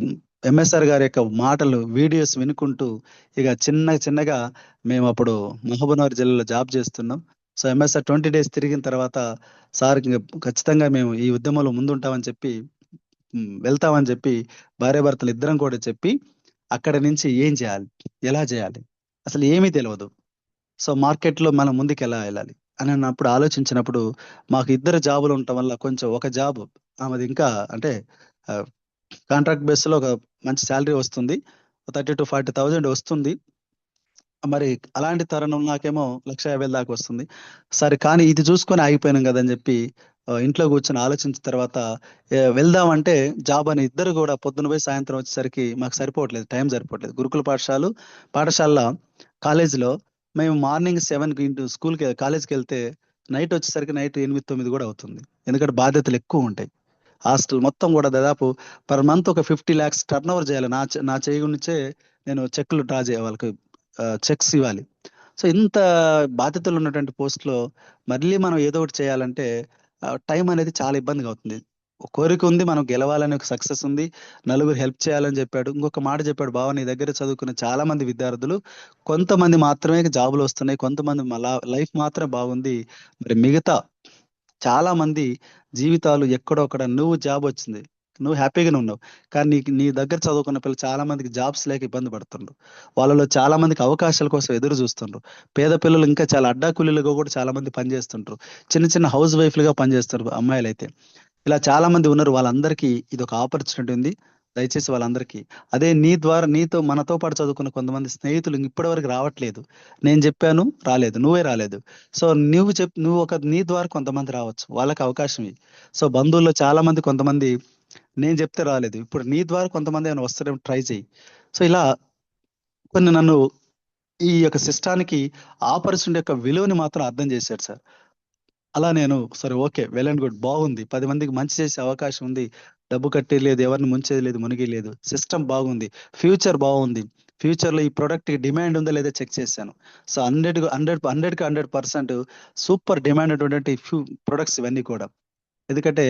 ఎంఎస్ఆర్ గారి యొక్క మాటలు, వీడియోస్ వినుకుంటూ ఇక చిన్నగా మేము అప్పుడు మహబూబ్నగర్ జిల్లాలో జాబ్ చేస్తున్నాం. సో ఎంఎస్ఆర్ 20 డేస్ తిరిగిన తర్వాత సార్ ఖచ్చితంగా మేము ఈ ఉద్యమంలో ముందుంటామని చెప్పి వెళ్తామని చెప్పి భార్యాభర్తలు ఇద్దరం కూడా చెప్పి అక్కడ నుంచి ఏం చేయాలి, ఎలా చేయాలి, అసలు ఏమీ తెలియదు. సో మార్కెట్లో మనం ముందుకు ఎలా వెళ్ళాలి అని అన్నప్పుడు ఆలోచించినప్పుడు మాకు 2 జాబులు ఉండటం వల్ల కొంచెం ఒక జాబ్ ఆమెది ఇంకా అంటే కాంట్రాక్ట్ బేస్ లో ఒక మంచి శాలరీ వస్తుంది, 30,000 to 40,000 వస్తుంది. మరి అలాంటి తరుణం నాకేమో 1,50,000 దాకా వస్తుంది. సరే కానీ ఇది చూసుకొని ఆగిపోయినాం కదని చెప్పి ఇంట్లో కూర్చొని ఆలోచించిన తర్వాత వెళ్దామంటే జాబ్ అని ఇద్దరు కూడా పొద్దున పోయి సాయంత్రం వచ్చేసరికి మాకు సరిపోవట్లేదు, టైం సరిపోవట్లేదు. గురుకుల పాఠశాల కాలేజీలో మేము మార్నింగ్ 7కి స్కూల్కి కాలేజ్కి వెళ్తే నైట్ వచ్చేసరికి నైట్ 8, 9 కూడా అవుతుంది. ఎందుకంటే బాధ్యతలు ఎక్కువ ఉంటాయి. హాస్టల్ మొత్తం కూడా దాదాపు పర్ మంత్ ఒక 50 lakhs టర్న్ ఓవర్ చేయాలి. నా చేయి నుంచే నేను చెక్లు డ్రా చేయాలి, వాళ్ళకి చెక్స్ ఇవ్వాలి. సో ఇంత బాధ్యతలు ఉన్నటువంటి పోస్ట్లో మళ్ళీ మనం ఏదో ఒకటి చేయాలంటే టైం అనేది చాలా ఇబ్బందిగా అవుతుంది. ఒక కోరిక ఉంది, మనం గెలవాలని ఒక సక్సెస్ ఉంది, నలుగురు హెల్ప్ చేయాలని చెప్పాడు. ఇంకొక మాట చెప్పాడు, బావ నీ దగ్గర చదువుకున్న చాలా మంది విద్యార్థులు కొంతమంది మాత్రమే జాబులు వస్తున్నాయి, కొంతమంది లైఫ్ మాత్రం బాగుంది, మరి మిగతా చాలా మంది జీవితాలు ఎక్కడో అక్కడ, నువ్వు జాబ్ వచ్చింది, నువ్వు హ్యాపీగానే ఉన్నావు, కానీ నీ దగ్గర చదువుకున్న పిల్లలు చాలా మందికి జాబ్స్ లేక ఇబ్బంది పడుతుండ్రు. వాళ్ళలో చాలా మందికి అవకాశాల కోసం ఎదురు చూస్తుండ్రు. పేద పిల్లలు ఇంకా చాలా అడ్డాకూలీలుగా కూడా చాలా మంది పనిచేస్తుంటారు. చిన్న చిన్న హౌస్ వైఫ్లుగా పనిచేస్తారు అమ్మాయిలు అయితే. ఇలా చాలా మంది ఉన్నారు. వాళ్ళందరికీ ఇది ఒక ఆపర్చునిటీ ఉంది. దయచేసి వాళ్ళందరికీ అదే నీ ద్వారా మనతో పాటు చదువుకున్న కొంతమంది స్నేహితులు ఇప్పటివరకు రావట్లేదు. నేను చెప్పాను రాలేదు, నువ్వే రాలేదు. సో నువ్వు నీ ద్వారా కొంతమంది రావచ్చు, వాళ్ళకి అవకాశం ఇవ్వు. సో బంధువుల్లో చాలా మంది కొంతమంది నేను చెప్తే రాలేదు, ఇప్పుడు నీ ద్వారా కొంతమంది ఏమైనా వస్తారేమో ట్రై చేయి. సో ఇలా కొన్ని నన్ను ఈ యొక్క సిస్టానికి ఆపర్చునిటీ యొక్క విలువని మాత్రం అర్థం చేశాడు సార్. అలా నేను సరే ఓకే, వెల్ అండ్ గుడ్, బాగుంది, 10 మందికి మంచి చేసే అవకాశం ఉంది, డబ్బు కట్టేది లేదు, ఎవరిని ముంచేది లేదు, మునిగి లేదు, సిస్టమ్ బాగుంది, ఫ్యూచర్ బాగుంది, ఫ్యూచర్ లో ఈ ప్రొడక్ట్ డిమాండ్ ఉందా లేదా చెక్ చేశాను. సో 100% సూపర్ డిమాండ్ ఉన్నటువంటి ప్రొడక్ట్స్ ఇవన్నీ కూడా. ఎందుకంటే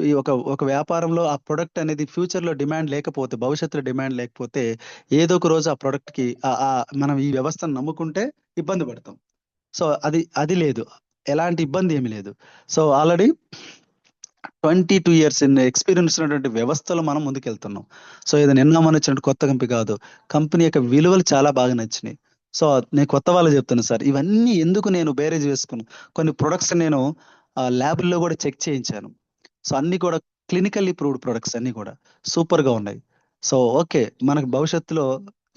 ఈ ఒక వ్యాపారంలో ఆ ప్రొడక్ట్ అనేది ఫ్యూచర్ లో డిమాండ్ లేకపోతే, భవిష్యత్తులో డిమాండ్ లేకపోతే ఏదో ఒక రోజు ఆ ప్రొడక్ట్ కి మనం ఈ వ్యవస్థను నమ్ముకుంటే ఇబ్బంది పడతాం. సో అది లేదు, ఎలాంటి ఇబ్బంది ఏమీ లేదు. సో ఆల్రెడీ 22 years ఎక్స్పీరియన్స్ ఉన్నటువంటి వ్యవస్థలో మనం ముందుకెళ్తున్నాం. సో ఇది నిన్న మొన్న వచ్చినట్టు కొత్త కంపెనీ కాదు, కంపెనీ యొక్క విలువలు చాలా బాగా నచ్చినాయి. సో నేను కొత్త వాళ్ళకి చెప్తాను సార్, ఇవన్నీ ఎందుకు నేను బేరేజ్ వేసుకున్నాను. కొన్ని ప్రొడక్ట్స్ నేను ల్యాబ్లో కూడా చెక్ చేయించాను. సో అన్ని కూడా క్లినికల్లీ ప్రూవ్డ్ ప్రొడక్ట్స్ అన్ని కూడా సూపర్ గా ఉన్నాయి. సో ఓకే, మనకు భవిష్యత్తులో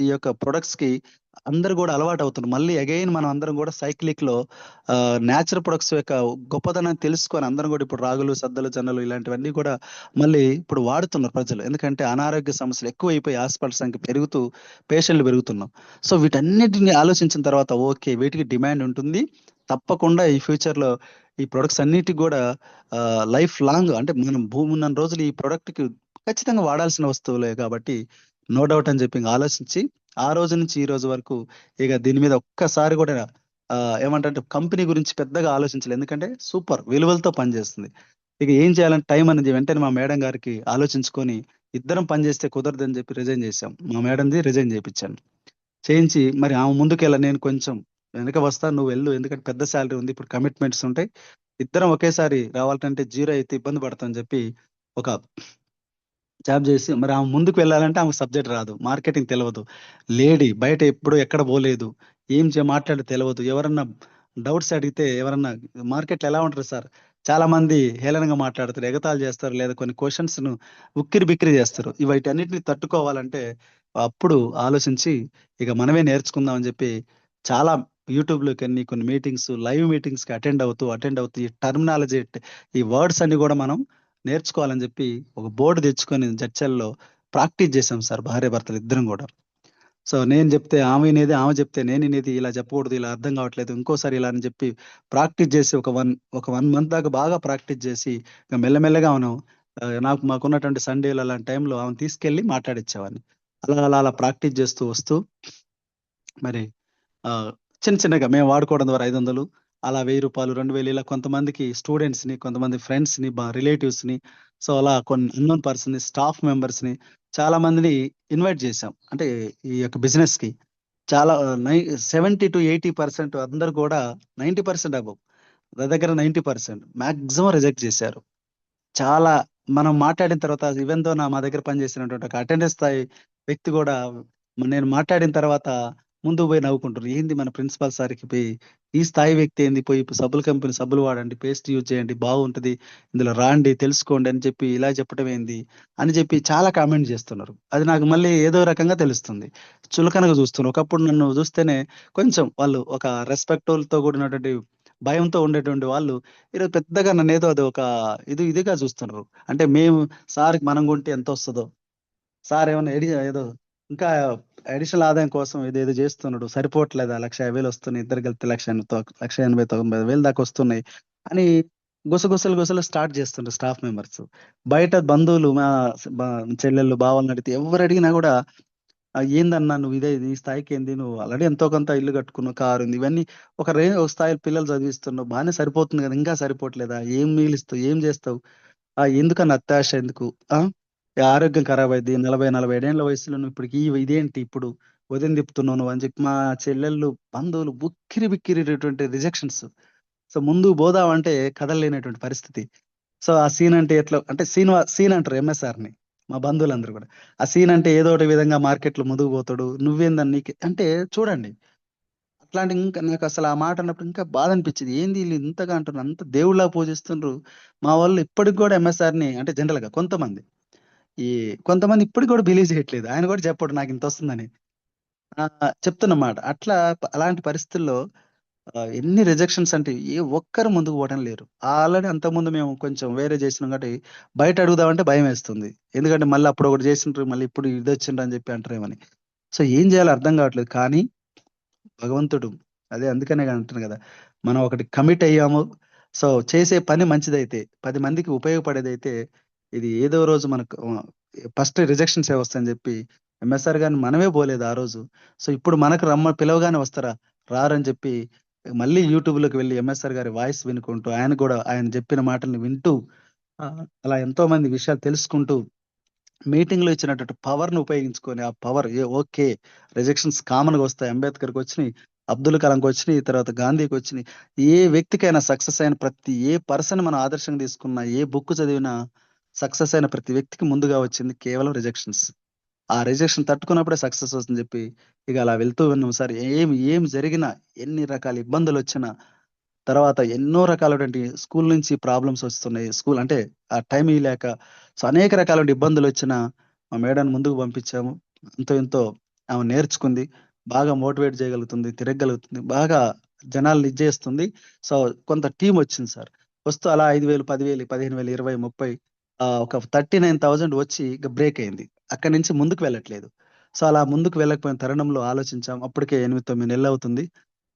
ఈ యొక్క ప్రొడక్ట్స్ కి అందరు కూడా అలవాటు అవుతున్నారు. మళ్ళీ అగైన్ మనం అందరం కూడా సైక్లిక్ లో న్యాచురల్ ప్రొడక్ట్స్ యొక్క గొప్పతనాన్ని తెలుసుకొని అందరం కూడా ఇప్పుడు రాగులు, సద్దలు, జొన్నలు ఇలాంటివన్నీ కూడా మళ్ళీ ఇప్పుడు వాడుతున్నారు ప్రజలు. ఎందుకంటే అనారోగ్య సమస్యలు ఎక్కువైపోయి హాస్పిటల్ సంఖ్య పెరుగుతూ పేషెంట్లు పెరుగుతున్నాం. సో వీటన్నిటిని ఆలోచించిన తర్వాత ఓకే, వీటికి డిమాండ్ ఉంటుంది తప్పకుండా ఈ ఫ్యూచర్ లో. ఈ ప్రొడక్ట్స్ అన్నిటికి కూడా లైఫ్ లాంగ్, అంటే మనం భూమి ఉన్న రోజులు ఈ ప్రొడక్ట్ కి ఖచ్చితంగా వాడాల్సిన వస్తువులే కాబట్టి నో డౌట్ అని చెప్పి ఆలోచించి ఆ రోజు నుంచి ఈ రోజు వరకు ఇక దీని మీద ఒక్కసారి కూడా ఏమంటే కంపెనీ గురించి పెద్దగా ఆలోచించలేదు. ఎందుకంటే సూపర్ విలువలతో పనిచేస్తుంది. ఇక ఏం చేయాలంటే టైం అనేది వెంటనే మా మేడం గారికి ఆలోచించుకొని ఇద్దరం పనిచేస్తే కుదరదని చెప్పి రిజైన్ చేశాం. మా మేడంది రిజైన్ చేయించాను. చేయించి మరి ఆమె ముందుకెళ్ళ, నేను కొంచెం వెనక వస్తా, నువ్వు వెళ్ళు, ఎందుకంటే పెద్ద శాలరీ ఉంది, ఇప్పుడు కమిట్మెంట్స్ ఉంటాయి, ఇద్దరం ఒకేసారి రావాలంటే జీరో అయితే ఇబ్బంది పడతామని చెప్పి ఒక జాబ్ చేసి, మరి ఆమె ముందుకు వెళ్ళాలంటే ఆమె సబ్జెక్ట్ రాదు, మార్కెటింగ్ తెలియదు, లేడీ బయట ఎప్పుడు ఎక్కడ పోలేదు, మాట్లాడి తెలియదు, ఎవరన్నా డౌట్స్ అడిగితే ఎవరన్నా మార్కెట్లో ఎలా ఉంటారు సార్, చాలా మంది హేళనగా మాట్లాడతారు, ఎగతాళి చేస్తారు, లేదా కొన్ని క్వశ్చన్స్ ను ఉక్కిరి బిక్కిరి చేస్తారు. వీటన్నిటిని తట్టుకోవాలంటే అప్పుడు ఆలోచించి ఇక మనమే నేర్చుకుందాం అని చెప్పి చాలా యూట్యూబ్ లోకి కొన్ని మీటింగ్స్, లైవ్ మీటింగ్స్ కి అటెండ్ అవుతూ ఈ టర్మినాలజీ, ఈ వర్డ్స్ అన్ని కూడా మనం నేర్చుకోవాలని చెప్పి ఒక బోర్డు తెచ్చుకొని జడ్చల్లో ప్రాక్టీస్ చేసాం సార్, భార్య భర్తలు ఇద్దరం కూడా. సో నేను చెప్తే ఆమె వినేది, ఆమె చెప్తే నేను వినేది, ఇలా చెప్పకూడదు, ఇలా అర్థం కావట్లేదు, ఇంకోసారి ఇలా అని చెప్పి ప్రాక్టీస్ చేసి ఒక వన్ మంత్ దాకా బాగా ప్రాక్టీస్ చేసి ఇక మెల్లమెల్లగా మనం మాకున్నటువంటి సండేలు అలాంటి టైంలో ఆమె తీసుకెళ్ళి మాట్లాడిచ్చేవాడిని. అలా ప్రాక్టీస్ చేస్తూ వస్తూ మరి చిన్న చిన్నగా మేము వాడుకోవడం ద్వారా 500, అలా 1000 రూపాయలు, 2000, ఇలా కొంతమందికి స్టూడెంట్స్ ని, కొంతమంది ఫ్రెండ్స్ ని, రిలేటివ్స్ ని, సో అలా కొన్ని అన్నోన్ పర్సన్ ని, స్టాఫ్ మెంబర్స్ ని చాలా మందిని ఇన్వైట్ చేశాం. అంటే ఈ యొక్క బిజినెస్ కి చాలా 70-80% అందరు కూడా 90% అబౌవ్, దగ్గర 90% మాక్సిమం రిజెక్ట్ చేశారు. చాలా మనం మాట్లాడిన తర్వాత ఈవెన్ దో మా దగ్గర పనిచేసినటువంటి ఒక అటెండెన్స్ స్థాయి వ్యక్తి కూడా నేను మాట్లాడిన తర్వాత ముందు పోయి నవ్వుకుంటారు, ఏంది మన ప్రిన్సిపాల్ సార్కి పోయి ఈ స్థాయి వ్యక్తి ఏంది, పోయి సబ్బుల కంపెనీ సబ్బులు వాడండి, పేస్ట్ యూజ్ చేయండి, బాగుంటది, ఇందులో రాండి తెలుసుకోండి అని చెప్పి ఇలా చెప్పడం ఏంది అని చెప్పి చాలా కామెంట్ చేస్తున్నారు. అది నాకు మళ్ళీ ఏదో రకంగా తెలుస్తుంది, చులకనగా చూస్తున్నారు. ఒకప్పుడు నన్ను చూస్తేనే కొంచెం వాళ్ళు ఒక రెస్పెక్ట్ తో కూడినటువంటి భయంతో ఉండేటువంటి వాళ్ళు ఈరోజు పెద్దగా నన్ను ఏదో అది ఒక ఇదిగా చూస్తున్నారు. అంటే మేము సార్కి మనం కొంటే ఎంత వస్తుందో, సార్ ఏమైనా ఏదో ఇంకా అడిషనల్ ఆదాయం కోసం ఏదో చేస్తున్నాడు, సరిపోవట్లేదా, 1,50,000 వస్తున్నాయి, ఇద్దరు కలిపితే 1,80,000 1,90,000 దాకా వస్తున్నాయి అని గుసగుసలు స్టార్ట్ చేస్తుండ్రు స్టాఫ్ మెంబర్స్. బయట బంధువులు మా చెల్లెళ్ళు, బావలని అడిగితే ఎవరు అడిగినా కూడా ఏందన్నా నువ్వు ఈ స్థాయికి ఏంది? నువ్వు ఆల్రెడీ ఎంతో కొంత ఇల్లు కట్టుకున్నావు, కారు ఉంది. ఇవన్నీ ఒక స్థాయిలో పిల్లలు చదివిస్తున్నావు. బానే సరిపోతుంది కదా! ఇంకా సరిపోవట్లేదా? ఏం మిగిలిస్తావు? ఏం చేస్తావు? ఎందుకని అత్యాశ ఎందుకు? ఆ! ఈ ఆరోగ్యం ఖరాబ్ అయిద్ది. 40, 45 ఏళ్ల వయసులో నువ్వు ఇప్పటికి ఇదేంటి ఇప్పుడు వదిన తిప్పుతున్నావు నువ్వు అని చెప్పి మా చెల్లెళ్ళు, బంధువులు బిక్కిరి రిజెక్షన్స్. సో ముందుకు పోదామంటే కదలలేనటువంటి పరిస్థితి. సో ఆ సీన్ అంటే ఎట్లా అంటే సీన్ అంటారు ఎంఎస్ఆర్‌ని మా బంధువులందరూ కూడా. ఆ సీన్ అంటే ఏదో ఒకటి విధంగా మార్కెట్‌లో ముందుకు పోతాడు. నువ్వేందని నీకే అంటే చూడండి. అట్లాంటి ఇంకా నాకసలు ఆ మాట అన్నప్పుడు ఇంకా బాధ అనిపించింది. ఏంది ఈళ్ళు ఇంతగా అంటున్నారు. అంత దేవుడిలాగా పూజిస్తుండ్రు. మా వాళ్ళు ఇప్పటికి కూడా ఎంఎస్ఆర్‌ని అంటే జనరల్‌గా ఈ కొంతమంది ఇప్పటికి కూడా బిలీవ్ చేయట్లేదు. ఆయన కూడా చెప్పడు నాకింతొస్తుందని. చెప్తున్నమాట. అలాంటి పరిస్థితుల్లో ఎన్ని రిజెక్షన్స్ అంటే ఏ ఒక్కరు ముందుకు పోవడం లేరు. ఆల్రెడీ అంతకుముందు మేము కొంచెం వేరే చేసినాం కాబట్టి బయట అడుగుదామంటే భయమేస్తుంది. ఎందుకంటే మళ్ళీ అప్పుడు ఒకటి చేసిండ్రు. మళ్ళీ ఇప్పుడు ఇదొచ్చిండ్రు అని చెప్పి అంటారేమని. సో ఏం చేయాలో అర్థం కావట్లేదు. కానీ భగవంతుడు అందుకనే అంటున్నా కదా! మనం ఒకటి కమిట్ అయ్యాము. సో చేసే పని మంచిదైతే, 10 మందికి ఉపయోగపడేదైతే ఇది ఏదో రోజు మనకు ఫస్ట్ రిజెక్షన్సే వస్తాయని చెప్పి ఎంఎస్ఆర్ గారిని మనమే పోలేదు ఆ రోజు. సో ఇప్పుడు మనకు పిలవగానే వస్తారా? రారని చెప్పి మళ్ళీ యూట్యూబ్‌లోకి వెళ్లి ఎంఎస్ఆర్ గారి వాయిస్ వినుకుంటూ, ఆయన చెప్పిన మాటల్ని వింటూ అలా ఎంతో మంది విషయాలు తెలుసుకుంటూ మీటింగ్‌లో ఇచ్చినటువంటి పవర్‌ని ఉపయోగించుకొని ఆ పవర్ ఓకే. రిజెక్షన్స్ కామన్‌గా వస్తాయి. అంబేద్కర్‌కి వచ్చినియి, అబ్దుల్ కలాంకి వచ్చినియి, తర్వాత గాంధీకి వచ్చినియి. ఏ వ్యక్తికైనా సక్సెస్ అయిన ఏ పర్సన్ మనం ఆదర్శంగా తీసుకున్నా, ఏ బుక్ చదివినా సక్సెస్ అయిన ప్రతి వ్యక్తికి ముందుగా వచ్చింది కేవలం రిజెక్షన్స్. ఆ రిజెక్షన్ తట్టుకున్నప్పుడే సక్సెస్ వస్తుందని చెప్పి ఇక అలా వెళ్తూ ఉన్నాం సార్. ఏం జరిగినా, ఎన్ని రకాల ఇబ్బందులొచ్చినా, తర్వాత ఎన్నో రకాలటువంటి స్కూల్ నుంచి ప్రాబ్లమ్స్ వస్తున్నాయి. స్కూల్ అంటే ఆ టైం ఇయ్యలేక సో అనేక రకాలైన ఇబ్బందులొచ్చినా మా మేడంని ముందుకు పంపించాము. అంతో ఎంతో ఆమె నేర్చుకుంది. బాగా మోటివేట్ చేయగలుగుతుంది. తిరగగలుగుతుంది. బాగా జనాల్ని చేస్తుంది. సో కొంత టీమ్ వచ్చింది సార్. వస్తూ అలా 5,000, 10,000, 15,000, 20, 30 ఒక 39,000 వచ్చి ఇక బ్రేక్ అయింది. అక్కడి నుంచి ముందుకు వెళ్ళట్లేదు. సో అలా ముందుకు వెళ్ళకపోయిన తరుణంలో ఆలోచించాం. అప్పటికే 8, 9 నెలలవుతుంది.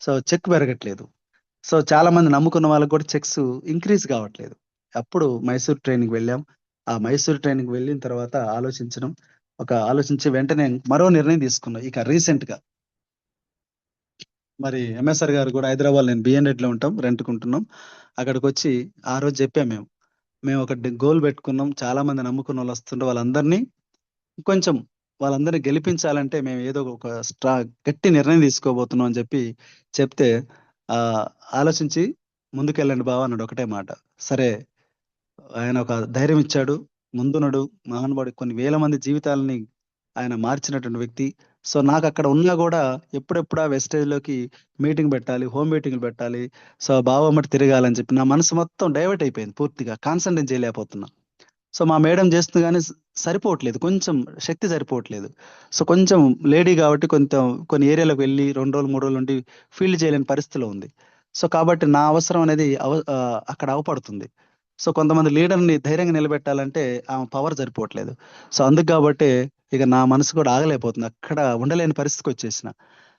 సో చెక్ పెరగట్లేదు. సో చాలా మంది నమ్ముకున్న వాళ్ళకి కూడా చెక్స్ ఇంక్రీజ్ కావట్లేదు. అప్పుడు మైసూర్ ట్రైనింగ్‌కి వెళ్ళాం. ఆ మైసూర్ ట్రైనింగ్‌కి వెళ్ళిన తర్వాత ఆలోచించి వెంటనే మరో నిర్ణయం తీసుకున్నా. ఇక రీసెంట్‌గా మరి ఎంఎస్ఆర్ గారు కూడా హైదరాబాద్‌లో నేను బిఎన్-రెడ్డిలో ఉంటాం. రెంట్‌కుంటున్నాం. అక్కడికొచ్చి ఆ రోజు చెప్పాం మేము. మేము ఒకటి గోల్ పెట్టుకున్నాం. చాలా మంది నమ్ముకున్నోళ్ళు వస్తుండ్రు. కొంచెం వాళ్ళందరిని గెలిపించాలంటే మేము ఏదో ఒక గట్టి నిర్ణయం తీసుకోబోతున్నాం అని చెప్తే ఆలోచించి ముందుకెళ్ళండి బావ అన్నాడు ఒకటే మాట. సరే ఆయన ఒక ధైర్యం ఇచ్చాడు. ముందున్నడు మహానుభావుడు కొన్ని వేల మంది జీవితాలని ఆయన మార్చినటువంటి వ్యక్తి. సో నాకక్కడ ఉన్నా గూడా ఎప్పుడెప్పుడా వెస్టేజ్‌లోకి మీటింగ్ పెట్టాలి, హోమ్ మీటింగ్‌లు పెట్టాలి. సో బావమ్మట తిరగాలని చెప్పి నా మనసు మొత్తం డైవర్ట్ అయిపోయింది పూర్తిగా. కాన్సంట్రేట్ చేయలేకపోతున్నా. సో మా మేడం చేస్తుంది గానీ సరిపోవట్లేదు. కొంచెం శక్తి సరిపోవట్లేదు. సో కొంచెం లేడీ కాబట్టి కొన్ని ఏరియాలకు వెళ్లి 2 రోజులు, 3 రోజులు ఉండి ఫీల్డ్ చేయలేని పరిస్థితిలో ఉంది. సో కాబట్టి నా అవసరం అనేది అక్కడ అవపడుతుంది. సో కొంతమంది లీడర్‌ని ధైర్యంగా నిలబెట్టాలంటే ఆమె పవర్ సరిపోవట్లేదు. సో అందుకు కాబట్టే ఇక నా మనసు కూడా ఆగలేకపోతుంది. అక్కడ ఉండలేని పరిస్థితికొచ్చేసిన.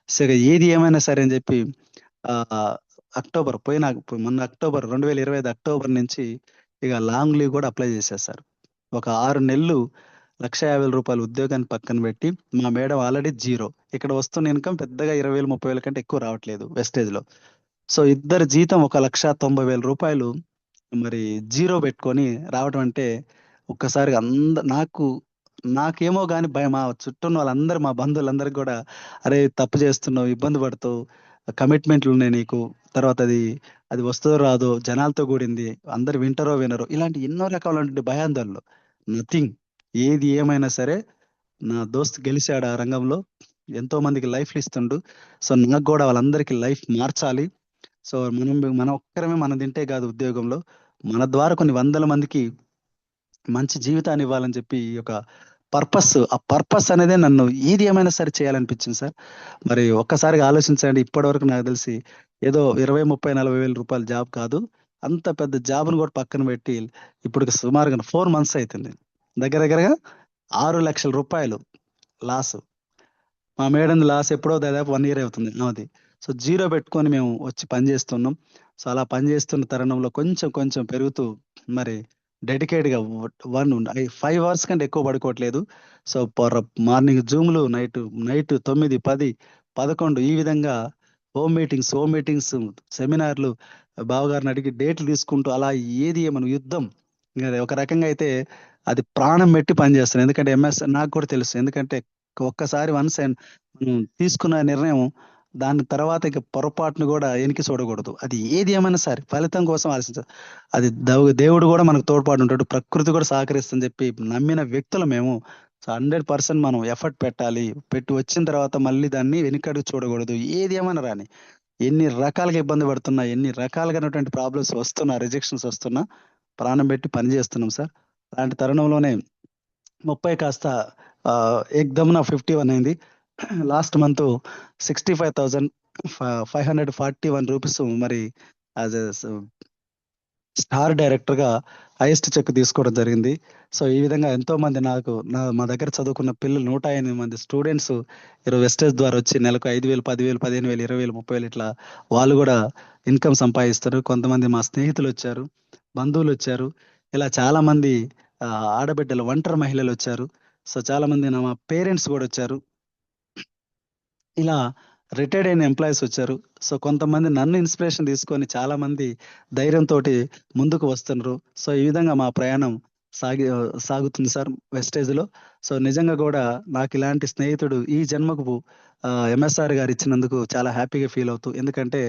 సో ఇక ఏది ఏమైనా సరే అని చెప్పి ఆహ్, మొన్న అక్టోబర్ 2025 అక్టోబర్ నుంచి ఇక లాంగ్ లీవ్ కూడా అప్లై చేసేసారు. ఒక 6 నెలలు రూ. 1,50,000 ఉద్యోగాన్ని పక్కన పెట్టి మా మేడం ఆల్రెడీ జీరో. ఇక్కడ వస్తున్న ఇన్‌కమ్ పెద్దగా 20,000, 30,000 కంటే ఎక్కువ రావట్లేదు వెస్టేజ్‌లో. సో ఇద్దరి జీతం ఒక రూ. 1,90,000 మరి జీరో పెట్టుకొని రావడం అంటే ఒక్కసారిగా నాకేమో గాని భయం. మా చుట్టూ ఉన్న వాళ్ళందరూ మా బంధువులందరికి కూడా "అరే! తప్పు చేస్తున్నావు, ఇబ్బంది పడతావు, కమిట్మెంట్‌లున్నాయి నీకు. తర్వాత అది వస్తదో రాదో, జనాలతో కూడింది. అందరూ వింటారో వినరో" ఇలాంటి ఎన్నో రకాలైనటువంటి భయాందోళనలు. నథింగ్. ఏది ఏమైనా సరే నా దోస్త్ గెలిసాడు ఆ రంగంలో. ఎంతో మందికి లైఫ్‌లు ఇస్తుండు. సో నాకు గూడా వాళ్ళందరికీ లైఫ్ మార్చాలి. సో మనం ఒక్కరమే మనం తింటే కాదు ఉద్యోగంలో. మన ద్వారా కొన్ని వందల మందికి మంచి జీవితాన్ని ఇవ్వాలని చెప్పి ఆ పర్పస్ అనేదే నన్ను ఏది ఏమైనా సరే చేయాలనిపించింది సార్. మరి ఒక్కసారిగా ఆలోచించండి. ఇప్పటివరకు నాకు తెలిసి ఏదో 20, 30, 40 వేల రూపాయల జాబ్ కాదు. అంత పెద్ద జాబ్‌ని కూడా పక్కన పెట్టి ఇప్పటికి సుమారుగా 4 మంత్స్ అయితుంది. దగ్గర దగ్గరగా రూ. 6,00,000 లాసు. మా మేడంది లాస్ ఎప్పుడో దాదాపు 1 ఇయర్ అవుతుంది ఆమెది. సో జీరో పెట్టుకొని మేము వచ్చి పనిచేస్తున్నాం. సో అలా పనిచేస్తున్న తరుణంలో కొంచెం కొంచెం పెరుగుతూ మరి డెడికేట్గా 5 అవర్స్ కంటే ఎక్కువ పడుకోవట్లేదు. సో మార్నింగ్ జూమ్లు, నైట్ నైట్ 9, 10, 11 ఈ విధంగా హోమ్ మీటింగ్స్, సెమినార్లు, బావగారిని అడిగి డేట్లు తీసుకుంటూ అలా ఏది ఏమను యుద్ధం. ఇంకా అది ఒక రకంగా అయితే అది ప్రాణం పెట్టి పనిచేస్తాను. ఎందుకంటే ఎంఎస్ నాకు కూడా తెలుసు. ఎందుకంటే ఒక్కసారి వన్స్ అండ్ మనం తీసుకున్న నిర్ణయం దాని తర్వాత ఇక పొరపాటును కూడా వెనక్కి చూడకూడదు. అది ఏది ఏమైనా సరే ఫలితం కోసం ఆలోచించాలి. అది దేవుడు కూడా మనకు తోడ్పాటు ఉంటాడు, ప్రకృతి కూడా సహకరిస్తుందని చెప్పి నమ్మిన వ్యక్తులు మేము. సో 100% మనం ఎఫర్ట్ పెట్టాలి. పెట్టి వచ్చిన తర్వాత మళ్ళీ దాన్ని వెనకడుగు చూడకూడదు. ఏది ఏమైనా రాని, ఎన్ని రకాలుగా ఇబ్బంది పడుతున్నా, ఎన్ని రకాలుగానటువంటి ప్రాబ్లమ్స్ వస్తున్నా, రిజెక్షన్స్ వస్తున్నా ప్రాణం పెట్టి పని చేస్తున్నాం సార్. అలాంటి తరుణంలోనే 30 కాస్త ఎగ్దమ్న 51 అయింది. లాస్ట్ మంత్ 65,541 రూపీస్ మరి యాజ్ స్టార్ డైరెక్టర్ గా హైయెస్ట్ చెక్ తీసుకోవడం జరిగింది. సో ఈ విధంగా ఎంతో మంది మా దగ్గర చదువుకున్న పిల్లలు 108 మంది స్టూడెంట్స్ వెస్టేజ్ ద్వారా వచ్చి నెలకు 5,000, 10,000, 15,000, 20,000, 30,000 ఇట్లా వాళ్ళు కూడా ఇన్కమ్ సంపాదిస్తారు. కొంతమంది మా స్నేహితులు వచ్చారు, బంధువులు వచ్చారు, ఇలా చాలా మంది ఆడబిడ్డలు, ఒంటరి మహిళలు వచ్చారు. సో చాలా మంది మా పేరెంట్స్ కూడా వచ్చారు. ఇలా రిటైర్డ్ అయిన ఎంప్లాయీస్ వచ్చారు. సో కొంతమంది నన్ను ఇన్స్పిరేషన్ తీసుకొని చాలా మంది ధైర్యంతో ముందుకు వస్తున్నారు. సో ఈ విధంగా మా ప్రయాణం సాగుతుంది సార్ వెస్టేజ్లో. సో నిజంగా కూడా నాకు ఇలాంటి స్నేహితుడు ఈ జన్మకు ఎంఎస్ఆర్ గారు ఇచ్చినందుకు చాలా హ్యాపీగా ఫీల్ అవుతూ. ఎందుకంటే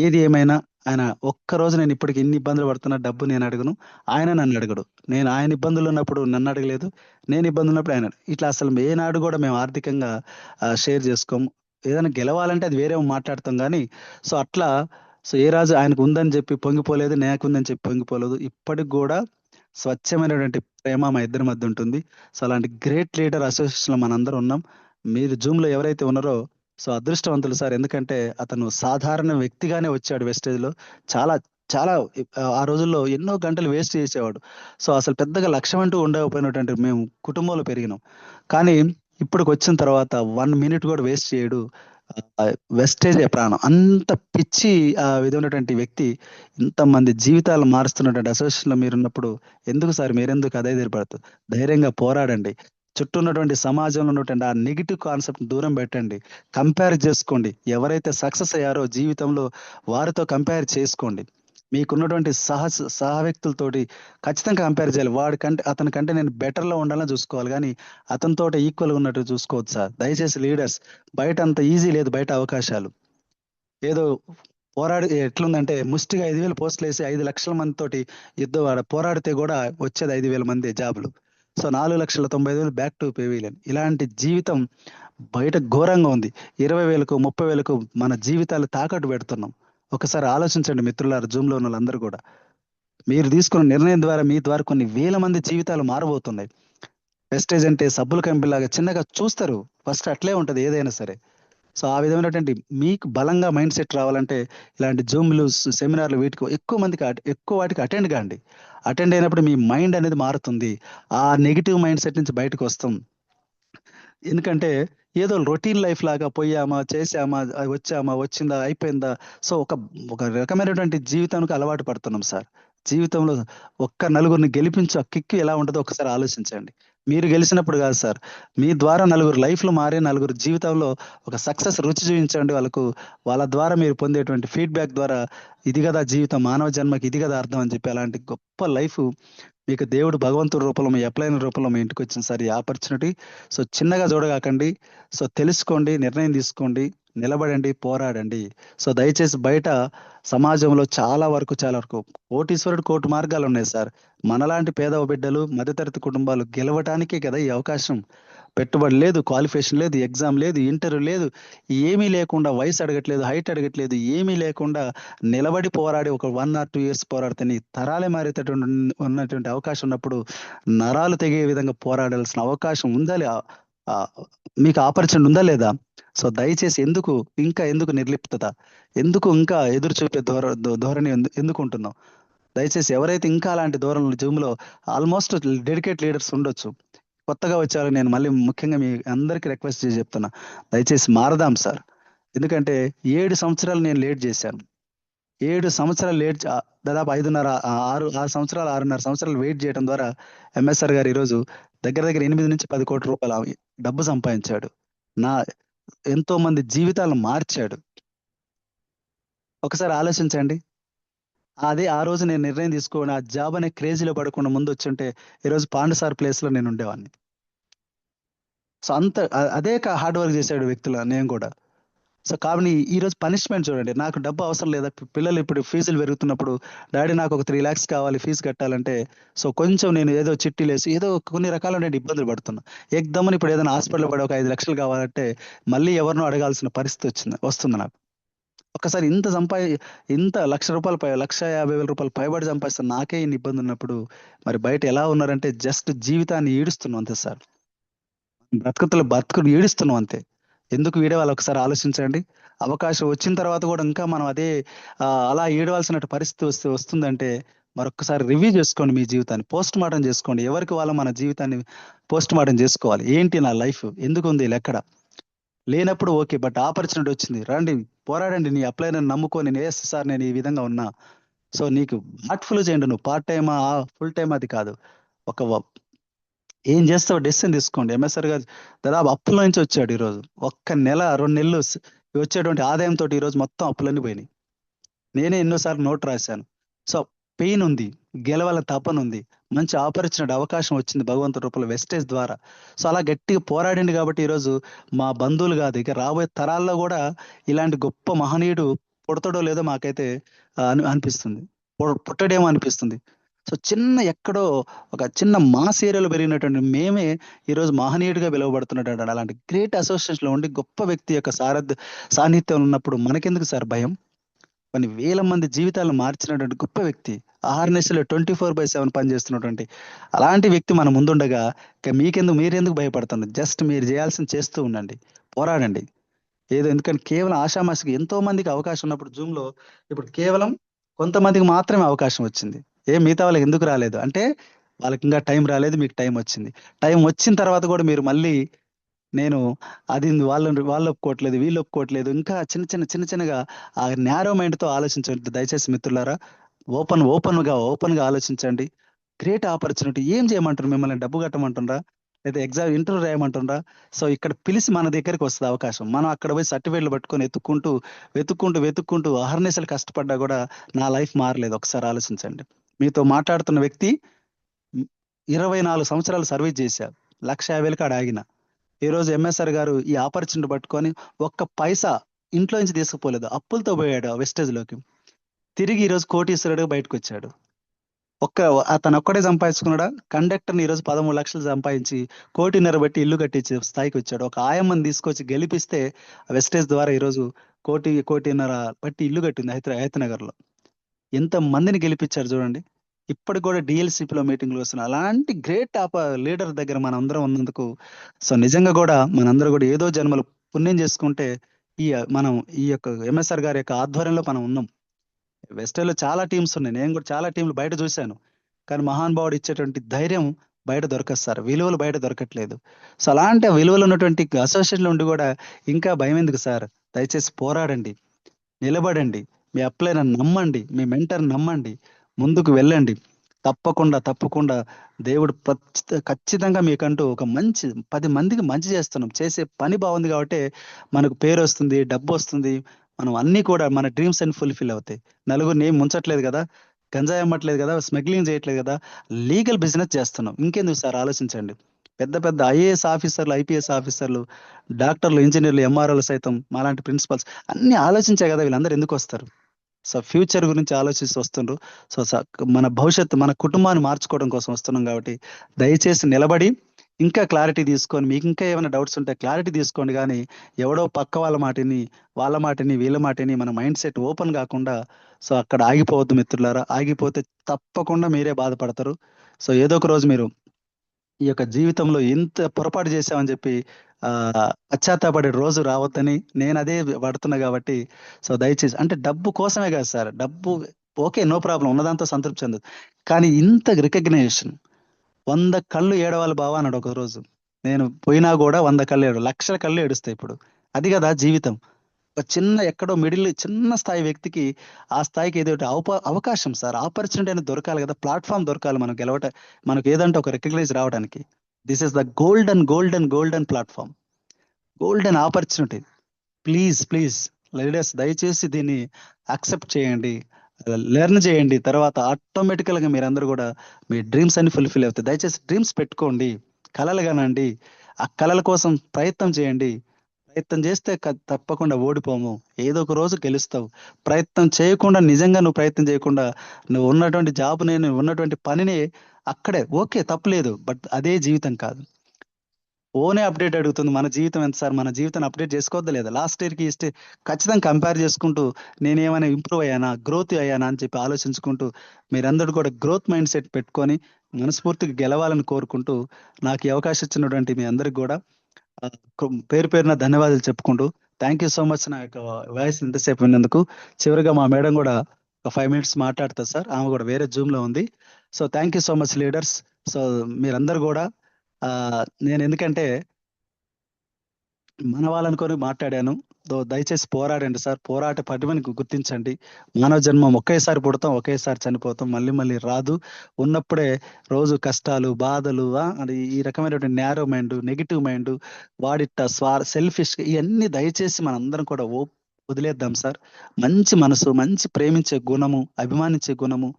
ఏది ఏమైనా ఆయన ఒక్కరోజు నేను ఇప్పటికి ఇన్ని ఇబ్బందులు పడుతున్నా డబ్బు నేను అడగను, ఆయన నన్ను అడగడు. నేను ఆయన ఇబ్బందులు ఉన్నప్పుడు నన్ను అడగలేదు, నేను ఇబ్బందులు ఉన్నప్పుడు ఆయన. ఇట్లా అసలు ఏనాడు కూడా మేము ఆర్థికంగా షేర్ చేసుకోము. ఏదైనా గెలవాలంటే అది వేరే మాట్లాడతాం కానీ సో అట్లా సో ఏ రాజు ఆయనకు ఉందని చెప్పి పొంగిపోలేదు, నాకు ఉందని చెప్పి పొంగిపోలేదు. ఇప్పటికి కూడా స్వచ్ఛమైనటువంటి ప్రేమ మా ఇద్దరి మధ్య ఉంటుంది. సో అలాంటి గ్రేట్ లీడర్ అసోసియేషన్లో మనందరం ఉన్నాం. మీరు జూమ్లో ఎవరైతే ఉన్నారో సో అదృష్టవంతులు సార్. ఎందుకంటే అతను సాధారణ వ్యక్తిగానే వచ్చాడు వెస్టేజ్లో. చాలా చాలా ఆ రోజుల్లో ఎన్నో గంటలు వేస్ట్ చేసేవాడు. సో అసలు పెద్దగా లక్ష్యం అంటూ ఉండకపోయినటువంటి మేము కుటుంబంలో పెరిగినాం. కానీ ఇప్పటికి వచ్చిన తర్వాత 1 మినిట్ కూడా వేస్ట్ చేయడు. వెస్టేజ్ ప్రాణం, అంత పిచ్చి ఆ విధమైనటువంటి వ్యక్తి ఇంతమంది జీవితాలు మారుస్తున్నటువంటి అసోసియేషన్లో మీరున్నప్పుడు ఎందుకు సార్ మీరెందుకు అదే ధైర్యపడుతుంది? ధైర్యంగా పోరాడండి. చుట్టూ ఉన్నటువంటి సమాజంలో ఉన్నటువంటి ఆ నెగిటివ్ కాన్సెప్ట్ దూరం పెట్టండి. కంపేర్ చేసుకోండి. ఎవరైతే సక్సెస్ అయ్యారో జీవితంలో వారితో కంపేర్ చేసుకోండి. మీకున్నటువంటి సహ వ్యక్తులతోటి ఖచ్చితంగా కంపేర్ చేయాలి. అతని కంటే నేను బెటర్లో ఉండాలని చూసుకోవాలి, కానీ అతనితో ఈక్వల్గా ఉన్నట్టు చూసుకోవచ్చు సార్. దయచేసి లీడర్స్, బయట అంత ఈజీ లేదు. బయట అవకాశాలు ఏదో ఎట్లుందంటే ముష్టిగా 5,000 పోస్టులు వేసి 5 లక్షల మందితోటి యుద్ధం పోరాడితే కూడా వచ్చేది 5,000 మంది జాబులు. So 4,95,000 back to pavilion. ఇలాంటి జీవితం బయట ఘోరంగా ఉంది. 20,000కు 30,000కు మన జీవితాలు తాకట్టు పెడుతున్నాం. ఒకసారి ఆలోచించండి మిత్రులారు, జూమ్లో ఉన్న వాళ్ళందరూ కూడా. మీరు తీసుకున్న నిర్ణయం ద్వారా మీ ద్వారా కొన్ని వేల మంది జీవితాలు మారబోతున్నాయి. వెస్టేజ్ అంటే సబ్బుల కంపెనీలాగా చిన్నగా చూస్తారు, ఫస్ట్ అట్లే ఉంటుంది ఏదైనా సరే. సో ఆ విధమైనటువంటి మీకు బలంగా మైండ్ సెట్ రావాలంటే ఇలాంటి జూమ్లు, సెమినార్లు వీటికి ఎక్కువ వాటికి అటెండ్ కాండి. అటెండ్ అయినప్పుడు మీ మైండ్ అనేది మారుతుంది. ఆ నెగిటివ్ మైండ్ సెట్ నుంచి బయటకు వస్తాం. ఎందుకంటే ఏదో రొటీన్ లైఫ్ లాగా పోయామా, చేసామా, వచ్చామా, వచ్చిందా, అయిపోయిందా. సో ఒక రకమైనటువంటి జీవితానికి అలవాటు పడుతున్నాం సార్. జీవితంలో ఒక్క నలుగురిని గెలిపించు, ఆ కిక్కు ఎలా ఉంటుందో ఒకసారి ఆలోచించండి. మీరు గెలిచినప్పుడు కాదు సార్, మీ ద్వారా నలుగురు లైఫ్లు మారే, నలుగురు జీవితంలో ఒక సక్సెస్ రుచి చూపించండి వాళ్ళ ద్వారా మీరు పొందేటువంటి ఫీడ్బ్యాక్ ద్వారా ఇది కదా జీవితం, మానవ జన్మకి ఇది కదా అర్థం అని చెప్పి అలాంటి గొప్ప లైఫ్ మీకు దేవుడు భగవంతుడి రూపంలో, మీ అప్లైన రూపంలో మీ ఇంటికి వచ్చింది సార్ ఈ ఆపర్చునిటీ. సో చిన్నగా చూడగాకండి. సో తెలుసుకోండి, నిర్ణయం తీసుకోండి, నిలబడండి, పోరాడండి. సో దయచేసి బయట సమాజంలో చాలా వరకు కోటీశ్వరుడు కోటి మార్గాలు ఉన్నాయి సార్. మనలాంటి పేద బిడ్డలు, మధ్యతరగతి కుటుంబాలు గెలవటానికే కదా ఈ అవకాశం. పెట్టుబడి లేదు, క్వాలిఫికేషన్ లేదు, ఎగ్జామ్ లేదు, ఇంటర్వ్యూ లేదు, ఏమీ లేకుండా, వయసు అడగట్లేదు, హైట్ అడగట్లేదు, ఏమీ లేకుండా నిలబడి పోరాడి ఒక 1 or 2 years పోరాడితే నీ తరాలే మారేటటువంటి ఉన్నటువంటి అవకాశం ఉన్నప్పుడు నరాలు తెగే విధంగా పోరాడాల్సిన అవకాశం ఉందా? మీకు ఆపర్చునిటీ ఉందా లేదా? సో దయచేసి ఎందుకు నిర్లిప్తత, ఎందుకు ఇంకా ఎదురు చూపే ధోరణి ఎందుకు ఉంటున్నాం? దయచేసి ఎవరైతే ఇంకా అలాంటి ధోరణులు జూమ్లో ఆల్మోస్ట్ డెడికేట్ లీడర్స్ ఉండొచ్చు, కొత్తగా వచ్చారు, నేను మళ్ళీ ముఖ్యంగా మీ అందరికీ రిక్వెస్ట్ చేసి చెప్తున్నా, దయచేసి మారదాం సార్. ఎందుకంటే 7 సంవత్సరాలు నేను లేట్ చేశాను. 7 సంవత్సరాలు దాదాపు 6 సంవత్సరాలు 6.5 సంవత్సరాలు వెయిట్ చేయడం ద్వారా ఎంఎస్ఆర్ గారు ఈరోజు దగ్గర దగ్గర 8 నుంచి 10 కోట్ల రూపాయల డబ్బు సంపాదించాడు. నా ఎంతో మంది జీవితాలను మార్చాడు. ఒకసారి ఆలోచించండి. అదే ఆ రోజు నేను నిర్ణయం తీసుకొని ఆ జాబ్ అనే క్రేజీలో పడకుండా ముందు వచ్చుంటే ఈరోజు పాండు సార్ ప్లేస్ లో నేను ఉండేవాడిని. సో అదే హార్డ్ వర్క్ చేశాడు వ్యక్తులు, నేను కూడా. సో కాబట్టి ఈ రోజు పనిష్మెంట్ చూడండి. నాకు డబ్బు అవసరం లేదా? పిల్లలు ఇప్పుడు ఫీజులు పెరుగుతున్నప్పుడు డాడీ నాకు ఒక 3 lakhs కావాలి ఫీజు కట్టాలంటే, సో కొంచెం నేను ఏదో చిట్టీలు వేసి ఏదో కొన్ని రకాలైన ఇబ్బందులు పడుతున్నా. ఎగ్దమ్మని ఇప్పుడు ఏదైనా హాస్పిటల్ పడి ఒక 5 లక్షలు కావాలంటే మళ్ళీ ఎవరినో అడగాల్సిన పరిస్థితి వస్తుంది నాకు. ఒక్కసారి ఇంత ₹1,00,000 ₹1,50,000 పైబడి సంపాదిస్తాను, నాకే ఇన్ని ఇబ్బంది ఉన్నప్పుడు మరి బయట ఎలా ఉన్నారంటే జస్ట్ జీవితాన్ని ఈడుస్తున్నాం అంతే సార్. బతుకులు ఈడుస్తున్నాం అంతే. ఎందుకు వీడేవాళ్ళు ఒకసారి ఆలోచించండి. అవకాశం వచ్చిన తర్వాత కూడా ఇంకా మనం అదే అలా ఏడవలసిన పరిస్థితి వస్తుందంటే మరొకసారి రివ్యూ చేసుకోండి మీ జీవితాన్ని, పోస్ట్ మార్టం చేసుకోండి. ఎవరికి వాళ్ళ మన జీవితాన్ని పోస్ట్ మార్టం చేసుకోవాలి. ఏంటి నా లైఫ్, ఎందుకు ఉంది ఎక్కడ లేనప్పుడు ఓకే, బట్ ఆపర్చునిటీ వచ్చింది, రండి పోరాడండి. నీ అప్లై నన్ను నమ్ముకొని నేను సార్ నేను ఈ విధంగా ఉన్నా. సో నీకు హార్ట్ఫుల్ చేయండి. నువ్వు పార్ట్ టైమా ఫుల్ టైం అది కాదు, ఏం చేస్తావు డెసిషన్ తీసుకోండి. ఎంఎస్ఆర్ గారు దాదాపు అప్పుల నుంచి వచ్చాడు. ఈరోజు ఒక్క నెల 2 నెలలు వచ్చేటువంటి ఆదాయంతో ఈరోజు మొత్తం అప్పులన్నీ పోయినాయి. నేనే ఎన్నోసార్లు నోట్ రాశాను. సో పెయిన్ ఉంది, గెలవాల తపన ఉంది, మంచి ఆపర్చునిటీ అవకాశం వచ్చింది భగవంతుడి రూపంలో వెస్టేజ్ ద్వారా. సో అలా గట్టిగా పోరాడింది కాబట్టి ఈరోజు మా బంధువులు కాదు, ఇక రాబోయే తరాల్లో కూడా ఇలాంటి గొప్ప మహనీయుడు పుడతాడో లేదో మాకైతే అనిపిస్తుంది, పుట్టడేమో అనిపిస్తుంది. సో ఎక్కడో ఒక చిన్న మాస్ ఏరియాలో పెరిగినటువంటి మేమే ఈరోజు మహనీయుడిగా పిలువబడుతున్నటువంటి అలాంటి గ్రేట్ అసోసియేషన్ లో ఉండి గొప్ప వ్యక్తి యొక్క సాన్నిధ్యం ఉన్నప్పుడు మనకెందుకు సార్ భయం? కొన్ని వేల మంది జీవితాలను మార్చినటువంటి గొప్ప వ్యక్తి, ఆర్ఎన్ఎస్లో 24/7 పనిచేస్తున్నటువంటి అలాంటి వ్యక్తి మన ముందుండగా మీరెందుకు భయపడుతున్నారు? జస్ట్ మీరు చేయాల్సింది చేస్తూ ఉండండి, పోరాడండి. ఎందుకంటే కేవలం ఆషామాషికి ఎంతో మందికి అవకాశం ఉన్నప్పుడు జూమ్ లో ఇప్పుడు కేవలం కొంతమందికి మాత్రమే అవకాశం వచ్చింది. మిగతా వాళ్ళకి ఎందుకు రాలేదు అంటే వాళ్ళకి ఇంకా టైం రాలేదు, మీకు టైం వచ్చింది. టైం వచ్చిన తర్వాత కూడా మీరు మళ్ళీ నేను అది వాళ్ళు ఒప్పుకోవట్లేదు, వీళ్ళు ఒప్పుకోవట్లేదు, ఇంకా చిన్నగా ఆ నేరో మైండ్తో ఆలోచించండి దయచేసి మిత్రులారా. ఓపెన్ గా ఆలోచించండి. Great opportunity. ఏం చేయమంటారు? మిమ్మల్ని డబ్బు కట్టమంటుండ్రా, లేదా ఎగ్జామ్ ఇంటర్వ్యూ రాయమంటుండ్రా? సో ఇక్కడ పిలిచి మన దగ్గరికి వస్తుంది అవకాశం. మనం అక్కడ పోయి సర్టిఫికేట్లు పట్టుకొని వెతుక్కుంటూ అహర్నిశలు కష్టపడ్డా కూడా నా లైఫ్ మారలేదు. ఒకసారి ఆలోచించండి. మీతో మాట్లాడుతున్న వ్యక్తి 24 సంవత్సరాలు సర్వీస్ చేశారు, 1,50,000 కాడ ఆగిన. ఈరోజు ఎంఎస్ఆర్ గారు ఈ ఆపర్చునిటీ పట్టుకొని ఒక్క పైసా ఇంట్లో నుంచి తీసుకుపోలేదు, అప్పులతో పోయాడు వెస్టేజ్ లోకి. తిరిగి ఈరోజు కోటీశ్వరుడుగా బయటకు వచ్చాడు. అతను ఒక్కడే సంపాదించుకున్నాడా? కండక్టర్ని ఈరోజు 13 లక్షలు సంపాదించి 1.5 కోటి బట్టి ఇల్లు కట్టించే స్థాయికి వచ్చాడు. ఒక ఆయమ్మని తీసుకొచ్చి గెలిపిస్తే వెస్టేజ్ ద్వారా ఈరోజు 1.5 కోటి బట్టి ఇల్లు కట్టింది హైతనగర్ లో. ఎంత మందిని గెలిపించారు చూడండి. ఇప్పటికి కూడా డిఎల్సిపిలో మీటింగ్లు వస్తున్నాయి. అలాంటి గ్రేట్ లీడర్ దగ్గర మనం అందరం ఉన్నందుకు సో నిజంగా కూడా మనందరూ కూడా ఏదో జన్మలు పుణ్యం చేసుకుంటే మనం ఈ యొక్క ఎంఎస్ఆర్ గారి యొక్క ఆధ్వర్యంలో మనం ఉన్నాం. వెస్టేజ్లో చాలా టీమ్స్ ఉన్నాయి, నేను కూడా చాలా టీంలు బయట చూశాను. కానీ మహానుభావుడు ఇచ్చేటువంటి ధైర్యం బయట దొరకదు సార్, విలువలు బయట దొరకట్లేదు. సో అలాంటి విలువలు ఉన్నటువంటి అసోసియేషన్లో ఉండి కూడా ఇంకా భయం ఎందుకు సార్? దయచేసి పోరాడండి, నిలబడండి, మీ అప్లైన నమ్మండి, మీ మెంటర్ నమ్మండి, ముందుకు వెళ్ళండి. తప్పకుండా దేవుడు ఖచ్చితంగా మీకంటూ ఒక 10 మందికి మంచి చేస్తున్నాం. చేసే పని బాగుంది కాబట్టి మనకు పేరు వస్తుంది, డబ్బు వస్తుంది, మనం అన్నీ కూడా మన డ్రీమ్స్ అన్ని ఫుల్ఫిల్ అవుతాయి. నలుగురిని ఏం ముంచట్లేదు కదా, గంజాయి అమ్మట్లేదు కదా, స్మగ్లింగ్ చేయట్లేదు కదా, లీగల్ బిజినెస్ చేస్తున్నాం. ఇంకెందుకు సార్? ఆలోచించండి. పెద్ద ఐఏఎస్ ఆఫీసర్లు, ఐపీఎస్ ఆఫీసర్లు, డాక్టర్లు, ఇంజనీర్లు, ఎంఆర్ఓలు సైతం మాలాంటి ప్రిన్సిపల్స్ అన్ని ఆలోచించే కదా వీళ్ళందరూ ఎందుకు వస్తారు? సో ఫ్యూచర్ గురించి ఆలోచిస్తూ వస్తుండ్రు. సో మన భవిష్యత్తు, మన కుటుంబాన్ని మార్చుకోవడం కోసం వస్తున్నాం కాబట్టి దయచేసి నిలబడి ఇంకా క్లారిటీ తీసుకొని, మీకు ఇంకా ఏమైనా డౌట్స్ ఉంటే క్లారిటీ తీసుకోండి. కానీ ఎవడో పక్క వాళ్ళ మాటని వీళ్ళ మాటని మన మైండ్ సెట్ ఓపెన్ కాకుండా సో అక్కడ ఆగిపోవద్దు మిత్రులారా. ఆగిపోతే తప్పకుండా మీరే బాధపడతారు. సో ఏదో ఒక రోజు మీరు ఈ యొక్క జీవితంలో ఎంత పొరపాటు చేశామని చెప్పి పశ్చాత్తాపడే రోజు రావద్దని నేను అదే పడుతున్నా కాబట్టి సో దయచేసి, అంటే డబ్బు కోసమే కాదు సార్, డబ్బు ఓకే నో ప్రాబ్లం, ఉన్నదాంతో సంతృప్తి చెందదు. కానీ ఇంత రికగ్నైజేషన్, 100 కళ్ళు ఏడవాలి బావా అన్నాడు ఒక రోజు. నేను పోయినా కూడా 100 కళ్ళు 1,00,000 కళ్ళు ఏడుస్తాయి ఇప్పుడు. అది కదా జీవితం. ఒక చిన్న ఎక్కడో చిన్న స్థాయి వ్యక్తికి ఆ స్థాయికి ఏదో ఒకటి అవకాశం సార్, ఆపర్చునిటీ అనేది దొరకాలి కదా, ప్లాట్ఫామ్ దొరకాలి మనం మనకు ఏదంటే ఒక రికగ్నైజ్ రావడానికి. This is the golden platform, golden opportunity. Please please leaders దయచేసి దీన్ని యాక్సెప్ట్ చేయండి, లెర్న్ చేయండి. తర్వాత ఆటోమేటికల్గా మీరందరూ కూడా మీ డ్రీమ్స్ అన్ని ఫుల్ఫిల్ అవుతాయి. దయచేసి డ్రీమ్స్ పెట్టుకోండి, కలలు కనండి, ఆ కలల కోసం ప్రయత్నం చేయండి. ప్రయత్నం చేస్తే తప్పకుండా ఓడిపోము, ఏదో ఒక రోజు గెలుస్తావు. ప్రయత్నం చేయకుండా, నిజంగా నువ్వు ప్రయత్నం చేయకుండా నువ్వు ఉన్నటువంటి జాబ్ని, నువ్వు ఉన్నటువంటి పనిని అక్కడే ఓకే తప్పులేదు, బట్ అదే జీవితం కాదు. ఓనే అప్డేట్ అడుగుతుంది, మన జీవితం ఎంత సార్, మన జీవితాన్ని అప్డేట్ చేసుకోవద్దా లేదా? లాస్ట్ ఇయర్కి ఖచ్చితంగా కంపేర్ చేసుకుంటూ నేనేమైనా ఇంప్రూవ్ అయ్యానా, గ్రోత్ అయ్యానా అని చెప్పి ఆలోచించుకుంటూ మీరందరూ కూడా గ్రోత్ మైండ్ సెట్ పెట్టుకొని మనస్ఫూర్తిగా గెలవాలని కోరుకుంటూ నాకు ఈ అవకాశం ఇచ్చినటువంటి మీ అందరికి కూడా పేరు పేరున ధన్యవాదాలు చెప్పుకుంటూ, థ్యాంక్ యూ సో మచ్ నా యొక్క వాయిస్ ఇంతసేపు విన్నందుకు. చివరిగా మా మేడం కూడా ఒక 5 minutes మాట్లాడుతుంది సార్, ఆమె కూడా వేరే జూమ్ లో ఉంది. So thank you so much leaders. So మీరందరూ కూడా నేను ఎందుకంటే మన వాళ్ళనుకొని మాట్లాడాను, దయచేసి పోరాడండి సార్, పోరాట పటిమని గుర్తించండి. మానవ జన్మం ఒకేసారి పుడతాం, ఒకేసారి చనిపోతాం, మళ్ళీ మళ్ళీ రాదు. ఉన్నప్పుడే రోజు కష్టాలు, బాధలు, అది ఈ రకమైనటువంటి నేరో మైండ్, నెగిటివ్ మైండ్, వాడిట్ట సెల్ఫిష్, ఇవన్నీ దయచేసి మనందరం కూడా వదిలేద్దాం సార్. మంచి మనసు, మంచి ప్రేమించే గుణము, అభిమానించే గుణము,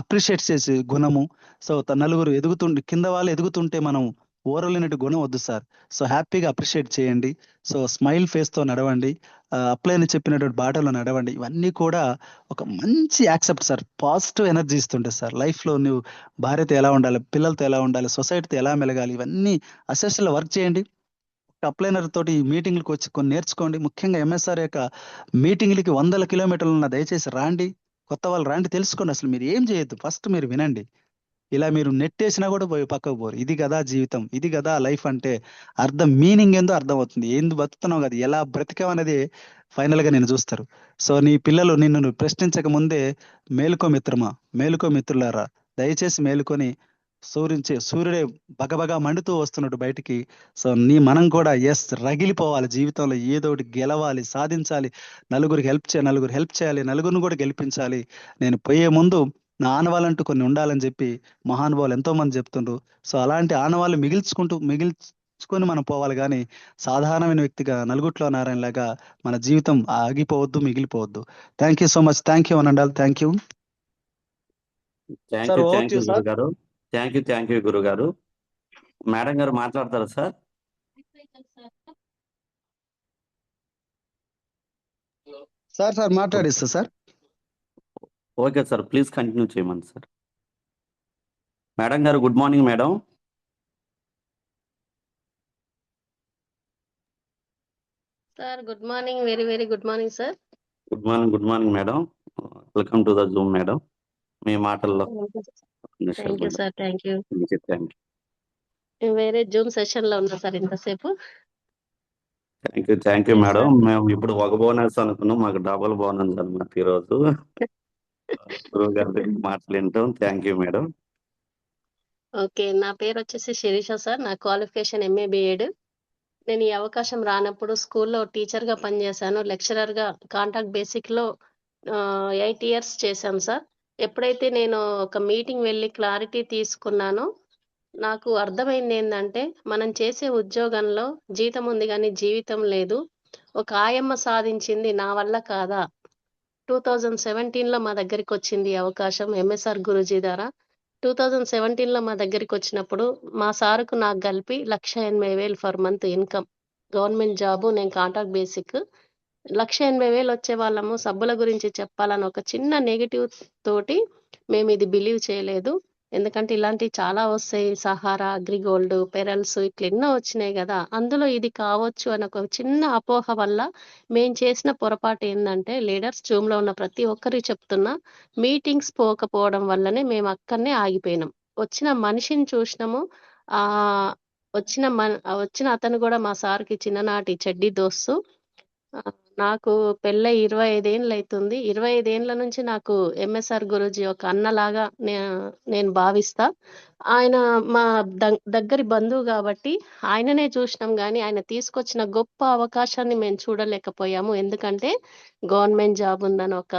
అప్రిషియేట్ చేసే గుణము. సో నలుగురు కింద వాళ్ళు ఎదుగుతుంటే మనం ఓరలేనట్టు గుణం వద్దు సార్. సో హ్యాపీగా అప్రిషియేట్ చేయండి. సో స్మైల్ ఫేస్తో నడవండి, అప్లైని చెప్పినటువంటి బాటలో నడవండి. ఇవన్నీ కూడా ఒక మంచి యాక్సెప్ట్ సార్, పాజిటివ్ ఎనర్జీ ఇస్తుంటే సార్. లైఫ్లో నువ్వు భార్యతో ఎలా ఉండాలి, పిల్లలతో ఎలా ఉండాలి, సొసైటీతో ఎలా మెలగాలి, ఇవన్నీ అసెస్లో వర్క్ చేయండి. అప్లైనర్ తోటి ఈ మీటింగ్లకు వచ్చి కొన్ని నేర్చుకోండి. ముఖ్యంగా ఎంఎస్ఆర్ యొక్క మీటింగ్లకి 100 కిలోమీటర్లు ఉన్న దయచేసి రాండి, కొత్త వాళ్ళు రాండి, తెలుసుకోండి. అసలు మీరు ఏం చేయొద్దు, ఫస్ట్ మీరు వినండి. ఇలా మీరు నెట్టేసినా కూడా పోయి పక్కకు పోరు. ఇది కదా జీవితం, ఇది కదా లైఫ్ అంటే అర్థం, మీనింగ్ ఏందో అర్థం అవుతుంది. ఏంది బతుకుతున్నావు కదా, ఎలా బ్రతికావు అనేది ఫైనల్ గా నేను చూస్తారు. సో నీ పిల్లలు నిన్ను ప్రశ్నించక ముందే మేలుకో మిత్రమా, మేలుకో మిత్రులారా, దయచేసి మేలుకొని సూర్యుడే బగబగా మండుతూ వస్తున్నాడు బయటికి. సో మనం కూడా రగిలిపోవాలి, జీవితంలో ఏదో ఒకటి గెలవాలి, సాధించాలి, నలుగురు హెల్ప్ చేయాలి, నలుగురిని కూడా గెలిపించాలి. నేను పోయే ముందు నా ఆనవాళ్ళంటూ కొన్ని ఉండాలని చెప్పి మహానుభావులు ఎంతో మంది చెప్తుండ్రు. సో అలాంటి ఆనవాళ్ళు మిగిల్చుకొని మనం పోవాలి, కానీ సాధారణమైన వ్యక్తిగా నలుగుట్లో నారాయణ లాగా మన జీవితం ఆగిపోవద్దు, మిగిలిపోవద్దు. Thank you so much, thank you అనండాలి, thank you sir. Over to you sir. గురుగారు. థ్యాంక్ యూ గురుగారు. మేడం గారు మాట్లాడతారా సార్? సార్ మాట్లాడిస్తా sir. Okay sir, please continue చేయమని సార్. మేడం గారు, good morning madam. Sir good morning, very very good morning sir. Good morning madam. Welcome to the Zoom madam. మీ మాటల్లో thank you sir, thank you. Thank వేరే Zoom session లో ఉన్నా sir ఇంతసేపు. You madam. మేము ఇప్పుడు ఒక బోనస్ అనుకున్నాం, మాకు డబుల్ బోనస్ అనమాట ఈరోజు. గురువు గారి మాటలు వింటాం. Thank you madam. ఓకే, నా పేరు వచ్చేసి శిరీష సార్. నా క్వాలిఫికేషన్ ఎంఏ బిఎడ్. నేను ఈ అవకాశం రానప్పుడు స్కూల్లో టీచర్గా పనిచేశాను, లెక్చరర్గా కాంటాక్ట్ బేసిక్లో 8 years చేశాను సార్. ఎప్పుడైతే నేను ఒక మీటింగ్ వెళ్ళి క్లారిటీ తీసుకున్నానో నాకు అర్థమైంది ఏంటంటే, మనం చేసే ఉద్యోగంలో జీతం ఉంది కానీ జీవితం లేదు. ఒక ఆయమ్మ సాధించింది నా వల్ల కాదా. 2017లో మా దగ్గరికి వచ్చింది ఈ అవకాశం ఎంఎస్ఆర్ గురూజీ ద్వారా. 2017లో మా దగ్గరికి వచ్చినప్పుడు మా సారుకు నాకు కలిపి 1,80,000 for month income, government job, నేను కాంట్రాక్ట్ బేసిక్. 1,80,000 వచ్చే వాళ్ళము. సబ్బుల గురించి చెప్పాలని ఒక చిన్న నెగిటివ్ తోటి మేము ఇది బిలీవ్ చేయలేదు. ఎందుకంటే ఇలాంటివి చాలా వస్తాయి, సహారా, అగ్రిగోల్డ్, పెరల్స్, ఇట్లా ఎన్నో వచ్చినాయి కదా, అందులో ఇది కావచ్చు అని ఒక చిన్న అపోహ వల్ల మేము చేసిన పొరపాటు ఏంటంటే, లీడర్స్ జూమ్లో ఉన్న ప్రతి ఒక్కరికి చెప్తున్నా, మీటింగ్స్ పోకపోవడం వల్లనే మేము అక్కడనే ఆగిపోయినాం. వచ్చిన మనిషిని చూసినాము, వచ్చిన అతను కూడా మా సార్కి చిన్ననాటి చెడ్డీ దోస్తు. ఆ! నాకు పెళ్ళై 25 ఏండ్లయితుంది. 25 ఏండ్ల నుంచి నాకు ఎంఎస్ఆర్ గురూజీ ఒక అన్నలాగా నేను భావిస్తా. ఆయన మా దగ్గరి బంధువు గాబట్టి ఆయననే చూసినాం గానీ, ఆయన తీసుకొచ్చిన గొప్ప అవకాశాన్ని మేము చూడలేకపోయాము. ఎందుకంటే, గవర్నమెంట్ జాబ్ ఉందని ఒక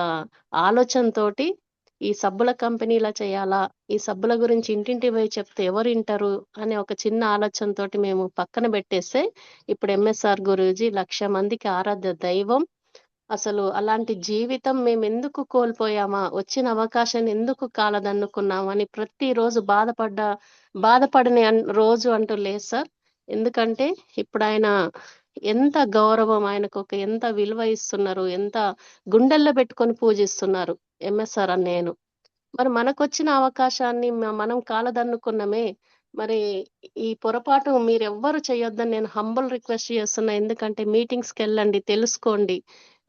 ఆలోచనతోటి ఈ సబ్బుల కంపెనీలా చేయాలా? ఈ సబ్బుల గురించి ఇంటింటికి పోయి చెప్తే ఎవరింటరు? అనే ఒక చిన్న ఆలోచనతోటి మేము పక్కన బెట్టేస్తే, ఇప్పుడు ఎంఎస్ఆర్ గురూజీ 1,00,000 మందికి ఆరాధ్య దైవం. అసలు అలాంటి జీవితం మేమెందుకు కోల్పోయామా? వచ్చిన అవకాశాన్ని ఎందుకు కాలదన్నుకున్నామని ప్రతిరోజు బాధపడని రోజు అంటూ లేదు సార్. ఎందుకంటే ఇప్పుడాయన ఎంత గౌరవం, ఆయనకొక ఎంత విలువ ఇస్తున్నారు, ఎంత గుండెల్లో పెట్టుకొని పూజిస్తున్నారు ఎంఎస్ఆర్ అన్నయ్యను. మరి మనకొచ్చిన అవకాశాన్ని మనం కాలదన్నుకున్నమే. మరి ఈ పొరపాటు మీరెవ్వరు చేయొద్దని నేను హంబుల్ రిక్వెస్ట్ చేస్తున్నా. ఎందుకంటే మీటింగ్స్‌కెళ్ళండి, తెలుసుకోండి.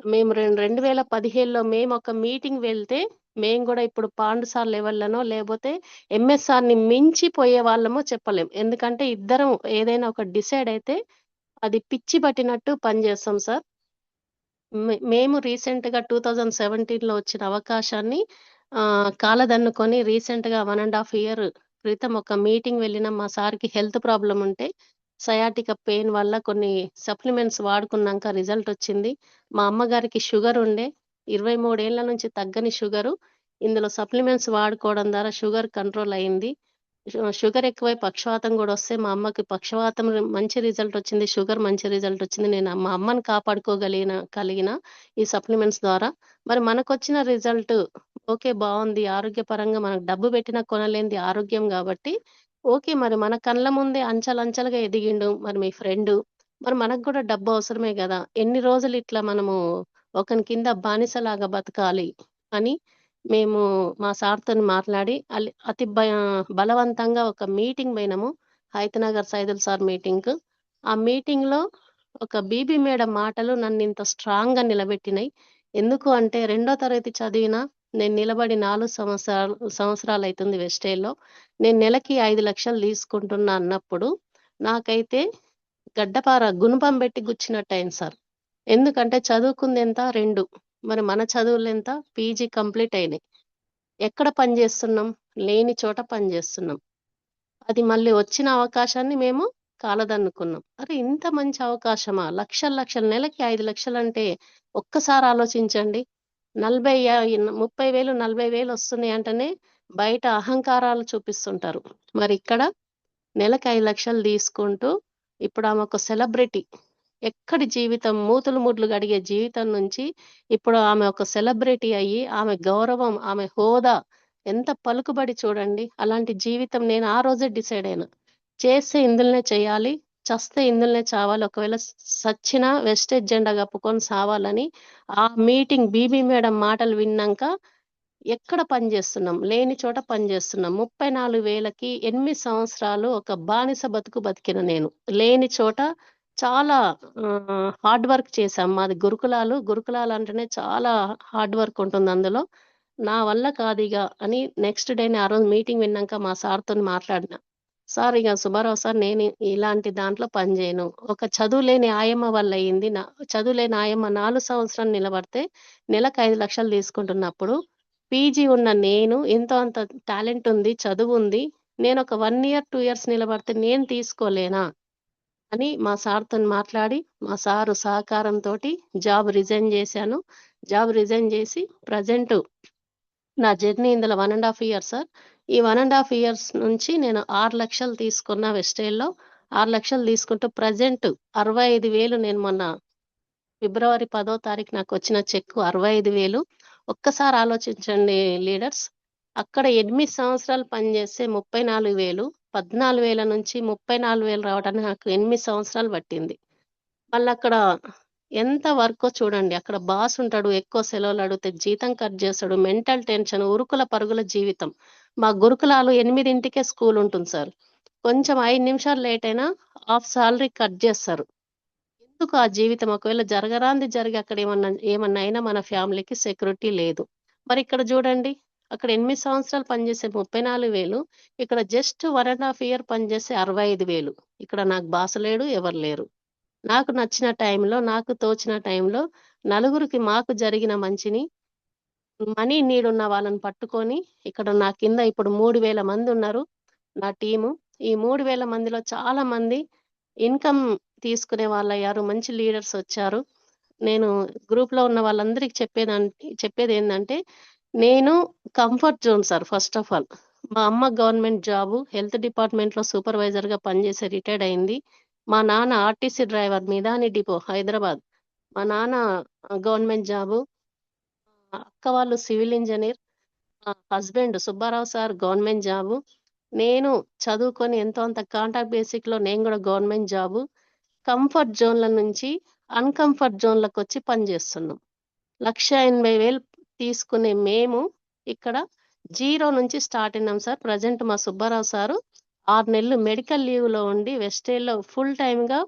మేము 2017లో మేమొక మీటింగ్ వెళ్తే, మేము గూడా ఇప్పుడు పాండుసార్ లెవెల్‌లోనో లేపోతే ఎంఎస్ఆర్‌ని మించిపోయే వాళ్ళమో చెప్పలేం. ఎందుకంటే ఇద్దరం ఏదైనా ఒకటి డిసైడ్ అయితే అది పిచ్చి పట్టినట్టు పనిచేస్తాం సార్. మేము రీసెంట్‌గా 2017లో వచ్చిన అవకాశాన్ని కాలదన్నుకొని రీసెంట్‌గా 1 ½ ఇయర్ క్రితం ఒక మీటింగ్ వెళ్ళినాం. మా సార్‌కి హెల్త్ ప్రాబ్లమ్ ఉంటే, సయాటికా పెయిన్ వల్ల కొన్ని సప్లిమెంట్స్ వాడుకున్నాంక రిజల్ట్ వచ్చింది. మా అమ్మగారికి షుగర్ ఉండే. 23 ఏళ్ల నుంచి తగ్గని షుగరు. ఇందులో సప్లిమెంట్స్ వాడుకోవడం ద్వారా షుగర్ కంట్రోల్ అయింది. షుగర్ ఎక్కువై పక్షవాతం గూడా వస్తే మా అమ్మకి పక్షవాతం మంచి రిజల్ట్ వచ్చింది. షుగర్ మంచి రిజల్ట్ వచ్చింది. నేను మా అమ్మని కలిగిన ఈ సప్లిమెంట్స్ ద్వారా. మరి మనకొచ్చిన రిజల్ట్ ఓకే. బావుంది. ఆరోగ్యపరంగా మనకు డబ్బు పెట్టినా కొనలేనిది ఆరోగ్యం గాబట్టి, ఓకే. మరి మన కళ్ళ ముందే అంచెలంచెలుగా ఎదిగిండు. మరి మీ ఫ్రెండు. మరి మనకు గూడా డబ్బు అవసరమే గదా! ఎన్ని రోజులు ఇట్లా మనము ఒకని కింద బానిసలాగా బతకాలి అని మేము మా సార్‌తోని మాట్లాడి అతి బలవంతంగా ఒక మీటింగ్ బోయినాము. హైతనగర్ సైదుల్ సార్ మీటింగ్‌కు. ఆ మీటింగ్‌లో ఒక బీబీ మేడం మాటలు నన్నింత స్ట్రాంగ్‌గా నిలబెట్టినయి. ఎందుకు అంటే, రెండో తరగతి చదివినా నేను నిలబడి 4 సంవత్సరాలైతుంది వెస్టేజ్‌లో. నేను నెలకి 5,00,000 తీసుకుంటున్నా అన్నప్పుడు, నాకైతే గడ్డపార గుణపం బెట్టి గుచ్చినట్టయింది సార్. ఎందుకంటే చదువుకుందెంత 2. మరి మన చదువులెంత? పీజీ కంప్లీట్ అయినాయి. ఎక్కడ పని జేస్తున్నాం? లేని చోట పని జేస్తున్నాం. అది మళ్ళీ వచ్చిన అవకాశాన్ని మేము కాలదన్నుకున్నాం. అరే! ఇంత మంచి అవకాశమా? లక్షలు లక్షలు నెలకి 5,00,000 అంటే ఒక్కసారి ఆలోచించండి. 30,000, 40,000 వస్తున్నాయంటేనే బయట అహంకారాలు చూపిస్తుంటారు. మరిక్కడ నెలకి 5,00,000 తీసుకుంటూ ఇప్పుడు ఆమె ఒక సెలబ్రిటీ. ఎక్కడి జీవితం మూతులు ముడ్లు గడిగే జీవితం నుంచి ఇప్పుడు ఆమె ఒక సెలబ్రిటీ అయ్యి, ఆమె గౌరవం, ఆమె హోదా ఎంత పలుకుబడి చూడండి. అలాంటి జీవితం నేను ఆ రోజే డిసైడ్ అయినా. చేస్తే ఇందులోనే చేయాలి. చస్తే ఇందులోనే చావాలి. ఒకవేళ సచ్చినా వెస్టేజ్ జెండా కప్పుకొని సావాలని ఆ మీటింగ్ బీబీ మేడం మాటలు విన్నాంక ఎక్కడ పని జేస్తున్నాం? లేని చోట పని జేస్తున్నాం. 34,000కి 8 సంవత్సరాలు ఒక బానిస బతుకు బతికిన నేను. లేని చోట చాలా హార్డ్ వర్క్ చేశాం. మాది గురుకులాలు. గురుకులాలంటేనే చాలా హార్డ్ వర్క్ ఉంటుంది అందులో. నా వల్ల కాదిగ అని నెక్స్ట్ డేనే ఆ రోజు మీటింగ్ విన్నాంక మా సార్‌తోని మాట్లాడిన. సార్ ఇగ సుబ్బారావు సార్ నేను ఇలాంటి దాంట్లో పని జేయను. ఒక చదువులేని ఆయమ్మ వల్ల అయింది. చదువులేని ఆయమ్మ 4 సంవత్సరాలు నిలబడితే నెలకు 5,00,000 తీసుకుంటున్నప్పుడు పీజీ ఉన్న నేను ఎంతో అంత టాలెంట్ ఉంది, చదువుంది. నేనొక 1 ఇయర్, 2 ఇయర్స్ నిలబడితే నేను తీసుకోలేనా? అని మా సార్‌తోని మాట్లాడి, మా సారు సహకారంతోటి జాబ్ రిజైన్ జేశాను. జాబ్ రిజైన్ జేసి ప్రెజెంట్ నా జర్నీ ఇందులో 1 ½ ఇయర్ సార్. ఈ 1 ½ ఇయర్స్ నుంచి నేను 6,00,000 తీసుకున్న వెస్టేజ్‌లో. 6,00,000 తీసుకుంటూ ప్రెజెంట్ 65,000 నేను మొన్న ఫిబ్రవరి 10వ తారీఖు నాకొచ్చిన చెక్కు 65,000. ఒక్కసారి ఆలోచించండి లీడర్స్. అక్కడ 8 సంవత్సరాలు పనిచేస్తే 34,000, 14,000 నుంచి 34,000 రావడానికి నాకు 8 సంవత్సరాలు పట్టింది. మళ్ళక్కడ ఎంత వర్కో చూడండి. అక్కడ బాస్ ఉంటాడు. ఎక్కువ సెలవులు అడిగితే జీతం కట్ చేస్తాడు. మెంటల్ టెన్షన్, ఉరుకుల పరుగుల జీవితం. మా గురుకులాలు 8కే స్కూల్ ఉంటుంది సార్. కొంచెం 5 నిమిషాలు లేట్ అయినా హాఫ్ సాలరీ కట్ చేస్తారు. ఎందుకు ఆ జీవితం? ఒకవేళ జరగరానిది జరిగి అక్కడ ఏమన్నా అయినా మన ఫ్యామిలీకి సెక్యూరిటీ లేదు. మరి ఇక్కడ చూడండి. అక్కడ 8 సంవత్సరాలు పనిచేసే 34,000, ఇక్కడ జస్ట్ 1 ½ ఇయర్ పనిచేసే 65,000. ఇక్కడ నాకు బాస్ లేడు, ఎవరు లేరు. నాకు నచ్చిన టైంలో, నాకు తోచిన టైంలో నలుగురికి మాకు జరిగిన మంచిని మనీ నీడ్ ఉన్న వాళ్ళని పట్టుకొని ఇక్కడ నా కింద ఇప్పుడు 3000 మంది ఉన్నారు నా టీము. ఈ 3000 మందిలో చాలా మంది ఇన్కమ్ తీసుకునే వాళ్ళయ్యారు. మంచి లీడర్స్ వచ్చారు. నేను గ్రూప్‌లో ఉన్న వాళ్ళందరికి చెప్పేదేందంటే, నేను comfort zone sir first of all. మా అమ్మ గవర్నమెంట్ జాబు, హెల్త్ డిపార్ట్‌మెంట్‌లో సూపర్వైజర్‌గా పనిచేసి రిటైర్డ్ అయింది. మా నాన్న RTC driver Midhani depot Hyderabad. మా నాన్న గవర్నమెంట్ జాబు. మా అక్క వాళ్ళు సివిల్ ఇంజినీర్. మా husband Subbarao sir government job. నేను చదువుకొని ఎంతో అంత కాంట్రాక్ట్ బేసిక్‌లో నేను గూడా గవర్నమెంట్ జాబు. కంఫర్ట్ జోన్‌ల నుంచి అన్‌కంఫర్ట్ జోన్‌లకొచ్చి పనిజేస్తున్నాం. 1,80,000 తీసుకునే మేము ఇక్కడ జీరో నుంచి స్టార్ట్ అయినాం సార్. ప్రెజెంట్ మా సుబ్బారావు సారు 6 నెలలు మెడికల్ లీవ్‌లో ఉండి వెస్టేజ్‌లో ఫుల్ టైమ్‌గా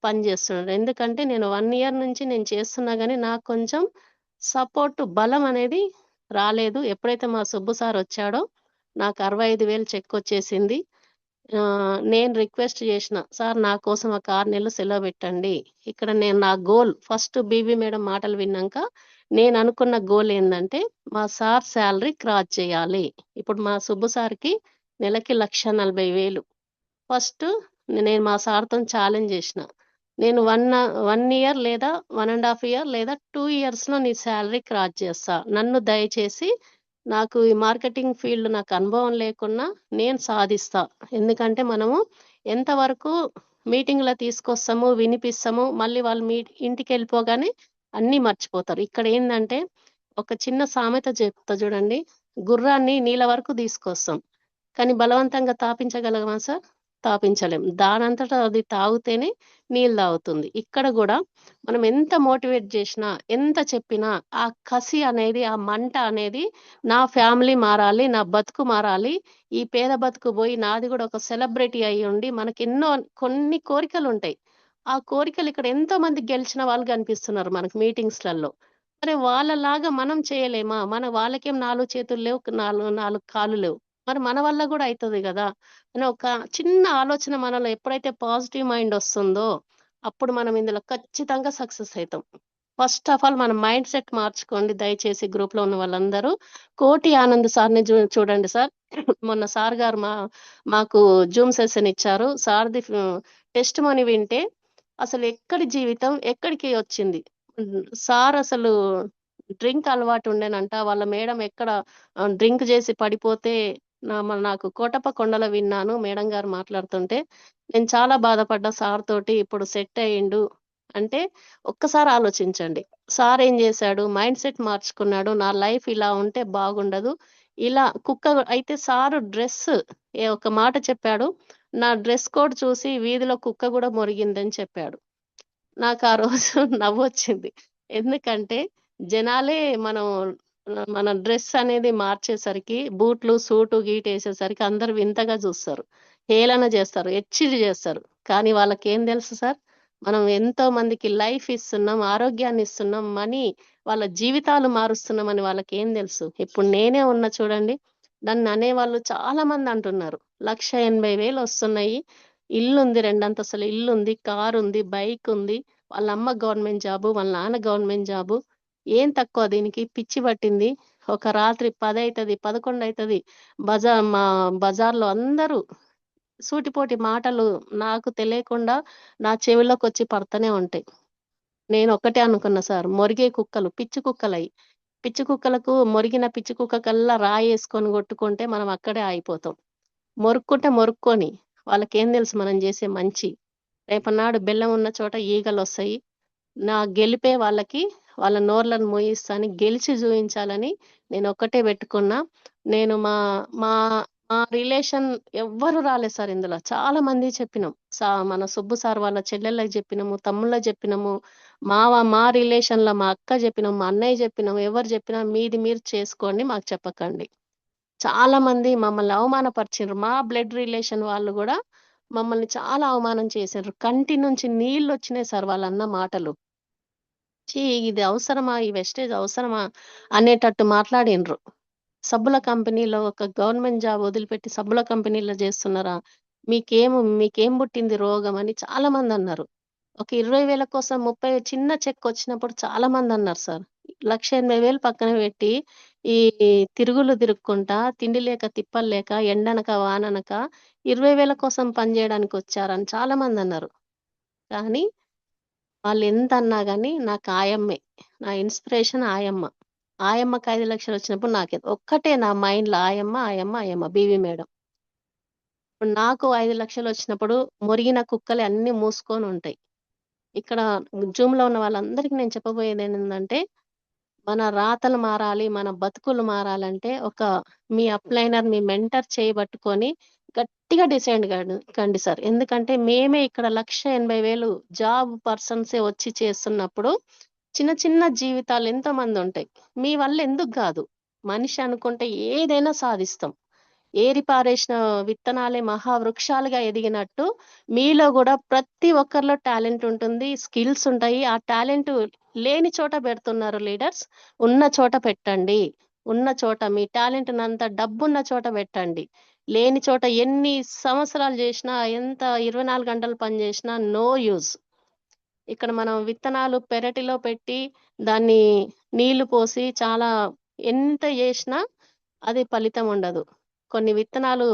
పనిజేస్తున్నాడు. ఎందుకంటే నేను 1 ఇయర్ నుంచి నేను చేస్తున్నా గానీ నాకు కొంచెం సపోర్ట్ బలం అనేది రాలేదు. ఎప్పుడైతే మా సుబ్బు సార్ వచ్చాడో నాకు 65,000 చెక్కొచ్చేసింది. నేను రిక్వెస్ట్ చేసిన, సార్ నా కోసం ఒక 6 నెలలు సెలవు పెట్టండి. ఇక్కడ నేను నా గోల్ ఫస్ట్ బీబీ మేడం మాటలు విన్నాక నేను అనుకున్న గోల్ ఏందంటే మా సార్ శాలరీ క్రాస్ చేయాలి. ఇప్పుడు మా సుబ్బు సార్‌కి నెలకి 1,40,000. ఫస్ట్ నేను మా సార్‌తోని ఛాలెంజ్ చేసిన. నేను 1 ఇయర్ లేదా 1 ½ ఇయర్ లేదా 2 ఇయర్స్‌లో నీ శాలరీ క్రాస్ చేస్తా. నన్ను దయచేసి నాకు ఈ మార్కెటింగ్ ఫీల్డ్ నాకు అనుభవం లేకున్నా నేను సాధిస్తా. ఎందుకంటే మనము ఎంతవరకు మీటింగ్‌లో తీసుకొస్తాము, వినిపిస్తాము, మళ్ళీ వాళ్ళు ఇంటికెళ్ళిపోగానే అన్నీ మర్చిపోతారు. ఇక్కడ ఏందంటే ఒక చిన్న సామెత చెప్తా చూడండి. గుర్రాన్ని నీళ్ళ వరకు తీసుకొస్తాం. కానీ బలవంతంగా తాపించగలమా సార్? తాపించలేం. దానంతట అది తాగితేనే నీళ్ళు తాగుతుంది. ఇక్కడ గూడా మనం ఎంత మోటివేట్ చేసినా, ఎంత చెప్పినా ఆ కసి అనేది, ఆ మంట అనేది నా ఫ్యామిలీ మారాలి, నా బతుకు మారాలి, ఈ పేద బతుకు పోయి నాది గూడా ఒక సెలబ్రిటీ అయ్యుండి మనకెన్నో కొన్ని కోరికలుంటాయి. ఆ కోరికలు ఇక్కడ ఎంతో మంది గెలిచిన వాళ్ళు కనిపిస్తున్నారు మనకు మీటింగ్స్‌లలో. మరి వాళ్ళలాగా మనం చేయలేమా? వాళ్ళకేం 4 చేతులు లేవు, 4 కాళ్ళు లేవు. మరి మన వల్ల గూడా అయితది గదా! అని ఒక చిన్న ఆలోచన మనలో ఎప్పుడైతే పాజిటివ్ మైండ్ వస్తుందో, అప్పుడు మనం ఇందులో ఖచ్చితంగా సక్సెస్ అయితాం. ఫస్ట్ ఆఫ్ ఆల్ మన మైండ్ సెట్ మార్చుకోండి దయచేసి గ్రూప్‌లో ఉన్న వాళ్ళందరూ. కోటి ఆనంద్ సార్‌ని చూడండి సార్. మొన్న సార్ గారు మాకు జూమ్ సెషన్ ఇచ్చారు. సార్‌ది టెస్టిమనీ వింటే అసలు ఎక్కడి జీవితం ఎక్కడికి వచ్చింది. సార్ అసలు డ్రింక్ అలవాటు ఉండేనంట. వాళ్ళ మేడం ఎక్కడ డ్రింక్ చేసి పడిపోతే నాకు కోటప్ప కొండలో విన్నాను మేడం గారు మాట్లాడుతుంటే. నేను చాలా బాధపడ్డా సార్ తోటి. ఇప్పుడు సెట్ అయ్యిండు. అంటే ఒక్కసారి ఆలోచించండి. సార్ ఏం చేశాడు? మైండ్ సెట్ మార్చుకున్నాడు. నా లైఫ్ ఇలా ఉంటే బాగుండదు. ఇలా అయితే సారు ఒక మాట చెప్పాడు. నా డ్రెస్ కోడ్ చూసి వీధిలో కుక్క గూడా మొరిగిందని చెప్పాడు. నాకు ఆ రోజు నవ్వొచ్చింది. ఎందుకంటే జనాలే మన డ్రెస్ అనేది మార్చేసరికి బూట్లు, సూటు, గీటు ఏసేసరికి అందరూ వింతగా చూస్తారు. హేళన చేస్తారు. హెచ్చిడి చేస్తారు. కానీ వాళ్ళకేం తెలుసు సార్? మనం ఎంతో మందికి లైఫ్ ఇస్తున్నాం, ఆరోగ్యాన్ని ఇస్తున్నాం, మనీ వాళ్ళ జీవితాలు మారుస్తున్నామని వాళ్ళకేం తెలుసు? ఇప్పుడు నేనే ఉన్నా చూడండి. నన్ను అనేవాళ్ళు చాలా మంది అంటున్నారు. 1,80,000 వస్తున్నాయి. ఇల్లుంది, 2 అంతస్తుల ఇల్లుంది, కారుంది, బైకుంది. వాళ్ళ అమ్మ గవర్నమెంట్ జాబు, వాళ్ళ నాన్న గవర్నమెంట్ జాబు. ఏం తక్కువ దీనికి? పిచ్చి పట్టింది. ఒక రాత్రి 10 అయితది, 11 అయితది. మా బజార్‌లో అందరూ సూటిపోటి మాటలు నాకు తెలియకుండా నా చెవిలోకొచ్చి పడతనే ఉంటాయి. నేనొక్కటే అనుకున్నా సార్, మొరిగే కుక్కలు, పిచ్చి కుక్కలయి. పిచ్చి కుక్కలకు మొరిగిన పిచ్చి కుక్కకల్లా రాయేసుకొని కొట్టుకుంటే మనం అక్కడే ఆగిపోతాం. మొరుక్కుంటే మొరుక్కోని. వాళ్ళకేం తెలుసు మనం చేసే మంచి. రేపన్నాడు బెల్లం ఉన్న చోట ఈగలొస్తాయి. నా గెలిపే వాళ్ళకి వాళ్ళ నోర్లను మూయిస్తా అని గెలిచి చూయించాలని నేనొక్కటే పెట్టుకున్నా. నేను మా మా మా రిలేషన్ ఎవ్వరు రాలేదు సార్ ఇందులో. చాలా మందికి చెప్పినాం. మన సుబ్బు సార్ వాళ్ళ చెల్లెళ్ళకి చెప్పినాము, తమ్ముళ్ళకి చెప్పినాము. మా రిలేషన్‌లో మా అక్క చెప్పినాం, మా అన్నయ్య చెప్పినాం. ఎవరు చెప్పినా మీది మీరు చేసుకోండి మాకు చెప్పకండి. చాలా మంది మమ్మల్ని అవమానపరిచిండ్రు. మా బ్లడ్ రిలేషన్ వాళ్ళు గూడా మమ్మల్ని చాలా అవమానం చేసిండ్రు. కంటి నుంచి నీళ్లొచ్చినాయి సార్ వాళ్ళన్న మాటలు. ఛీ! ఇది అవసరమా? ఈ వెస్టేజ్ అవసరమా? అనేటట్టు మాట్లాడిండ్రు. సబ్బుల కంపెనీలో ఒక గవర్నమెంట్ జాబ్ వదిలిపెట్టి సబ్బుల కంపెనీలో చేస్తున్నారా? మీకేం పుట్టింది రోగం అని చాలా మందన్నారు. ఒక 20,000 కోసం 30 చిన్న చెక్ వచ్చినప్పుడు చాలా మంది అన్నారు సార్. 1,80,000 పక్కన పెట్టి ఈ తిరుగులు తిరుక్కుంటా, తిండి లేక తిప్పలు లేక, ఎండనక వాననక 20,000 కోసం పని చేయడానికి వచ్చారని చాలా మంది అన్నారు. కానీ వాళ్ళు ఎంత అన్నా గానీ నాకు ఆయమ్మే. నా ఇన్స్పిరేషన్ ఆయమ్మ. ఆయమ్మకి 5,00,000 వచ్చినప్పుడు నాకు ఒక్కటే నా మైండ్‌లో ఆయమ్మ బీవీ మేడం. ఇప్పుడు నాకు 5,00,000 వచ్చినప్పుడు మొరిగిన కుక్కలే అన్నీ మూసుకొని ఉంటాయి. ఇక్కడ జూమ్‌లో ఉన్న వాళ్ళందరికీ నేను చెప్పబోయేది ఏంటంటే, మన రాతలు మారాలి, మన బతుకులు మారాలంటే మీ అప్లైనర్, మీ మెంటర్ చేయబట్టుకొని గట్టిగా డిసైడ్ కండి సార్. ఎందుకంటే మేమే ఇక్కడ 1,80,000 జాబ్ పర్సన్సే వచ్చి చేస్తున్నప్పుడు చిన్న చిన్న జీవితాలు ఎంతోమంది ఉంటాయి. మీ వల్ల ఎందుకు కాదు? మనిషి అనుకుంటే ఏదైనా సాధిస్తాం. ఏరిపారేసిన విత్తనాలే మహావృక్షాలుగా ఎదిగినట్టు మీలో కూడా ప్రతి ఒక్కరిలో టాలెంట్ ఉంటుంది, స్కిల్స్ ఉంటాయి. ఆ టాలెంట్ లేని చోట పెడుతున్నారు లీడర్స్. ఉన్న చోట పెట్టండి. ఉన్న చోట మీ టాలెంట్ నంతా డబ్బున్న చోట పెట్టండి. లేని చోట ఎన్ని సంవత్సరాలు చేసినా, ఎంత 24 గంటలు పని చేసినా నో యూజ్. ఇక్కడ మనం విత్తనాలు పెరటిలో పెట్టి దాన్ని నీళ్లు పోసి చాలా ఎంత చేసినా అది ఫలితం ఉండదు. కొన్ని విత్తనాలు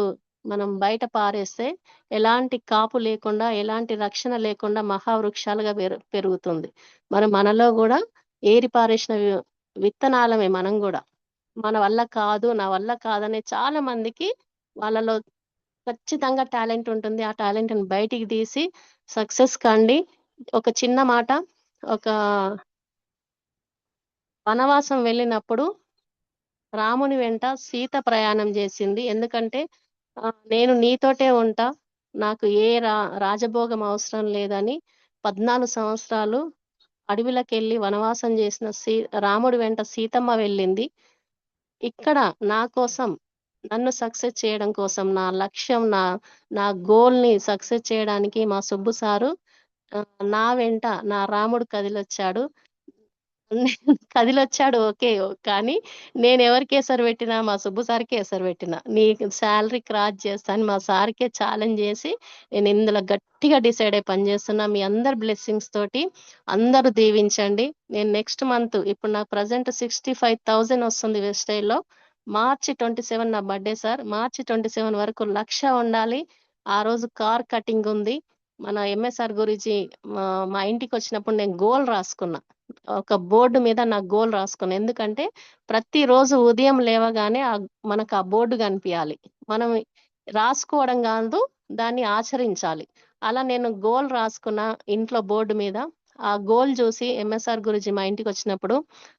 మనం బయట పారేస్తే ఎలాంటి కాపు లేకుండా, ఎలాంటి రక్షణ లేకుండా మహావృక్షాలుగా పెరుగుతుంది. మరి మనలో కూడా ఏరిపారేసిన విత్తనాలమే మనం కూడా. మన వల్ల కాదు, నా వల్ల కాదనే చాలా మందికి వాళ్ళలో ఖచ్చితంగా టాలెంట్ ఉంటుంది. ఆ టాలెంట్‌ని బయటికి తీసి సక్సెస్ కండి. ఒక చిన్న మాట, ఒక వనవాసం వెళ్ళినప్పుడు రాముని వెంట సీత ప్రయాణం చేసింది. ఎందుకంటే నేను నీతోటే ఉంటా, నాకు ఏ రాజభోగం అవసరం లేదని 14 సంవత్సరాలు అడవిలోకెళ్ళి వనవాసం చేసిన రాముడి వెంట సీతమ్మ వెళ్ళింది. ఇక్కడ నా కోసం, నన్ను సక్సెస్ చేయడం కోసం, నా లక్ష్యం, నా గోల్‌ని సక్సెస్ చేయడానికి మా సుబ్బు సారు నా వెంట నా రాముడు కదిలొచ్చాడు. కదిలొచ్చాడు ఓకే. కానీ నేనెవరికి ఎసరు పెట్టినా, మా సుబ్బు సార్‌కే ఎసరు పెట్టినా. నీకు సాలరీ క్రాస్ చేస్తా అని మా సార్‌కే ఛాలెంజ్ చేసి, నేను ఇందులో గట్టిగా డిసైడ్ అయ్యి పనిచేస్తున్నా. మీ అందరి బ్లెస్సింగ్స్ తోటి అందరూ దీవించండి. నేను నెక్స్ట్ మంత్ ఇప్పుడు నాకు ప్రెజెంట్ 65,000 వస్తుంది వెస్టైల్‌లో. మార్చి 27 నా బర్త్‌డే సార్. మార్చి 27 వరకు 1,00,000 ఉండాలి. ఆ రోజు కార్ కటింగ్ ఉంది. మన ఎంఎస్ఆర్ గురూజీ మా ఇంటికొచ్చినప్పుడు నేను గోల్ రాసుకున్నా. ఒక బోర్డు మీద నా గోల్ రాసుకున్నా. ఎందుకంటే ప్రతిరోజు ఉదయం లేవగానే మనకు ఆ బోర్డు కనిపియాలి. మనం రాసుకోవడం కాదు, దాన్ని ఆచరించాలి. అలా నేను గోల్ రాసుకున్న ఇంట్లో బోర్డు మీద. ఆ గోల్ చూసి ఎంఎస్ఆర్ గురూజీ మా ఇంటికి వచ్చినప్పుడు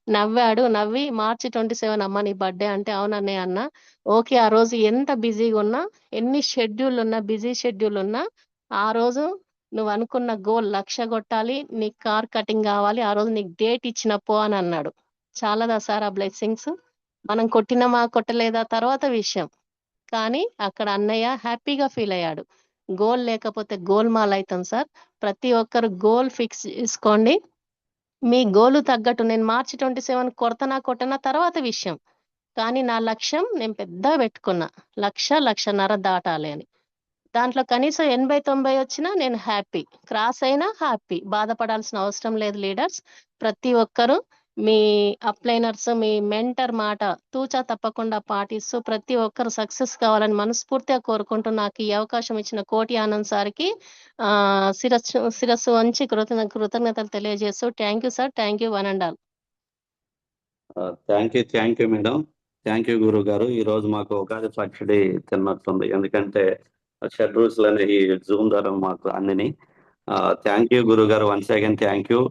నవ్వాడు. నవ్వి మార్చి 27 అమ్మ నీ బర్త్డే అంటే అవునన్నయ్య అన్న. ఓకే, ఆ రోజు ఎంత బిజీగా ఉన్నా, ఎన్ని షెడ్యూల్ ఉన్నా, బిజీ షెడ్యూల్ ఉన్నా, ఆ రోజు నువ్వు అనుకున్న గోల్ 1,00,000 కొట్టాలి, నీకు కార్ కటింగ్ కావాలి, ఆ రోజు నీకు డేట్ ఇచ్చిన పో అని అన్నాడు. చాలదా సార్ ఆ బ్లెస్సింగ్స్? మనం కొట్టినమా కొట్టలేదా తర్వాత విషయం. కానీ అక్కడ అన్నయ్య హ్యాపీగా ఫీల్ అయ్యాడు. గోల్ లేకపోతే గోల్మాల్ అవుతాం సార్. ప్రతి ఒక్కరు గోల్ ఫిక్స్ చేసుకోండి. మీ గోలు తగ్గట్టు నేను మార్చి 27 కొట్టనా తర్వాత విషయం. కానీ నా లక్ష్యం నేను పెద్దగా పెట్టుకున్నా. 1,00,000, 1,50,000 దాటాలి అని. దాంట్లో కనీసం 80, 90 వచ్చినా నేను హ్యాపీ. క్రాస్ అయినా హ్యాపీ. బాధపడాల్సిన అవసరం లేదు లీడర్స్. ప్రతి ఒక్కరు మీ అప్లైనర్స్, మీ మెంటర్ మాట తూచా తప్పకుండా పాటిస్తూ ప్రతి ఒక్కరు సక్సెస్ కావాలని మనస్ఫూర్తిగా కోరుకుంటూ నాకు ఈ అవకాశం ఇచ్చిన కోటి ఆనంద్ సార్‌కి శిరస్సు వంచి కృతజ్ఞతలు తెలియజేస్తూ thank you sir. Thank you one and all. Thank you madam. Thank you గురువు గారు. ఈ రోజు మాకు ఉగాది పచ్చడి తిన్నట్టుంది. ఎందుకంటే షెడ్ రూల్స్ అనేవి జూమ్ ద్వారా మాకు అందిని. థ్యాంక్ యూ గురువు గారు. Once again thank you.